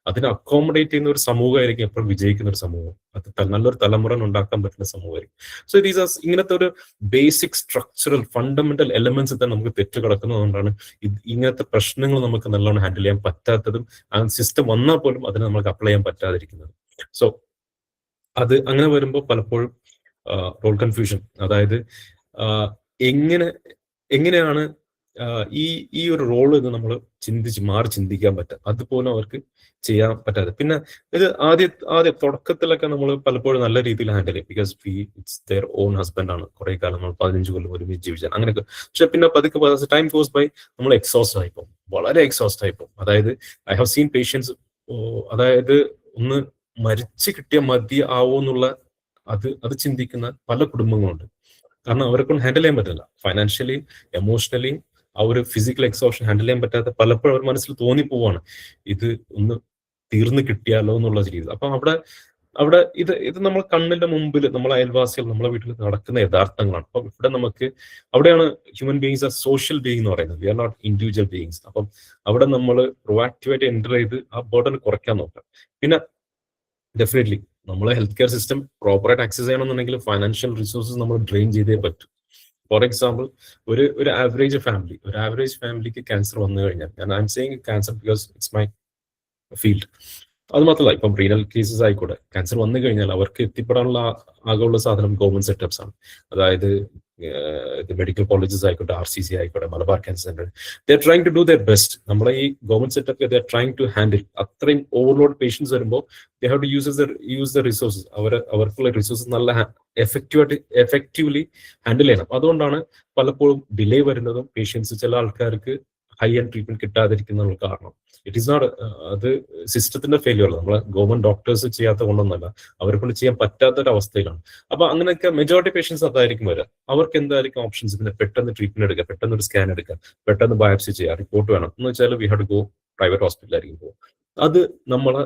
[SPEAKER 5] അതിനെ അക്കോമഡേറ്റ് ചെയ്യുന്ന ഒരു സമൂഹമായിരിക്കും എപ്പോഴും വിജയിക്കുന്ന ഒരു സമൂഹം. അത് നല്ലൊരു തലമുറ ഉണ്ടാക്കാൻ പറ്റുന്ന സമൂഹമായിരിക്കും. സോ ദീസ് ആർ ഇങ്ങനത്തെ ഒരു ബേസിക് സ്ട്രക്ചറൽ ഫണ്ടമെന്റൽ എലമെന്റ്സ് തന്നെ നമുക്ക് തെറ്റ് കിടക്കുന്നതുകൊണ്ടാണ് ഇങ്ങനത്തെ പ്രശ്നങ്ങൾ നമുക്ക് നല്ലോണം ഹാൻഡിൽ ചെയ്യാൻ പറ്റാത്തതും ആ സിസ്റ്റം വന്നാൽ പോലും അതിനെ നമുക്ക് അപ്ലൈ ചെയ്യാൻ പറ്റാതിരിക്കുന്നത്. സോ അത് അങ്ങനെ വരുമ്പോൾ പലപ്പോഴും റോൾ കൺഫ്യൂഷൻ, അതായത് എങ്ങനെയാണ് ഈ ഒരു റോള് എന്ന് നമ്മൾ ചിന്തിക്കാൻ പറ്റുക, അതുപോലും അവർക്ക് ചെയ്യാൻ പറ്റാതെ. പിന്നെ ഇത് ആദ്യ തുടക്കത്തിലൊക്കെ നമ്മൾ പലപ്പോഴും നല്ല രീതിയിൽ ഹാൻഡിൽ ചെയ്യും. Because it's their own husband ആണ്. കുറെ കാലം നമ്മൾ 15 കൊല്ലം ഒരുമിച്ച് ജീവിച്ചാൽ അങ്ങനെയൊക്കെ. പക്ഷെ പിന്നെ പതുക്കെ ടൈം ഗോസ് ബൈ നമ്മൾ എക്സോസ്റ്റ് ആയിപ്പോകും, വളരെ എക്സോസ്റ്റ് ആയിപ്പോകും. അതായത് ഐ ഹാവ് സീൻ പേഷ്യൻസ്, അതായത് ഒന്ന് മരിച്ചു കിട്ടിയ മതി ആവോ എന്നുള്ള അത് ചിന്തിക്കുന്ന പല കുടുംബങ്ങളുണ്ട്. കാരണം അവരെ കൊണ്ട് ഹാൻഡിൽ ചെയ്യാൻ പറ്റില്ല. ഫൈനാൻഷ്യലി, എമോഷണലി ആ ഒരു ഫിസിക്കൽ എക്സോഷൻ ഹാൻഡിൽ ചെയ്യാൻ പറ്റാത്ത പലപ്പോഴും അവർ മനസ്സിൽ തോന്നിപ്പോവാണ് ഇത് ഒന്ന് തീർന്നു കിട്ടിയാലോ എന്നുള്ള രീതി. അപ്പൊ അവിടെ ഇത് നമ്മൾ കണ്ണിന്റെ മുമ്പിൽ നമ്മളെ അയൽവാസികൾ നമ്മളെ വീട്ടിൽ നടക്കുന്ന യഥാർത്ഥങ്ങളാണ്. അപ്പം അവിടെയാണ് ഹ്യൂമൻ ബീയിങ്സ് ആ സോഷ്യൽ ബീയിങ് എന്ന് പറയുന്നത്. We are not individual beings. അപ്പം അവിടെ നമ്മൾ പ്രൊആക്റ്റീവായിട്ട് എൻ്റർ ചെയ്ത് ആ ബർഡൻ കുറയ്ക്കാൻ നോക്കാം. പിന്നെ ഡെഫിനറ്റ്ലി നമ്മളെ ഹെൽത്ത് കെയർ സിസ്റ്റം പ്രോപ്പറായിട്ട് ആക്സസ് ചെയ്യണമെന്നുണ്ടെങ്കിൽ ഫൈനാൻഷ്യൽ റിസോഴ്സസ് നമ്മൾ ഡ്രെയിൻ ചെയ്തേ പറ്റും. ഫോർ എക്സാമ്പിൾ ഒരു ആവറേജ് ഫാമിലിക്ക് ക്യാൻസർ വന്നു കഴിഞ്ഞാൽ, I M saying cancer because it's my field. അത് മാത്രമല്ല, ഇപ്പം റീനൽ കേസസ് ആയിക്കോട്ടെ, ക്യാൻസർ വന്നു കഴിഞ്ഞാൽ അവർക്ക് എത്തിപ്പെടാനുള്ള ആകെയുള്ള സാധനം ഗവൺമെന്റ് സെറ്റപ്സ് ആണ്. അതായത് മെഡിക്കൽ കോളേജസ് ആയിക്കോട്ടെ, RCC ആയിക്കോട്ടെ, Malabar cancer centre, they are trying to do their best. നമ്മളെ ഈ government setup they are trying to handle. അത്രയും ഓവർലോഡ് പേഷ്യൻസ് വരുമ്പോൾ they have to use the resources. അവർക്കുള്ള റിസോഴ്സസ് നല്ല എഫക്റ്റീവ്ലി ഹാൻഡിൽ ചെയ്യണം. അതുകൊണ്ടാണ് പലപ്പോഴും ഡിലേ വരുന്നതും പേഷ്യൻസ് ചില ആൾക്കാർക്ക് ഹൈ എൻഡ് ട്രീറ്റ്മെന്റ് കിട്ടാതിരിക്കുന്ന കാരണം. ഇറ്റ് ഈസ് നോട്ട് അത് സിസ്റ്റത്തിന്റെ ഫെയിലിയർ അല്ല, നമ്മളെ ഗവൺമെന്റ് ഡോക്ടേഴ്സ് ചെയ്യാത്ത കൊണ്ടൊന്നല്ല, അവരെ കൊണ്ട് ചെയ്യാൻ പറ്റാത്തൊരവസ്ഥയിലാണ്. അപ്പൊ അങ്ങനെയൊക്കെ മെജോറിറ്റി പേഷ്യൻസ് അതായിരിക്കും വരിക. അവർക്ക് എന്തായിരിക്കും ഓപ്ഷൻസ്? പിന്നെ പെട്ടെന്ന് ട്രീറ്റ്മെന്റ് എടുക്കുക, പെട്ടെന്ന് ഒരു സ്കാൻ എടുക്കുക, പെട്ടെന്ന് ബയോപ്സി ചെയ്യുക, റിപ്പോർട്ട് വേണം എന്ന് വെച്ചാൽ we have to go private ഹോസ്പിറ്റലായിരിക്കും പോകും. അത് നമ്മളെ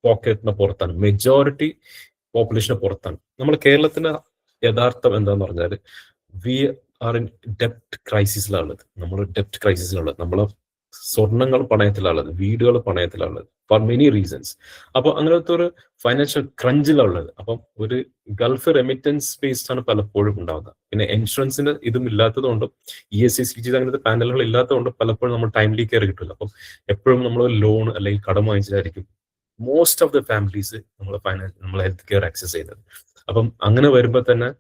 [SPEAKER 5] പോക്കറ്റിന് പുറത്താണ്, മെജോറിറ്റി പോപ്പുലേഷന് പുറത്താണ്. നമ്മൾ കേരളത്തിന്റെ യഥാർത്ഥം എന്താന്ന് പറഞ്ഞാൽ വി ആർ ഇൻ ഡെപ്റ്റ് ക്രൈസിസിലുള്ളത്. നമ്മൾ ഡെപ്റ്റ് ക്രൈസിസിലുള്ളത്, നമ്മളെ സ്വർണ്ണങ്ങൾ പണയത്തിലുള്ളത്, വീടുകൾ പണയത്തിലുള്ളത്, ഫോർ മെനി റീസൺസ്. അപ്പൊ അങ്ങനത്തെ ഒരു ഫൈനാൻഷ്യൽ ക്രഞ്ചിലുള്ളത്. അപ്പം ഒരു ഗൾഫ് റെമിറ്റൻസ് ബേസ്ഡ് ആണ് പലപ്പോഴും ഉണ്ടാവുന്നത്. പിന്നെ ഇൻഷുറൻസിന് ഇതും ഇല്ലാത്തതുകൊണ്ടും ESICG അങ്ങനത്തെ പാനലുകൾ ഇല്ലാത്തതുകൊണ്ട് പലപ്പോഴും നമ്മൾ ടൈംലി കെയർ കിട്ടില്ല. അപ്പം എപ്പോഴും നമ്മൾ ലോൺ അല്ലെങ്കിൽ കടം വാങ്ങിച്ചായിരിക്കും മോസ്റ്റ് ഓഫ് ദ ഫാമിലീസ് നമ്മളെ ഹെൽത്ത് കെയർ ആക്സസ് ചെയ്യുന്നത്. അപ്പം അങ്ങനെ വരുമ്പോൾ തന്നെ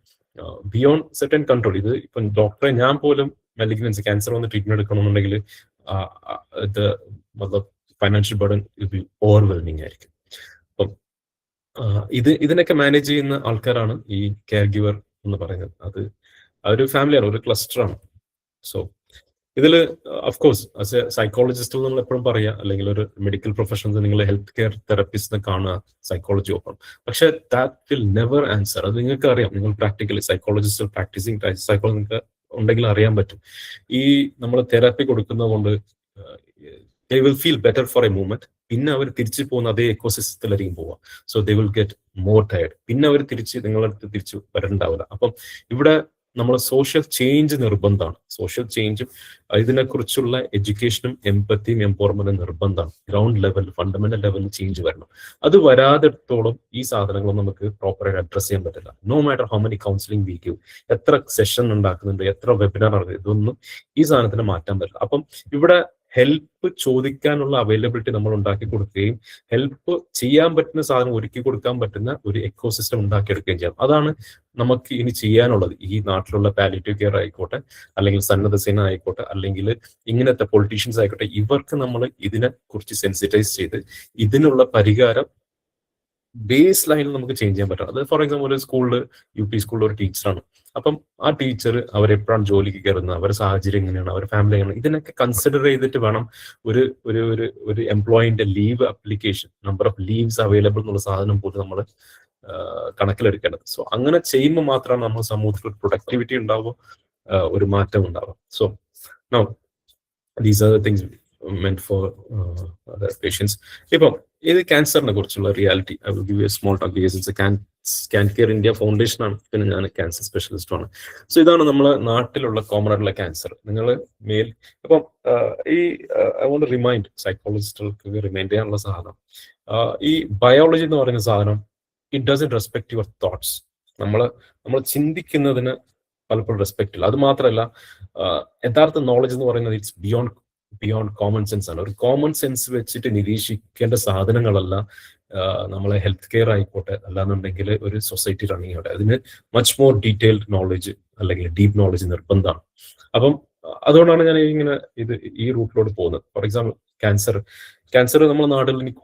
[SPEAKER 5] ബിയോണ്ട് സെർട്ടൻ കൺട്രോൾ, ഇത് ഇപ്പം ഡോക്ടറെ ഞാൻ പോലും മെലിഗ്നൻസി ക്യാൻസർ വന്ന് ട്രീറ്റ്മെന്റ് എടുക്കണമെന്നുണ്ടെങ്കിൽ ഫൈനാൻഷ്യൽ ബർഡൻ ഓവർവെൽമിംഗ് ആയിരിക്കും. അപ്പം ഇതിനൊക്കെ മാനേജ് ചെയ്യുന്ന ആൾക്കാരാണ് ഈ കെയർ ഗിവർ എന്ന് പറയുന്നത്. അത് ഒരു ഫാമിലിയാണ്, ഒരു ക്ലസ്റ്ററാണ്. സോ ഇതിൽ അഫ്കോഴ്സ് ആസ് എ സൈക്കോളജിസ്റ്റ് നമ്മൾ എപ്പോഴും പറയാ, അല്ലെങ്കിൽ ഒരു മെഡിക്കൽ പ്രൊഫഷണൽ നിങ്ങൾ ഹെൽത്ത് കെയർ തെറപ്പിസ്റ്റിനെ കാണുക, സൈക്കോളജി ഓപ്പൺ. പക്ഷെ ദാറ്റ് വിൽ നെവർ ആൻസർ. അത് നിങ്ങൾക്ക് അറിയാം, നിങ്ങൾ പ്രാക്ടിക്കലി സൈക്കോളജിസ്റ്റ് പ്രാക്ടീസിങ് സൈക്കോളജി നിങ്ങൾക്ക് ഉണ്ടെങ്കിൽ അറിയാൻ പറ്റും. ഈ നമ്മൾ തെറാപ്പി കൊടുക്കുന്നത് കൊണ്ട് they will feel better for a moment. പിന്നെ അവർ തിരിച്ചു പോകുന്ന അതേ എക്കോസിസ്റ്റത്തിലായിരിക്കും പോവുക. So they will get more tired. പിന്നെ അവർ നിങ്ങളുടെ അടുത്ത് തിരിച്ചു വരണ്ടാവില്ല. അപ്പം ഇവിടെ നമ്മളെ സോഷ്യൽ ചേഞ്ച് നിർബന്ധമാണ്. സോഷ്യൽ ചേഞ്ചും ഇതിനെക്കുറിച്ചുള്ള എഡ്യൂക്കേഷനും എംപത്തിയും എംപവർമെന്റും നിർബന്ധമാണ്. ഗ്രൗണ്ട് ലെവൽ ഫണ്ടമെന്റൽ ലെവലിൽ ചേഞ്ച് വരണം. അത് വരാതിടത്തോളം ഈ സാധനങ്ങൾ നമുക്ക് പ്രോപ്പറായിട്ട് അഡ്രസ് ചെയ്യാൻ പറ്റില്ല. No matter how many counselling we give, എത്ര സെഷൻ ഉണ്ടാക്കുന്നുണ്ട്, എത്ര വെബിനാർ നടക്കുന്നുണ്ട്, ഇതൊന്നും ഈ സാധനത്തിന് മാറ്റാൻ പറ്റില്ല. അപ്പം ഇവിടെ ഹെൽപ്പ് ചോദിക്കാനുള്ള അവൈലബിലിറ്റി നമ്മൾ ഉണ്ടാക്കി കൊടുക്കുകയും ഹെൽപ്പ് ചെയ്യാൻ പറ്റുന്ന സാധനം ഒരുക്കി കൊടുക്കാൻ പറ്റുന്ന ഒരു എക്കോസിസ്റ്റം ഉണ്ടാക്കിയെടുക്കുകയും ചെയ്യാം. അതാണ് നമുക്ക് ഇനി ചെയ്യാനുള്ളത്. ഈ നാട്ടിലുള്ള പാലിയേറ്റീവ് കെയർ ആയിക്കോട്ടെ, അല്ലെങ്കിൽ സന്നദ്ധ സേന ആയിക്കോട്ടെ, അല്ലെങ്കിൽ ഇങ്ങനത്തെ പൊളിറ്റീഷ്യൻസ് ആയിക്കോട്ടെ, ഇവർക്ക് നമ്മൾ ഇതിനെ കുറിച്ച് സെൻസിറ്റൈസ് ചെയ്ത് ഇതിനുള്ള പരിഹാരം ബേസ് ലൈനിൽ നമുക്ക് ചേഞ്ച് ചെയ്യാൻ പറ്റും. അത് ഫോർ എക്സാമ്പിൾ ഒരു സ്കൂളിൽ, UP സ്കൂളിൽ ഒരു ടീച്ചറാണ്. അപ്പം ആ ടീച്ചർ അവരെപ്പോഴാണ് ജോലിക്ക് കയറുന്നത്, അവരുടെ സാഹചര്യം എങ്ങനെയാണ്, അവരുടെ ഫാമിലി എങ്ങനെയാണ്, ഇതിനൊക്കെ കൺസിഡർ ചെയ്തിട്ട് വേണം ഒരു ഒരു ഒരു ഒരു എംപ്ലോയിന്റെ leave application, number of leaves available എന്നുള്ള സാധനം പോലും നമ്മൾ കണക്കിലെടുക്കേണ്ടത്. സോ അങ്ങനെ ചെയ്യുമ്പോൾ മാത്രമാണ് നമ്മൾ സമൂഹത്തിൽ ഒരു പ്രൊഡക്ടിവിറ്റി ഉണ്ടാവുക, ഒരു മാറ്റം ഉണ്ടാവുക. So now these are the things meant for other patients. ഇപ്പം ഇത് ക്യാൻസറിനെ കുറിച്ചുള്ള reality I will give A small talk. It's can care India foundation ആണ്, പിന്നെ ഞാൻ ക്യാൻസർ സ്പെഷ്യലിസ്റ്റ് ആണ്. സോ ഇതാണ് നമ്മളെ നാട്ടിലുള്ള കോമൺ ആയിട്ടുള്ള ക്യാൻസർ. നിങ്ങൾ മേൽ അപ്പം ഈ ഐ വോണ്ട് റിമൈൻഡ് സൈക്കോളജിസ്റ്റുകൾക്ക് റിമൈൻഡ് ചെയ്യാനുള്ള സാധനം, ഈ ബയോളജി എന്ന് പറയുന്ന സാധനം it doesn't respect your thoughts. നമ്മൾ ചിന്തിക്കുന്നതിന് പലപ്പോഴും റെസ്പെക്ട് ഇല്ല. അത് മാത്രമല്ല, യഥാർത്ഥ നോളജ് എന്ന് പറയുന്നത് ഇറ്റ്സ് ബിയോണ്ട് കോമൺ സെൻസ് ആണ്. ഒരു കോമൺ സെൻസ് വെച്ചിട്ട് നിരീക്ഷിക്കേണ്ട സാധനങ്ങളല്ല നമ്മളെ ഹെൽത്ത് കെയർ ആയിക്കോട്ടെ, അല്ലാന്നുണ്ടെങ്കിൽ ഒരു സൊസൈറ്റി റണ്ണിങ് ആവട്ടെ, അതിന് മച്ച് മോർ ഡീറ്റെയിൽഡ് നോളജ് അല്ലെങ്കിൽ ഡീപ്പ് നോളജ് നിർബന്ധമാണ്. അപ്പം അതുകൊണ്ടാണ് ഞാൻ ഇങ്ങനെ ഈ റൂട്ടിലോട്ട് പോകുന്നത്. ഫോർ എക്സാമ്പിൾ ക്യാൻസർ നമ്മുടെ നാട്ടിൽ ഇനി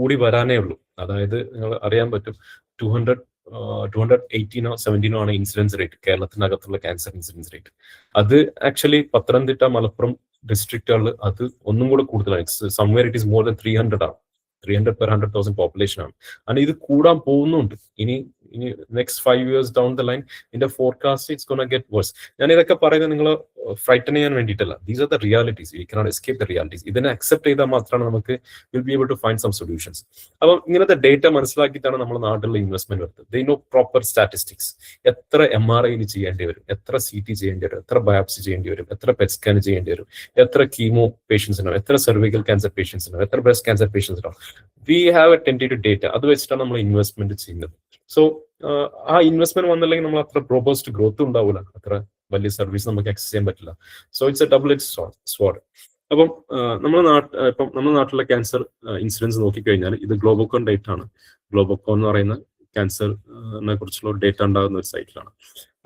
[SPEAKER 5] കൂടി വരാനേ ഉള്ളൂ. അതായത് നിങ്ങൾ അറിയാൻ പറ്റും 218 17 ആണ് ഇൻസിഡൻസ് റേറ്റ്, കേരളത്തിനകത്തുള്ള ക്യാൻസർ ഇൻസിഡൻസ് റേറ്റ്. അത് ആക്ച്വലി പത്തനംതിട്ട, മലപ്പുറം ഡിസ്ട്രിക്റ്റുകളിൽ അത് ഒന്നും കൂടെ കൂടുതലാണ്. Somewhere it is more than 300 ആണ്. 300 per 100,000 പോപ്പുലേഷൻ ആണ്. അങ്ങനെ ഇത് കൂടാൻ പോകുന്നുണ്ട്. ഇനി next 5 years down the line ഇതിന്റെ forecast it's gonna get worse. ഞാൻ ഇതൊക്കെ പറയുന്നത് നിങ്ങൾ ഫ്രൈറ്റൻ ചെയ്യാൻ വേണ്ടിയിട്ടല്ല. These are the realities. You cannot escape the realities. ഇതിനെ അക്സെപ്റ്റ് ചെയ്താൽ മാത്രമാണ് നമുക്ക് will be able to find some solutions. അപ്പം ഇങ്ങനത്തെ ഡേറ്റ മനസ്സിലാക്കിയിട്ടാണ് നമ്മുടെ നാട്ടിലുള്ള ഇൻവെസ്റ്റ്മെന്റ് വരുന്നത്. They know proper statistics. എത്ര MRI ചെയ്യേണ്ടി വരും, എത്ര CT ചെയ്യേണ്ടി വരും, എത്ര ബയോപ്സി ചെയ്യേണ്ടി വരും, എത്ര പെറ്റ് സ്കാൻ ചെയ്യേണ്ടി വരും, എത്ര കീമോ പേഷ്യൻസ് ഉണ്ടാവും, എത്ര സെർവിക്കൽ ക്യാൻസർ പേഷ്യൻസ് ഉണ്ടാവും, എത്ര ബ്രസ്റ്റ് ക്യാൻസർ പേഷ്യൻസ് ഉണ്ടാവും. We have A tentative data. അത് വെച്ചിട്ടാണ് നമ്മൾ ഇൻവെസ്റ്റ്മെന്റ് ചെയ്യുന്നത്. സോ ആ ഇൻവെസ്റ്റ്മെന്റ് വന്നില്ലെങ്കിൽ നമ്മൾ അത്ര റോബസ്റ്റ് ഗ്രോത്ത് ഉണ്ടാവില്ല, അത്ര വലിയ സർവീസ് നമുക്ക് ആക്സസ് ചെയ്യാൻ പറ്റില്ല. So it's A double edge sword. അപ്പം നമ്മുടെ നാട്ടിലെ ക്യാൻസർ ഇൻസിഡൻസ് നോക്കിക്കഴിഞ്ഞാൽ ഇത് ഗ്ലോബോകോൺ ഡേറ്റ ആണ്. ഗ്ലോബോകോൺ എന്ന് പറയുന്ന ക്യാൻസറിനെ കുറിച്ചുള്ള ഡേറ്റ ഉണ്ടാകുന്ന ഒരു സൈറ്റിലാണ്.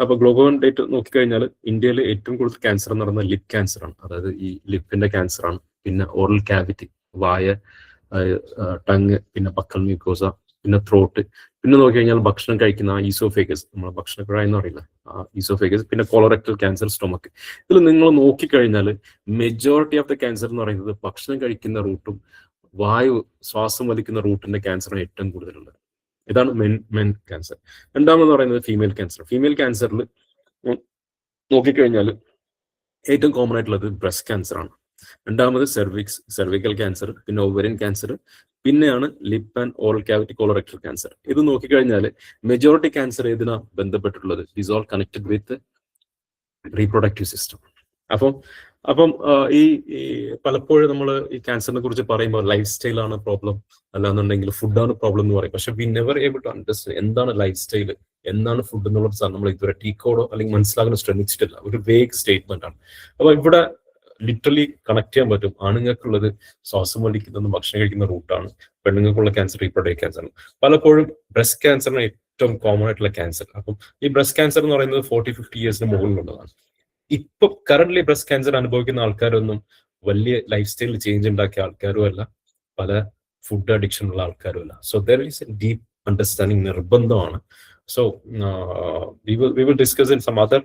[SPEAKER 5] അപ്പൊ ഗ്ലോബോകോൺ ഡേറ്റ നോക്കിക്കഴിഞ്ഞാൽ ഇന്ത്യയിൽ ഏറ്റവും കൂടുതൽ ക്യാൻസർ എന്ന് പറയുന്നത് ലിപ് ക്യാൻസർ ആണ്. അതായത് ഈ ലിപ്പിന്റെ ക്യാൻസർ ആണ്. പിന്നെ ഓറൽ ക്യാവിറ്റി, വായ, ടങ്, പിന്നെ ബക്കൽ മ്യൂക്കോസ, പിന്നെ ത്രോട്ട്, പിന്നെ നോക്കി കഴിഞ്ഞാൽ ഭക്ഷണം കഴിക്കുന്ന ഈസോഫേഗസ്, നമ്മളെ ഭക്ഷണക്കുഴ എന്ന് പറയില്ല, ഈസോഫേഗസ്, പിന്നെ കോളറക്ടൽ ക്യാൻസർ, സ്റ്റൊമക്ക്. ഇതിൽ നിങ്ങൾ നോക്കിക്കഴിഞ്ഞാൽ മെജോറിറ്റി ഓഫ് ദ ക്യാൻസർ എന്ന് പറയുന്നത് ഭക്ഷണം കഴിക്കുന്ന റൂട്ടും ശ്വാസം വലിക്കുന്ന റൂട്ടിന്റെ ക്യാൻസറാണ് ഏറ്റവും കൂടുതലുള്ളത്. ഇതാണ് മെൻ ക്യാൻസർ. രണ്ടാമെന്ന് പറയുന്നത് ഫീമെയിൽ ക്യാൻസർ. ഫീമെയിൽ ക്യാൻസറിൽ നോക്കിക്കഴിഞ്ഞാൽ ഏറ്റവും കോമൺ ആയിട്ടുള്ളത് ബ്രസ്റ്റ് ക്യാൻസർ ആണ്. രണ്ടാമത് സെർവിക്കൽ ക്യാൻസർ, പിന്നെ ഓവറിയൻ ക്യാൻസർ, പിന്നെയാണ് lip and oral cavity colorectal cancer. ഇത് നോക്കിക്കഴിഞ്ഞാൽ മെജോറിറ്റി ക്യാൻസർ ഏതിനാ ബന്ധപ്പെട്ടിട്ടുള്ളത്? Is all connected with reproductive system. അപ്പം ഈ പലപ്പോഴും നമ്മൾ ഈ ക്യാൻസറിനെ കുറിച്ച് പറയുമ്പോൾ ലൈഫ് സ്റ്റൈലാണ് പ്രോബ്ലം, അല്ലാന്നുണ്ടെങ്കിൽ ഫുഡാണ് പ്രോബ്ലം എന്ന് പറയും. പക്ഷെ we never able to understand എന്താണ് ലൈഫ് സ്റ്റൈൽ, എന്താണ് ഫുഡ് എന്നുള്ളത് നമ്മൾ ഇതുവരെ ടീക്കോഡോ അല്ലെങ്കിൽ മനസ്സിലാക്കാൻ ശ്രമിച്ചിട്ടില്ല. ഒരു വേഗ് സ്റ്റേറ്റ്മെന്റ് ആണ്. അപ്പൊ ഇവിടെ ലിറ്ററലി കണക്ട് ചെയ്യാൻ പറ്റും. ആണുങ്ങൾക്കുള്ളത് ശ്വാസം വലിക്കുന്ന ഭക്ഷണം കഴിക്കുന്ന റൂട്ടാണ്, പെണ്ണുങ്ങൾക്കുള്ള ക്യാൻസർ റീപ്രൊഡക്റ്റീവ് ക്യാൻസർ ആണ്. പലപ്പോഴും ബ്രസ്റ്റ് ക്യാൻസറിന് ഏറ്റവും കോമൺ ആയിട്ടുള്ള ക്യാൻസർ. അപ്പം ഈ ബ്രസ്റ്റ് ക്യാൻസർ എന്ന് പറയുന്നത് 40-50 yearsന് മുകളിലുള്ളതാണ്. ഇപ്പൊ കറന്റ്ലി ബ്രസ്റ്റ് ക്യാൻസർ അനുഭവിക്കുന്ന ആൾക്കാരൊന്നും വലിയ ലൈഫ് സ്റ്റൈലിൽ ചേഞ്ച് ഉണ്ടാക്കിയ ആൾക്കാരും അല്ല, പല ഫുഡ് അഡിക്ഷൻ ഉള്ള ആൾക്കാരും അല്ല. So there is a deep understanding നിർബന്ധമാണ്. So we will discuss in some other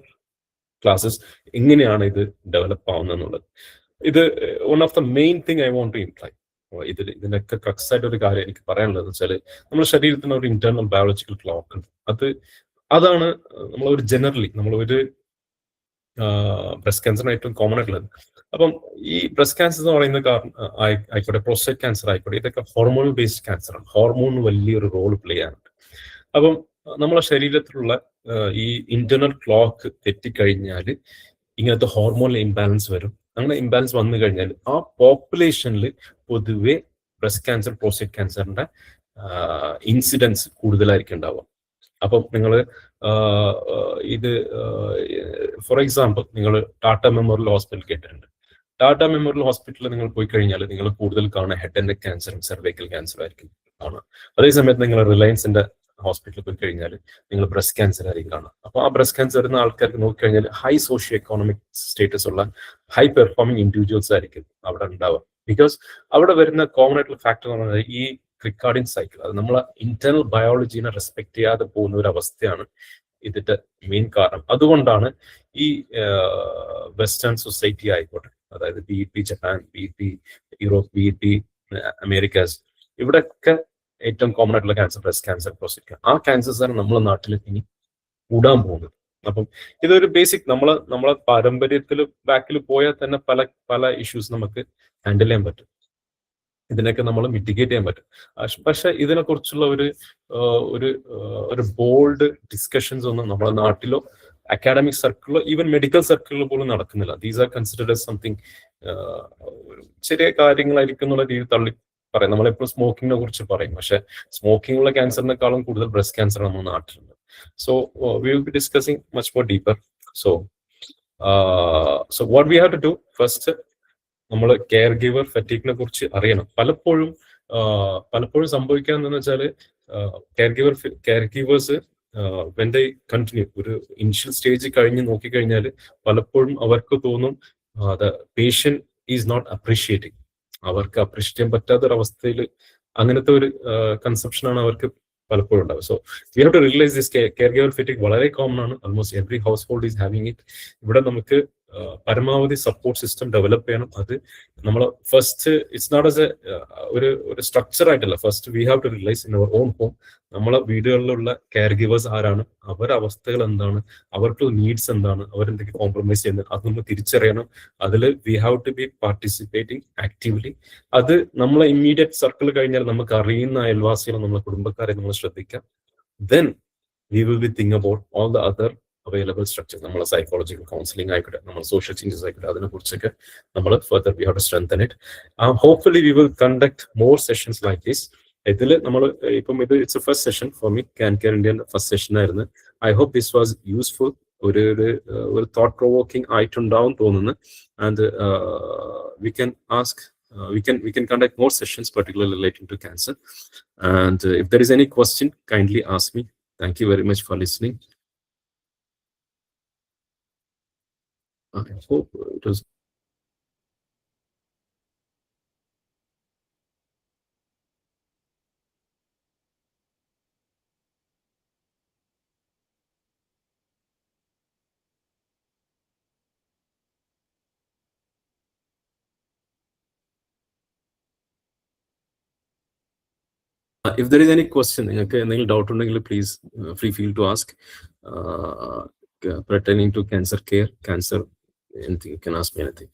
[SPEAKER 5] classes എങ്ങനെയാണ് ഇത് ഡെവലപ്പ് ആവുന്നത് എന്നുള്ളത്. ഇത് one of the main thing I want to imply. ഇതിനൊക്കെ ക്രക്സ് ആയിട്ട് ഒരു കാര്യം എനിക്ക് പറയാനുള്ളത് വെച്ചാൽ നമ്മുടെ ശരീരത്തിന് ഒരു ഇന്റേണൽ ബയോളജിക്കൽ ക്ലോക്ക് ഉണ്ട്. അതാണ് നമ്മളൊരു ജനറലി നമ്മളൊരു ബ്രസ്റ്റ് ക്യാൻസറിന് ഏറ്റവും കോമൺ ആയിട്ടുള്ളത്. അപ്പം ഈ ബ്രസ്റ്റ് ക്യാൻസർ എന്ന് പറയുന്ന ആയിക്കോട്ടെ, പ്രോസ്റ്റേറ്റ് ക്യാൻസർ ആയിക്കോട്ടെ, ഇതൊക്കെ ഹോർമോണൽ ബേസ്ഡ് ക്യാൻസർ ആണ്. ഹോർമോൺ വലിയൊരു റോൾ പ്ലേ ചെയ്യാനുണ്ട്. അപ്പം നമ്മളെ ശരീരത്തിലുള്ള ഈ ഇന്റേണൽ ക്ലോക്ക് തെറ്റിക്കഴിഞ്ഞാൽ ഇങ്ങനത്തെ ഹോർമോണൽ ഇംബാലൻസ് വരും. അങ്ങനെ ഇംബാലൻസ് വന്നു കഴിഞ്ഞാൽ ആ പോപ്പുലേഷനിൽ പൊതുവെ ബ്രസ്റ്റ് ക്യാൻസർ, പ്രോസ്റ്റേറ്റ് ക്യാൻസറിന്റെ ഇൻസിഡൻസ് കൂടുതലായിരിക്കും ഉണ്ടാവുക. അപ്പം നിങ്ങൾ ഇത് ഫോർ എക്സാമ്പിൾ നിങ്ങൾ ടാറ്റ മെമ്മോറിയൽ ഹോസ്പിറ്റൽ കേട്ടിട്ടുണ്ട്. ടാറ്റ മെമ്മോറിയൽ ഹോസ്പിറ്റലിൽ നിങ്ങൾ പോയി കഴിഞ്ഞാൽ നിങ്ങൾ കൂടുതൽ കാണുക ഹെഡ് ആൻഡ് നെക്ക് ക്യാൻസറും സെർവൈക്കൽ ക്യാൻസറും ആയിരിക്കും കാണുക. അതേസമയത്ത് നിങ്ങൾ റിലയൻസിന്റെ ഹോസ്പിറ്റലിൽ പോയി കഴിഞ്ഞാൽ നിങ്ങൾ ബ്രസ്റ്റ് ക്യാൻസർ ആയിരിക്കും കാണുക. അപ്പോൾ ആ ബ്രസ്റ്റ് ക്യാൻസർ വരുന്ന ആൾക്കാർക്ക് നോക്കിക്കഴിഞ്ഞാൽ ഹൈ സോഷ്യോ എക്കോണമിക് സ്റ്റേറ്റസ് ഉള്ള ഹൈ പെർഫോമിംഗ് ഇൻഡിവിജ്വൽസ് ആയിരിക്കും അവിടെ ഉണ്ടാവുക. ബിക്കോസ് അവിടെ വരുന്ന കോമൺ ആയിട്ടുള്ള ഫാക്ടർ എന്ന് പറയുന്നത് ഈ ക്രിക്കാർഡിൻ സൈക്കിൾ, അത് നമ്മളെ ഇന്റേണൽ ബയോളജീനെ റെസ്പെക്ട് ചെയ്യാതെ പോകുന്ന ഒരു അവസ്ഥയാണ് ഇതിന്റെ മെയിൻ കാരണം. അതുകൊണ്ടാണ് ഈ വെസ്റ്റേൺ സൊസൈറ്റി ആയിക്കോട്ടെ, അതായത് BEP Japan, BEP Europe, BEP Americas, ഇവിടെയൊക്കെ ഏറ്റവും കോമൺ ആയിട്ടുള്ള ക്യാൻസർ ബ്രസ്റ്റ് ക്യാൻസർ, പ്രോസ്റ്റേറ്റ് ആ ക്യാൻസേഴ്സാണ് നമ്മളെ നാട്ടിൽ ഇനി കൂടാൻ പോകുന്നത്. അപ്പം ഇതൊരു ബേസിക് നമ്മളെ പാരമ്പര്യത്തിൽ ബാക്കിൽ പോയാൽ തന്നെ പല ഇഷ്യൂസ് നമുക്ക് ഹാൻഡിൽ ചെയ്യാൻ പറ്റും, ഇതിനൊക്കെ നമ്മൾ മിറ്റിഗേറ്റ് ചെയ്യാൻ പറ്റും. പക്ഷെ ഇതിനെക്കുറിച്ചുള്ള ഒരു ബോൾഡ് ഡിസ്കഷൻസ് ഒന്നും നമ്മുടെ നാട്ടിലോ അക്കാഡമിക് സർക്കിളിലോ ഈവൻ മെഡിക്കൽ സർക്കിളിലോ പോലും നടക്കുന്നില്ല. These are considered as something ചെറിയ കാര്യങ്ങളായിരിക്കും എന്നുള്ള രീതിയിൽ തള്ളി പറയും. നമ്മളെപ്പോഴും സ്മോക്കിങ്ങിനെ കുറിച്ച് പറയും, പക്ഷെ സ്മോക്കിംഗ് ഉള്ള ക്യാൻസറിനെക്കാളും കൂടുതൽ ബ്രസ്റ്റ് ക്യാൻസർ നമ്മുടെ നാട്ടിലുണ്ട്. So we will be discussing much more deeper. So what we have to do first, നമ്മൾ കെയർ ഗിവർ ഫറ്റീഗിനെ കുറിച്ച് അറിയണം. പലപ്പോഴും സംഭവിക്കാന്ന് വെച്ചാൽ care givers when they continue ഒരു ഇനിഷ്യൽ സ്റ്റേജ് കഴിഞ്ഞ് നോക്കിക്കഴിഞ്ഞാൽ പലപ്പോഴും അവർക്ക് തോന്നും the patient is not appreciating, അവർക്ക് അപ്രീഷിയേറ്റ് ചെയ്യാൻ പറ്റാത്തൊരവസ്ഥയിൽ അങ്ങനത്തെ ഒരു കൺസെപ്ഷനാണ് അവർക്ക് പലപ്പോഴും ഉണ്ടാവും. So we have to realise this care giver fatigue വളരെ കോമൺ ആണ്. Almost every house hold is having it. ഇവിടെ നമുക്ക് പരമാവധി സപ്പോർട്ട് സിസ്റ്റം ഡെവലപ്പ് ചെയ്യണം. അത് നമ്മൾ ഫസ്റ്റ് ഇറ്റ്സ് നോട്ട് ആസ് ഒരു സ്ട്രക്ചർ ആയിട്ടല്ല. First we have to realise in our own home നമ്മളെ വീടുകളിലുള്ള കെയർ ഗിവേഴ്സ് ആരാണ്, അവരുടെ അവസ്ഥകൾ എന്താണ്, അവർക്ക് നീഡ്സ് എന്താണ്, അവരെന്തൊക്കെ കോംപ്രമൈസ് ചെയ്യുന്നത്, അത് നമ്മൾ തിരിച്ചറിയണം. അതിൽ we have to be participating actively. അത് നമ്മളെ ഇമ്മീഡിയറ്റ് സർക്കിൾ കഴിഞ്ഞാൽ നമുക്ക് അറിയുന്ന അയൽവാസികളെ, നമ്മളെ കുടുംബക്കാരെ നമ്മൾ ശ്രദ്ധിക്കാം. Then we will be think about all the other available structures. നമ്മളെ സൈക്കോളജിക്കൽ കൗൺസിലിംഗ് ആയിക്കോട്ടെ, നമ്മൾ സോഷ്യൽ ചേഞ്ചസ് ആയിക്കോട്ടെ, അതിനെ കുറിച്ചൊക്കെ നമ്മൾ further we have to strengthen it. Hopefully we will conduct more sessions like this. ഇതിൽ നമ്മൾ ഇപ്പം it's a first session for me, can care ഇന്ത്യൻ്റെ ഫസ്റ്റ് സെഷൻ ആയിരുന്നു. I hope this was useful. ഒരു തോട്ട് പ്രൊവോക്കിംഗ് ആയിട്ടുണ്ടാവും തോന്നുന്നു. And we can ask we can conduct more sessions particularly relating to cancer. And if there is any question, kindly ask me. Thank you very much for listening. I hope it was. If there is any question, any doubt, please free feel to ask pertaining to cancer care, cancer, anything. You can ask me anything.